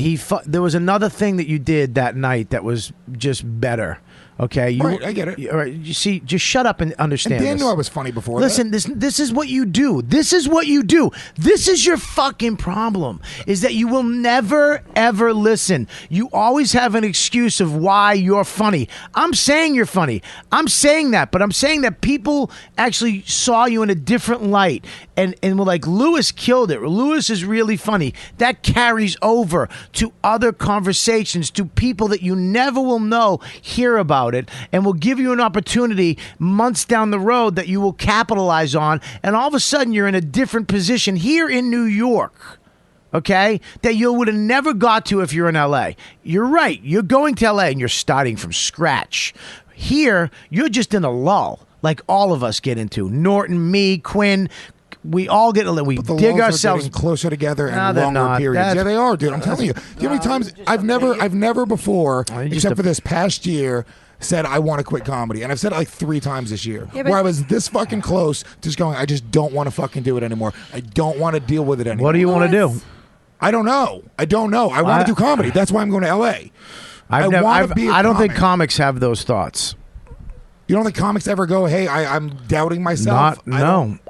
there was another thing that you did that night that was just better. Okay, Right, I get it. All right, you see, just shut up and understand. And Dan this. knew I was funny before. Listen, this is what you do. This is what you do. This is your fucking problem. Is that you will never ever listen. You always have an excuse of why you're funny. I'm saying you're funny. I'm saying that, but I'm saying that people actually saw you in a different light and were like, Lewis killed it. Lewis is really funny. That carries over to other conversations, to people that you never will know, hear about it, and will give you an opportunity months down the road that you will capitalize on, and all of a sudden you're in a different position here in New York, okay, that you would have never got to if you're in LA. You're right. You're going to LA and you're starting from scratch. Here, you're just in a lull, like all of us get into. Norton, me, Quinn, we all get we dig ourselves getting closer together No, and they're longer not. periods. That's- Yeah, they are, dude. I'm telling you. Do you know how many times I've never before, except for this past year, said I want to quit comedy, and I've said it like 3 times this year, Yeah, but- where I was this fucking close, just going, I just don't want to fucking do it anymore. I don't want to deal with it anymore. What do you want to do? I don't know. I want to do comedy. That's why I'm going to LA. I want to be. I don't think comics have those thoughts. You don't think comics ever go, hey, I'm doubting myself? I don't.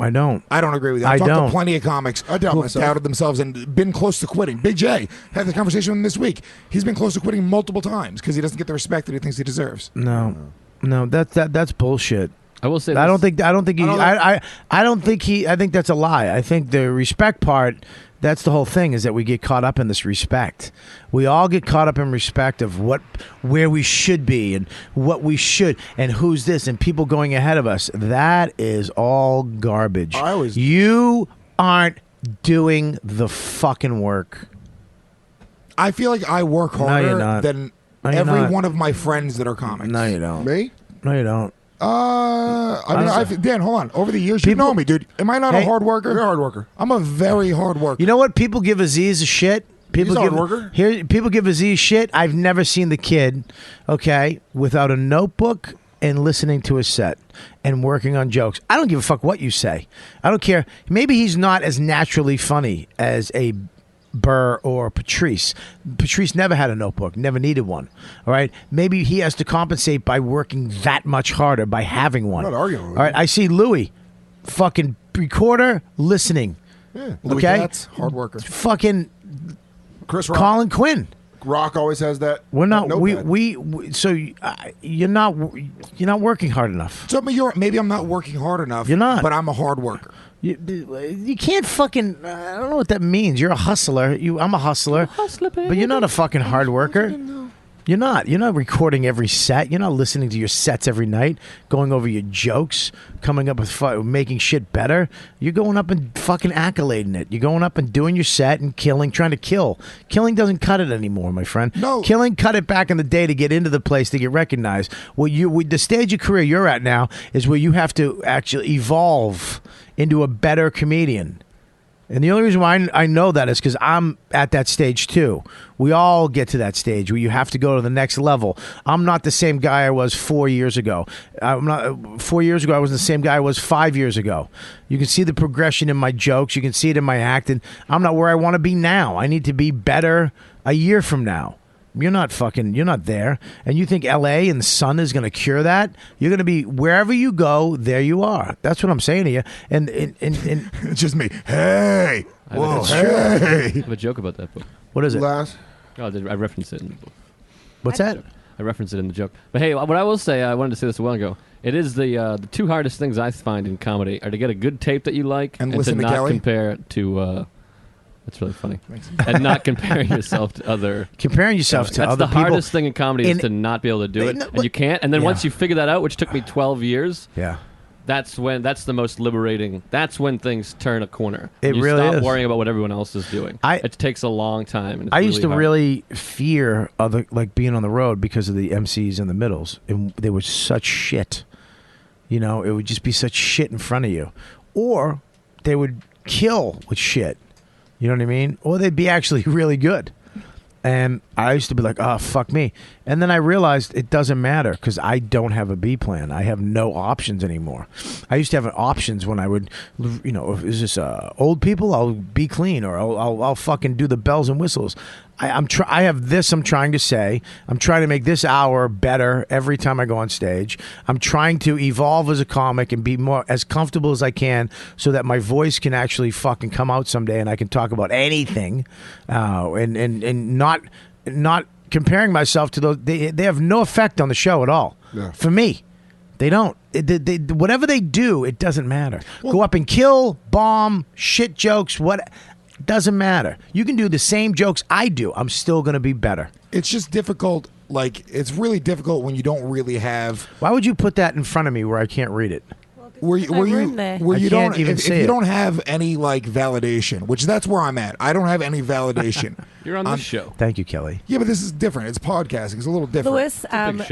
I don't agree with you. I I've talked don't. to plenty of comics who have myself. doubted themselves and been close to quitting. Big J, had the conversation with him this week. He's been close to quitting multiple times because he doesn't get the respect that he thinks he deserves. No, that's bullshit. I will say I don't think that's a lie. I think the respect part, that's the whole thing, is that we get caught up in this respect. We all get caught up in respect of where we should be and what we should and who's this and people going ahead of us. That is all garbage. You aren't doing the fucking work. I feel like I work No, harder you're not. than No, you're every not. one of my friends that are comics. No, you don't. Me? No, you don't. Dan, hold on. Over the years, you know me, dude. Am I not a Hey, hard worker? You're a hard worker. I'm a very hard worker. You know what? People give Aziz a shit. People He's a give hard worker. People give Aziz shit. I've never seen the kid, okay, without a notebook and listening to his set and working on jokes. I don't give a fuck what you say. I don't care. Maybe he's not as naturally funny as a Burr or Patrice. Patrice never had a notebook, never needed one. All right, maybe he has to compensate by working that much harder by having one. I'm not arguing with All right, I see Louis, fucking recorder, listening. Yeah. Louis Okay, Katz, hard worker. fucking Chris Rock. Colin Quinn. Rock always has that. We're not. that notepad. We so you're not working hard enough. So maybe I'm not working hard enough. You're not. But I'm a hard worker. You can't fucking. I don't know what that means. You're a hustler. I'm a hustler. But you're not a fucking hard worker. You're not. You're not recording every set. You're not listening to your sets every night, going over your jokes, coming up with making shit better. You're going up and fucking accolading it. You're going up and doing your set and killing, trying to kill. Killing doesn't cut it anymore, my friend. No. Killing cut it back in the day to get into the place to get recognized. The stage of career you're at now is where you have to actually evolve into a better comedian. And the only reason why I know that is because I'm at that stage too. We all get to that stage where you have to go to the next level. I'm not the same guy I was 4 years ago. 4 years ago, I wasn't the same guy I was 5 years ago. You can see the progression in my jokes. You can see it in my acting. I'm not where I want to be now. I need to be better a year from now. You're not there. And you think LA and the sun is going to cure that? You're going to be wherever you go, there you are. That's what I'm saying to you. And it's just me. Hey. Whoa, I have a joke about that book. What is it? I referenced it in the book. What's that? I referenced it in the joke. But hey, what I will say, I wanted to say this a while ago. It is the two hardest things I find in comedy are to get a good tape that you like and to not Kelly? compare to. That's really funny. And not comparing yourself to other. Comparing yourself to other That's people. the hardest thing in comedy is to not be able to do it, and you can't. And then once you figure that out, which took me 12 years. Yeah. That's the most liberating. That's when things turn a corner. It you really stop is. worrying about what everyone else is doing. It takes a long time. And it's I used to hard. really fear being on the road because of the MCs and the middles, and they were such shit. You know, it would just be such shit in front of you, or they would kill with shit. You know what I mean? Or they'd be actually really good. And I used to be like, oh, fuck me. And then I realized it doesn't matter because I don't have a B plan. I have no options anymore. I used to have options when I would, you know, if it's just old people, I'll be clean, or I'll fucking do the bells and whistles. I have this I'm trying to say. I'm trying to make this hour better every time I go on stage. I'm trying to evolve as a comic and be more as comfortable as I can so that my voice can actually fucking come out someday and I can talk about anything, and not comparing myself to those. They have no effect on the show at all. Yeah. For me. They don't. They whatever they do, it doesn't matter. Go up and kill, bomb, shit jokes, what. Doesn't matter. You can do the same jokes I do. I'm still going to be better. It's just difficult. Like, it's really difficult when you don't really have. Why would you put that in front of me where I can't read it? Where you don't even if see you it. don't have any like validation, which that's where I'm at. I don't have any validation. You're on this show. Thank you, Kelly. Yeah, but this is different. It's podcasting. It's a little different. Lewis, I met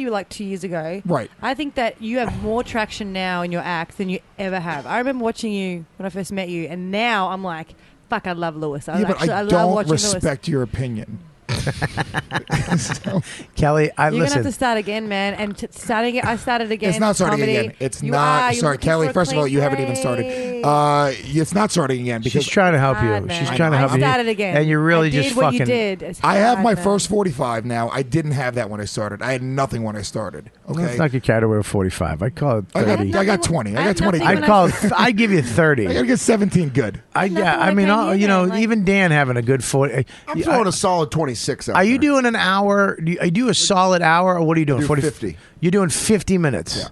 you like 2 years ago. Right. I think that you have more traction now in your act than you ever have. I remember watching you when I first met you, and now I'm like, fuck, I love Lewis. Yeah, but I love don't watching respect your opinion. Kelly, You're listen. gonna have to start again, man. And I started again. It's not starting comedy. again. It's You not. are. You're Sorry, looking Kelly. for a First of all, clean you haven't even started. It's not starting again because She's trying to help you. Hard, She's man. trying to help I you. started again. And you're really I did just what fucking. you did. It's I have hard, my man. first 45 now. I didn't have that when I started. I had nothing when I started. Okay. Let's not get carried away with 45. I call it I 30. got 20. I got 20. I'd call it. I give you 30. I gotta get 17 good. I mean, even Dan having a good 40. I'm throwing a solid 26 out Are you doing an hour? Do you do a solid hour, or what are you doing? Do 50. You're doing 50 minutes. Yeah.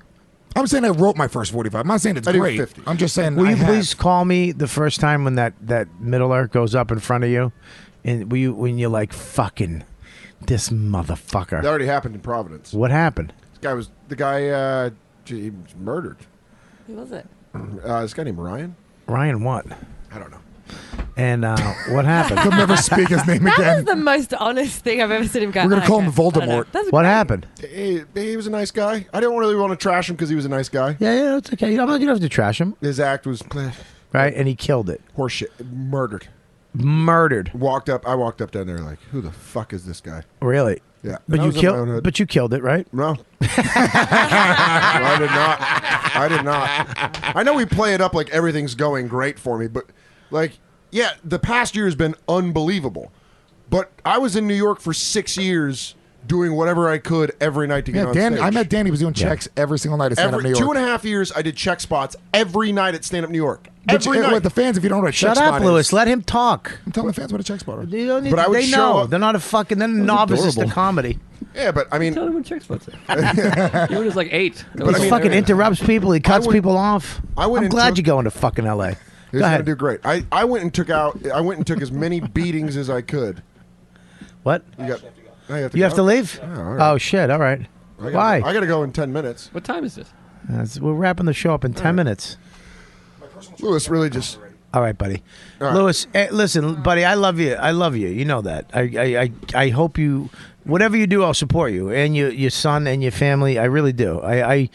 I'm saying I wrote my first 45. I'm not saying it's I do great. 50. I'm just saying. Will I you have. please call me the first time when that middler goes up in front of you, and when you're like, fucking this motherfucker? That already happened in Providence. What happened? The guy he was murdered. Who was it? This guy named Ryan. Ryan what? I don't know. And what happened? He'll never speak his name That again. was the most honest thing I've ever seen him go. We're gonna call him I don't know. Voldemort. That's What great. happened? He was a nice guy. I don't really want to trash him because he was a nice guy. Yeah, it's okay. You don't have to trash him, His act was right? And he killed it. horseshit. Murdered. Murdered. I walked up down there like, who the fuck is this guy? Really? Yeah. But And I you was in my own killed. hood. But you killed it, right? No. I did not. I know we play it up like everything's going great for me, but like, yeah, the past year has been unbelievable. But I was in New York for 6 years doing whatever I could every night to get Yeah, on Dan. stage. I met Dan. He was doing checks every single night at Stand Up New York. 2.5 years, I did check spots every night at Stand Up New York. Which, Every night. with the fans, if you don't know what a check Shut up, spot Lewis. is, Let him talk. I'm telling the fans what a check spot is. You don't need But I would they show know. up- They're not a fucking. They're novices to adorable. comedy. Yeah, but I mean, Tell him what check spots are. You were just like 8. He fucking interrupts people. He cuts people off. I went I'm and glad took- you're going to fucking LA. he's Go gonna ahead. do great. I went and took as many beatings as I could. What? You got? You have to leave? Oh, all right. Oh shit! All right. Why? I got to go in 10 minutes. What time is it? We're wrapping the show up in 10 minutes. Lewis really just. All right, buddy. All right. Lewis, listen, buddy. I love you. I love you. You know that. I hope you. Whatever you do, I'll support you and your son and your family. I really do. I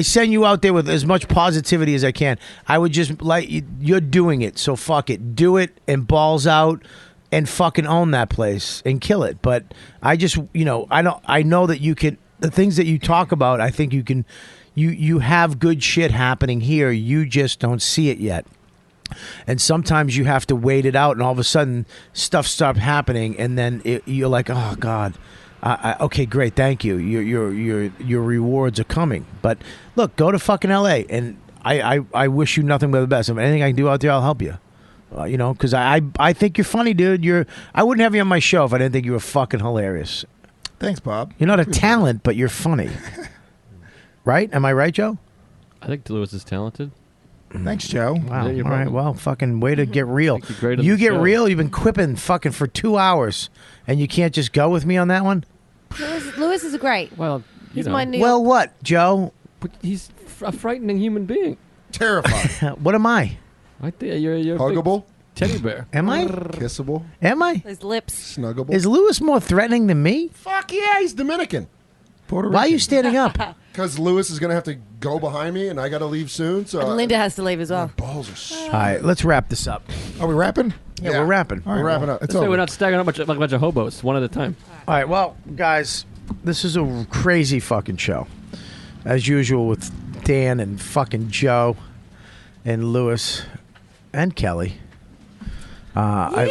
send you out there with as much positivity as I can. I would just like you're doing it, so fuck it. Do it and balls out and fucking own that place and kill it. But I just, I know that you can. The things that you talk about, I think you can. You have good shit happening here. You just don't see it yet. And sometimes you have to wait it out, and all of a sudden stuff starts happening, and then you're like, oh God, okay, great, thank you. Your rewards are coming. But look, go to fucking LA, and I wish you nothing but the best. If anything I can do out there, I'll help you. Because I think you're funny, dude. I wouldn't have you on my show if I didn't think you were fucking hilarious. Thanks, Bob. You're not a talent, but you're funny. Right? Am I right, Joe? I think Lewis is talented. Thanks, Joe. Wow. Yeah, All right. Well, fucking way to get real. great on You the get show. real. You've been quipping fucking for 2 hours, and you can't just go with me on that one. Lewis is great. Well, he's my new. Well, what, Joe? He's a frightening human being. Terrifying. What am I? Right there, you're a big Huggable. teddy bear. Am I? Kissable. Am I? His lips. Snuggable. Is Lewis more threatening than me? Fuck yeah, he's Dominican. Puerto Why are you standing up? Because Lewis is going to have to go behind me, and I got to leave soon. So And Linda has to leave as well. balls are so. All right, let's wrap this up. Are we wrapping? Yeah, we're wrapping. All right, We're wrapping up. It's Say over. we're not staggering up like a bunch of hobos, one at a time. All right, well, guys, this is a crazy fucking show. As usual with Dan and fucking Joe and Lewis and Kelly. What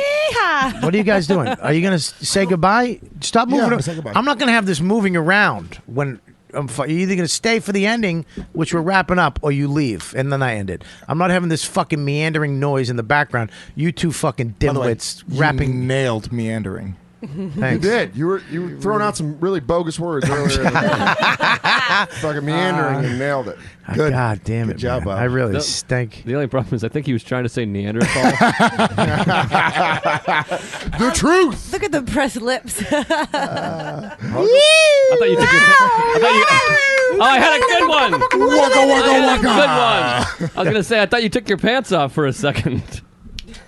are you guys doing? Are you going to say goodbye? Stop Yeah, moving. I'm gonna say goodbye. I'm not going to have this moving around when you're either going to stay for the ending, which we're wrapping up, or you leave, and then I end it. I'm not having this fucking meandering noise in the background. You two fucking By the way, dimwits you rapping. nailed meandering. Thanks. You did. You were throwing out some really bogus words earlier. Fucking meandering and nailed it. Good. God damn it, Good job, man. Bob. I really The- stink. The only problem is I think he was trying to say Neanderthal. The truth. Look at the pressed lips. I thought you took your. Oh, I had a good one. Waka, I waka, had a waka. good one. I was gonna say I thought you took your pants off for a second.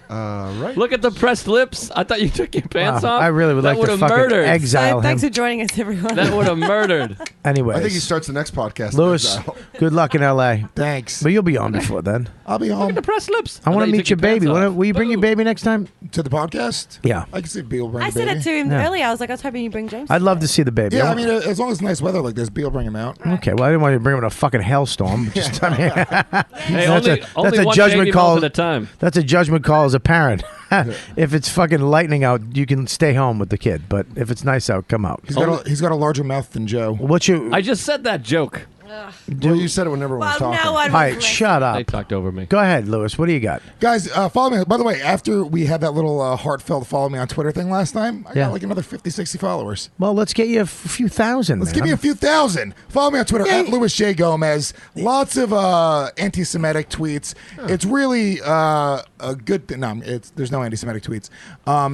Right. Look at the pressed lips. I thought you took your pants off. I really would That like to would've fucking murdered. exile Thanks him. for joining us, everyone. That would have murdered. Anyways, I think he starts the next podcast. in Lewis, exile. good luck in L.A. Thanks. But you'll be on before then. I'll be Look home at the pressed lips. I want thought to you meet took your baby. pants off. Will you bring your baby next time? to the podcast. Yeah. I can see Beal bring I the said baby. it to him Yeah. earlier. I was like, I was hoping you bring James. I'd love to see the baby. Yeah, I mean, as long as it's nice weather like this, Beal bring him out. Okay, well, I didn't want you to bring him in a fucking hailstorm. Just, I mean, Hey, that's only a one judgment baby call at a time. That's a judgment call as a parent. If it's fucking lightning out, you can stay home with the kid. But if it's nice out, come out. He's got a larger mouth than Joe. What's your? I just said that joke. Well, you said it when everyone was Well, talking. no one All right, shut They up. talked over me. Go ahead, Lewis. What do you got? Guys, follow me. By the way, after we had that little heartfelt follow me on Twitter thing last time, I Yeah. got like another 50, 60 followers. Well, let's get you a few thousand. Let's man. give me a few thousand. Follow me on Twitter Yeah. at Louis J. Gomez. Lots of anti-Semitic tweets. It's really a good thing. No, there's no anti-Semitic tweets.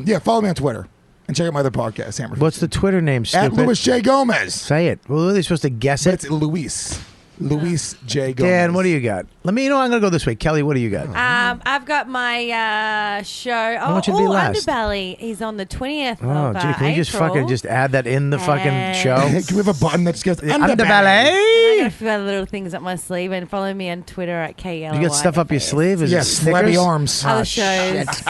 Yeah, follow me on Twitter and check out my other podcast, Hammer. What's the Twitter name? At Stupid. Louis J. Gomez. Say it. Well, are they supposed to guess But it? it's Luis. Luis J. Gomez. Dan, what do you got? Let me. I'm gonna go this way. Kelly, what do you got? I've got my show. I want you to be last. Underbelly. He's on the 20th Oh, of gee, can we just April. fucking just add that in the fucking And- show? Hey, can we have a button that just goes Underbelly. I Underbelly. got a few other little things up my sleeve, and follow me on Twitter at KL. You got stuff up your sleeve? Is it Yes, Snickers? flabby arms. Other Ah, shows.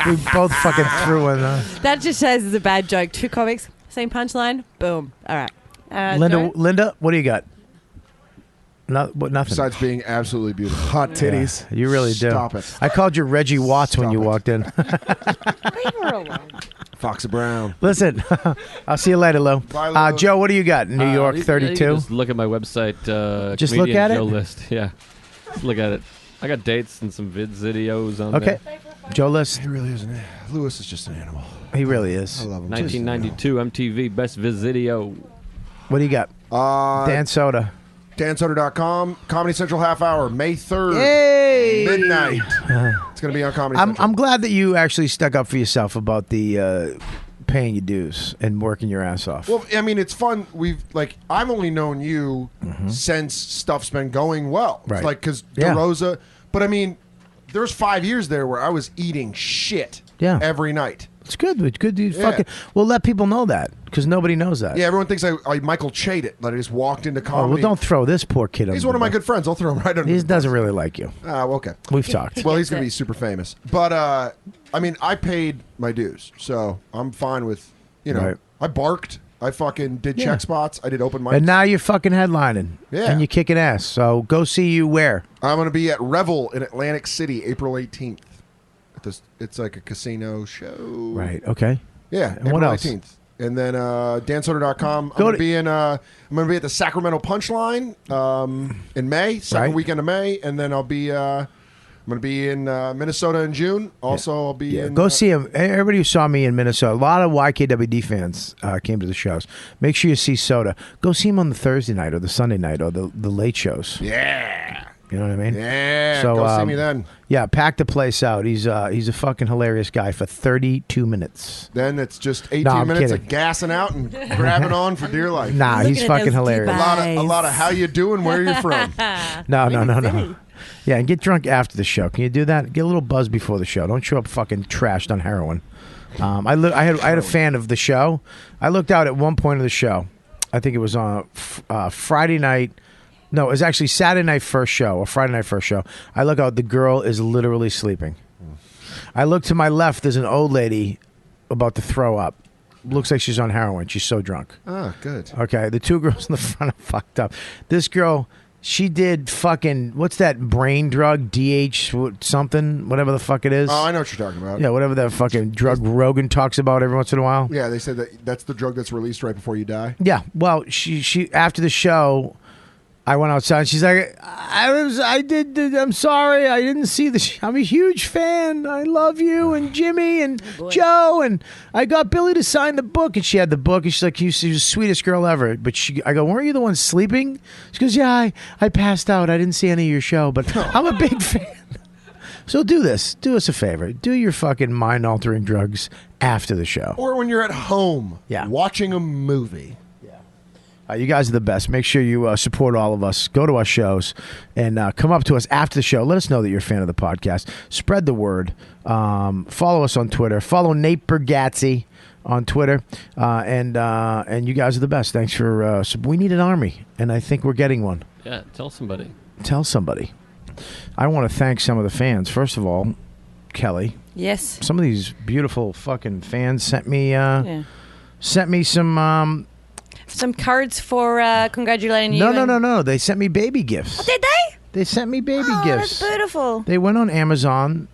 We both fucking threw in. That just shows it's a bad joke. Two comics, same punchline. Boom. All right. Joe? Linda, what do you got? Nothing. Besides being absolutely beautiful. Hot titties. You really do. Stop it. I called you Reggie Watts when you walked in. Leave her alone. Foxy Brown. Listen, I'll see you later, Lou. Bye, Lou. Joe, what do you got? New York You 32. just look at my website. Just look Comedian at it? Joe list. Yeah, just look at it. I got dates and some videos on Okay. there. Joe list. He really is Lewis is just an animal. He really is. I love him. 1992 MTV Best Video. What do you got? Dan Soder. DanSoder.com. Comedy Central half hour, May 3rd. Yay! Midnight. It's going to be on Comedy Central. I'm glad that you actually stuck up for yourself about the paying your dues and working your ass off. Well, I mean, it's fun. I've only known you since stuff's been going well. Right. Like, because Yeah. DeRosa. But I mean, there's 5 years there where I was eating shit every night. It's good. It's good. You Yeah. fucking. Well, let people know that because nobody knows that. Yeah, everyone thinks I Michael Chade it. That I just walked into Oh, comedy. well, don't throw this poor kid under He's one of the my bus. good friends. I'll throw him right under. He the doesn't really like you. Well, okay. We've talked. Well, he's going to be super famous. But, I mean, I paid my dues. So I'm fine with, Right. I barked I fucking did Yeah. check spots. I did open mics. And now you're fucking headlining. Yeah. And you're kicking ass. So go see you where? I'm going to be at Revel in Atlantic City, April 18th. It's like a casino show. Right. Okay. Yeah. And April what else? 18th. And then dansoder.com. I'm going to be in. I'm going to be at the Sacramento Punchline in May, second Right. weekend of May, and then I'll be. I'm going to be in Minnesota in June. Also, I'll be in. Go see him. Everybody who saw me in Minnesota, a lot of YKWD fans came to the shows. Make sure you see Soda. Go see him on the Thursday night or the Sunday night or the late shows. Yeah. You know what I mean? Yeah. So, go see me then. Yeah, pack the place out. He's a fucking hilarious guy for 32 minutes. Then it's just 18 No, I'm minutes kidding. of gassing out and grabbing on for dear life. Nah, he's fucking hilarious. A lot of how you doing, where you're from. No. Yeah, and get drunk after the show. Can you do that? Get a little buzz before the show. Don't show up fucking trashed on heroin. I had a fan of the show. I looked out at one point of the show. I think it was on Friday night. No, it was actually Saturday night first show or Friday night first show. I look out. The girl is literally sleeping. I look to my left. There's an old lady about to throw up. Looks like she's on heroin. She's so drunk. Ah, good. Okay, the two girls in the front are fucked up. This girl, she did fucking, what's that brain drug? DH something? Whatever the fuck it is. Oh, I know what you're talking about. Yeah, whatever that fucking drug Rogan talks about every once in a while. Yeah, they said that's the drug that's released right before you die. Yeah, well, she after the show, I went outside and she's like, I'm sorry, I didn't see I'm a huge fan. I love you and Jimmy and Joe, and I got Billy to sign the book, and she had the book, and she's like, she's the sweetest girl ever. But I go, weren't you the one sleeping? She goes, yeah, I passed out. I didn't see any of your show, but I'm a big fan. So do this. Do us a favor. Do your fucking mind-altering drugs after the show. Or when you're at home watching a movie. You guys are the best. Make sure you support all of us. Go to our shows and come up to us after the show. Let us know that you're a fan of the podcast. Spread the word. Follow us on Twitter. Follow Nate Bargatze on Twitter. And you guys are the best. Thanks for... we need an army, and I think we're getting one. Yeah, tell somebody. Tell somebody. I want to thank some of the fans. First of all, Kelly. Yes. Some of these beautiful fucking fans sent me some cards for congratulating you. No. They sent me baby gifts. Oh, did they? They sent me baby Oh, gifts. that's beautiful. They went on Amazon,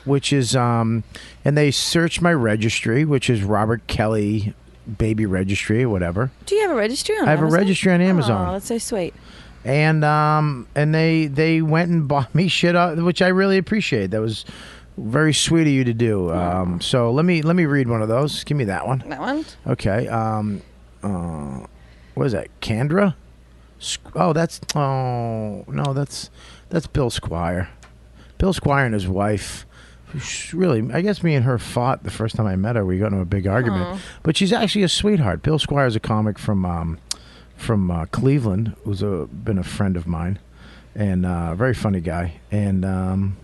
which is, and they searched my registry, which is Robert Kelly Baby Registry or whatever. Do you have a registry on I have Amazon? a registry on Amazon. Oh, that's so sweet. And they went and bought me shit, which I really appreciate. That was very sweet of you to do. So let me read one of those. Give me that one. That one? Okay. What is that? Candra? That's Bill Squire. Bill Squire and his wife. Really, I guess me and her fought the first time I met her. We got into a big argument. Aw. But she's actually a sweetheart. Bill Squire is a comic from Cleveland, who's been a friend of mine, and a very funny guy. And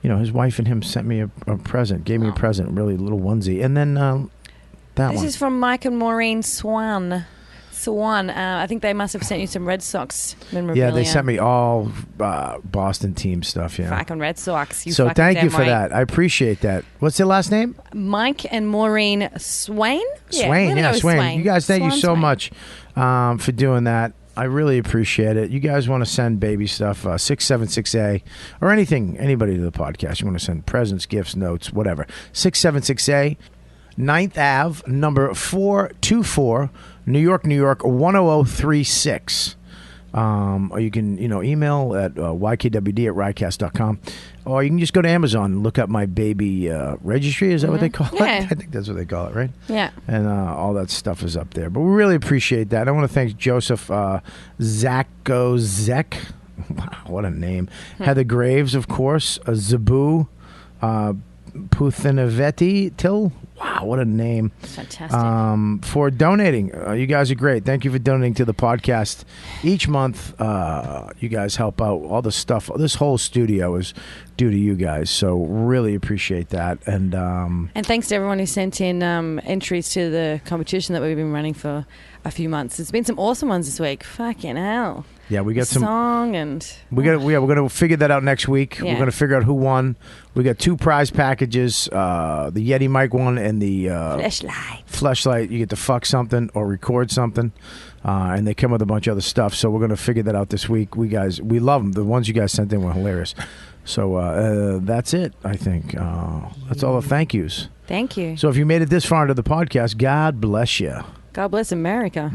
his wife and him sent me a present, gave me a present, really little onesie, and then that This one. is from Mike and Maureen Swan. I think they must have sent you some Red Sox memorabilia. Yeah, they sent me all Boston team stuff. Yeah, Fucking Red Sox. So thank you for that. I appreciate that. What's their last name? Mike and Maureen Swain? Swain. Yeah, Swain. You guys, thank you so Swain. much for doing that. I really appreciate it. You guys want to send baby stuff, 676A, or anybody to the podcast. You want to send presents, gifts, notes, whatever. 676A, 9th Ave, number 424, New York, 10036. Or you can, email at YKWD@riotcast.com. Or you can just go to Amazon and look up my baby registry. Is that what they call it? Yeah. I think that's what they call it, right? Yeah. And all that stuff is up there. But we really appreciate that. I want to thank Joseph Zakozek. Wow, what a name. Heather Graves, of course. Zabu Puthinavetti Till. Wow, what a name. Fantastic. For donating. You guys are great. Thank you for donating to the podcast. Each month, you guys help out. All the stuff, this whole studio is due to you guys. So really appreciate that. And thanks to everyone who sent in entries to the competition that we've been running for a few months. There's been some awesome ones this week. Fucking hell. yeah, we got some. Song and... We're gonna figure that out next week. Yeah. We're gonna figure out who won. We got 2 prize packages: the Yeti mic one and the Fleshlight, you get to fuck something or record something, and they come with a bunch of other stuff. So we're gonna figure that out this week. We love them. The ones you guys sent in were hilarious. So that's it. I think that's all the thank yous. Thank you. So if you made it this far into the podcast, God bless you. God bless America.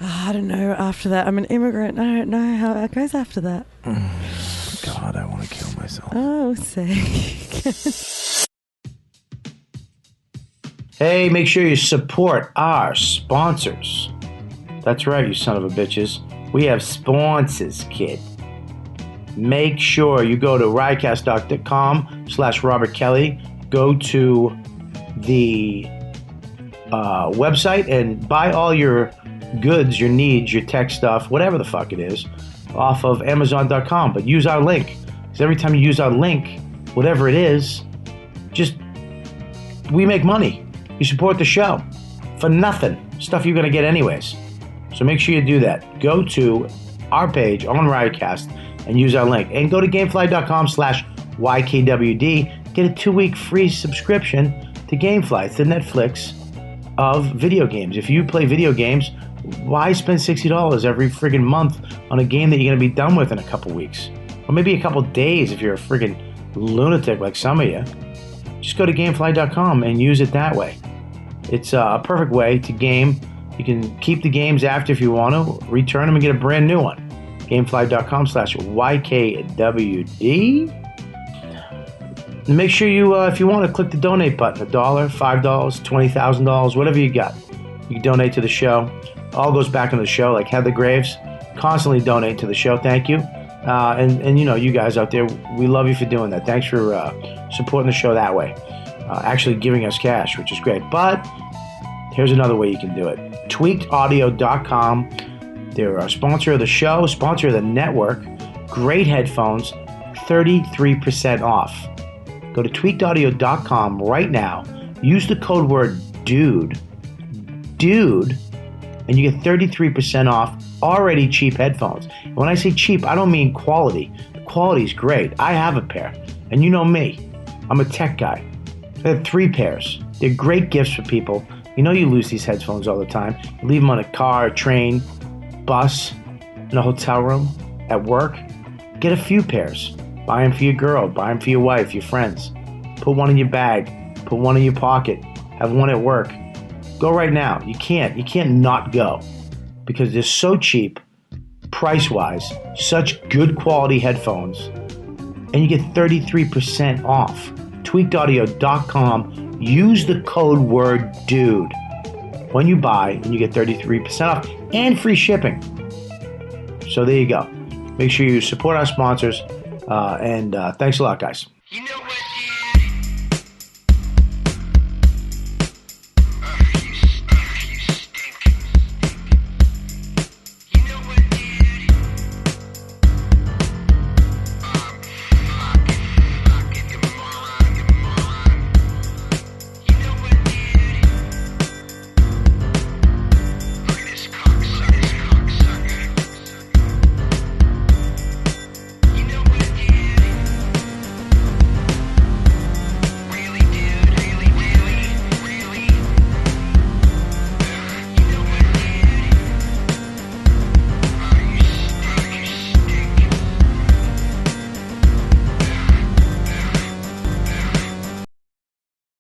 I don't know after that. I'm an immigrant. I don't know how it goes after that. God, I want to kill myself. Oh, sick. Hey, make sure you support our sponsors. That's right, you son of a bitches. We have sponsors, kid. Make sure you go to riotcast.com/Robert Kelly. Go to the website and buy all your goods, your needs, your tech stuff, whatever the fuck it is, off of Amazon.com. But use our link. Because every time you use our link, whatever it is, we make money. You support the show for nothing. Stuff you're going to get anyways. So make sure you do that. Go to our page on Riotcast and use our link. And go to Gamefly.com/YKWD. Get a 2-week free subscription to Gamefly. It's the Netflix of video games. If you play video games, why spend $60 every friggin' month on a game that you're going to be done with in a couple weeks? Or maybe a couple days if you're a friggin' lunatic like some of you. Just go to Gamefly.com and use it that way. It's a perfect way to game. You can keep the games after if you want to, return them and get a brand new one. Gamefly.com/YKWD. And make sure you, if you want to, click the donate button. $1, $5, $20,000, whatever you got. You can donate to the show. All goes back into the show, like Heather Graves. Constantly donate to the show. Thank you. And you know, you guys out there, we love you for doing that. Thanks for supporting the show that way. Actually giving us cash, which is great. But here's another way you can do it. tweakedaudio.com. They're a sponsor of the show, sponsor of the network. Great headphones, 33% off. Go to tweakedaudio.com right now. Use the code word DUDE, and you get 33% off already cheap headphones. And when I say cheap, I don't mean quality. The quality's great. I have a pair, and you know me. I'm a tech guy. I have 3 pairs. They're great gifts for people. You know you lose these headphones all the time. You leave them on a car, a train, bus, in a hotel room, at work. Get a few pairs. Buy them for your girl. Buy them for your wife, your friends. Put one in your bag. Put one in your pocket. Have one at work. Go right now. You can't not go. Because they're so cheap, price-wise, such good quality headphones. And you get 33% off. tweakedaudio.com. Use the code word DUDE when you buy, and you get 33% off and free shipping. So there you go. Make sure you support our sponsors, and thanks a lot, guys.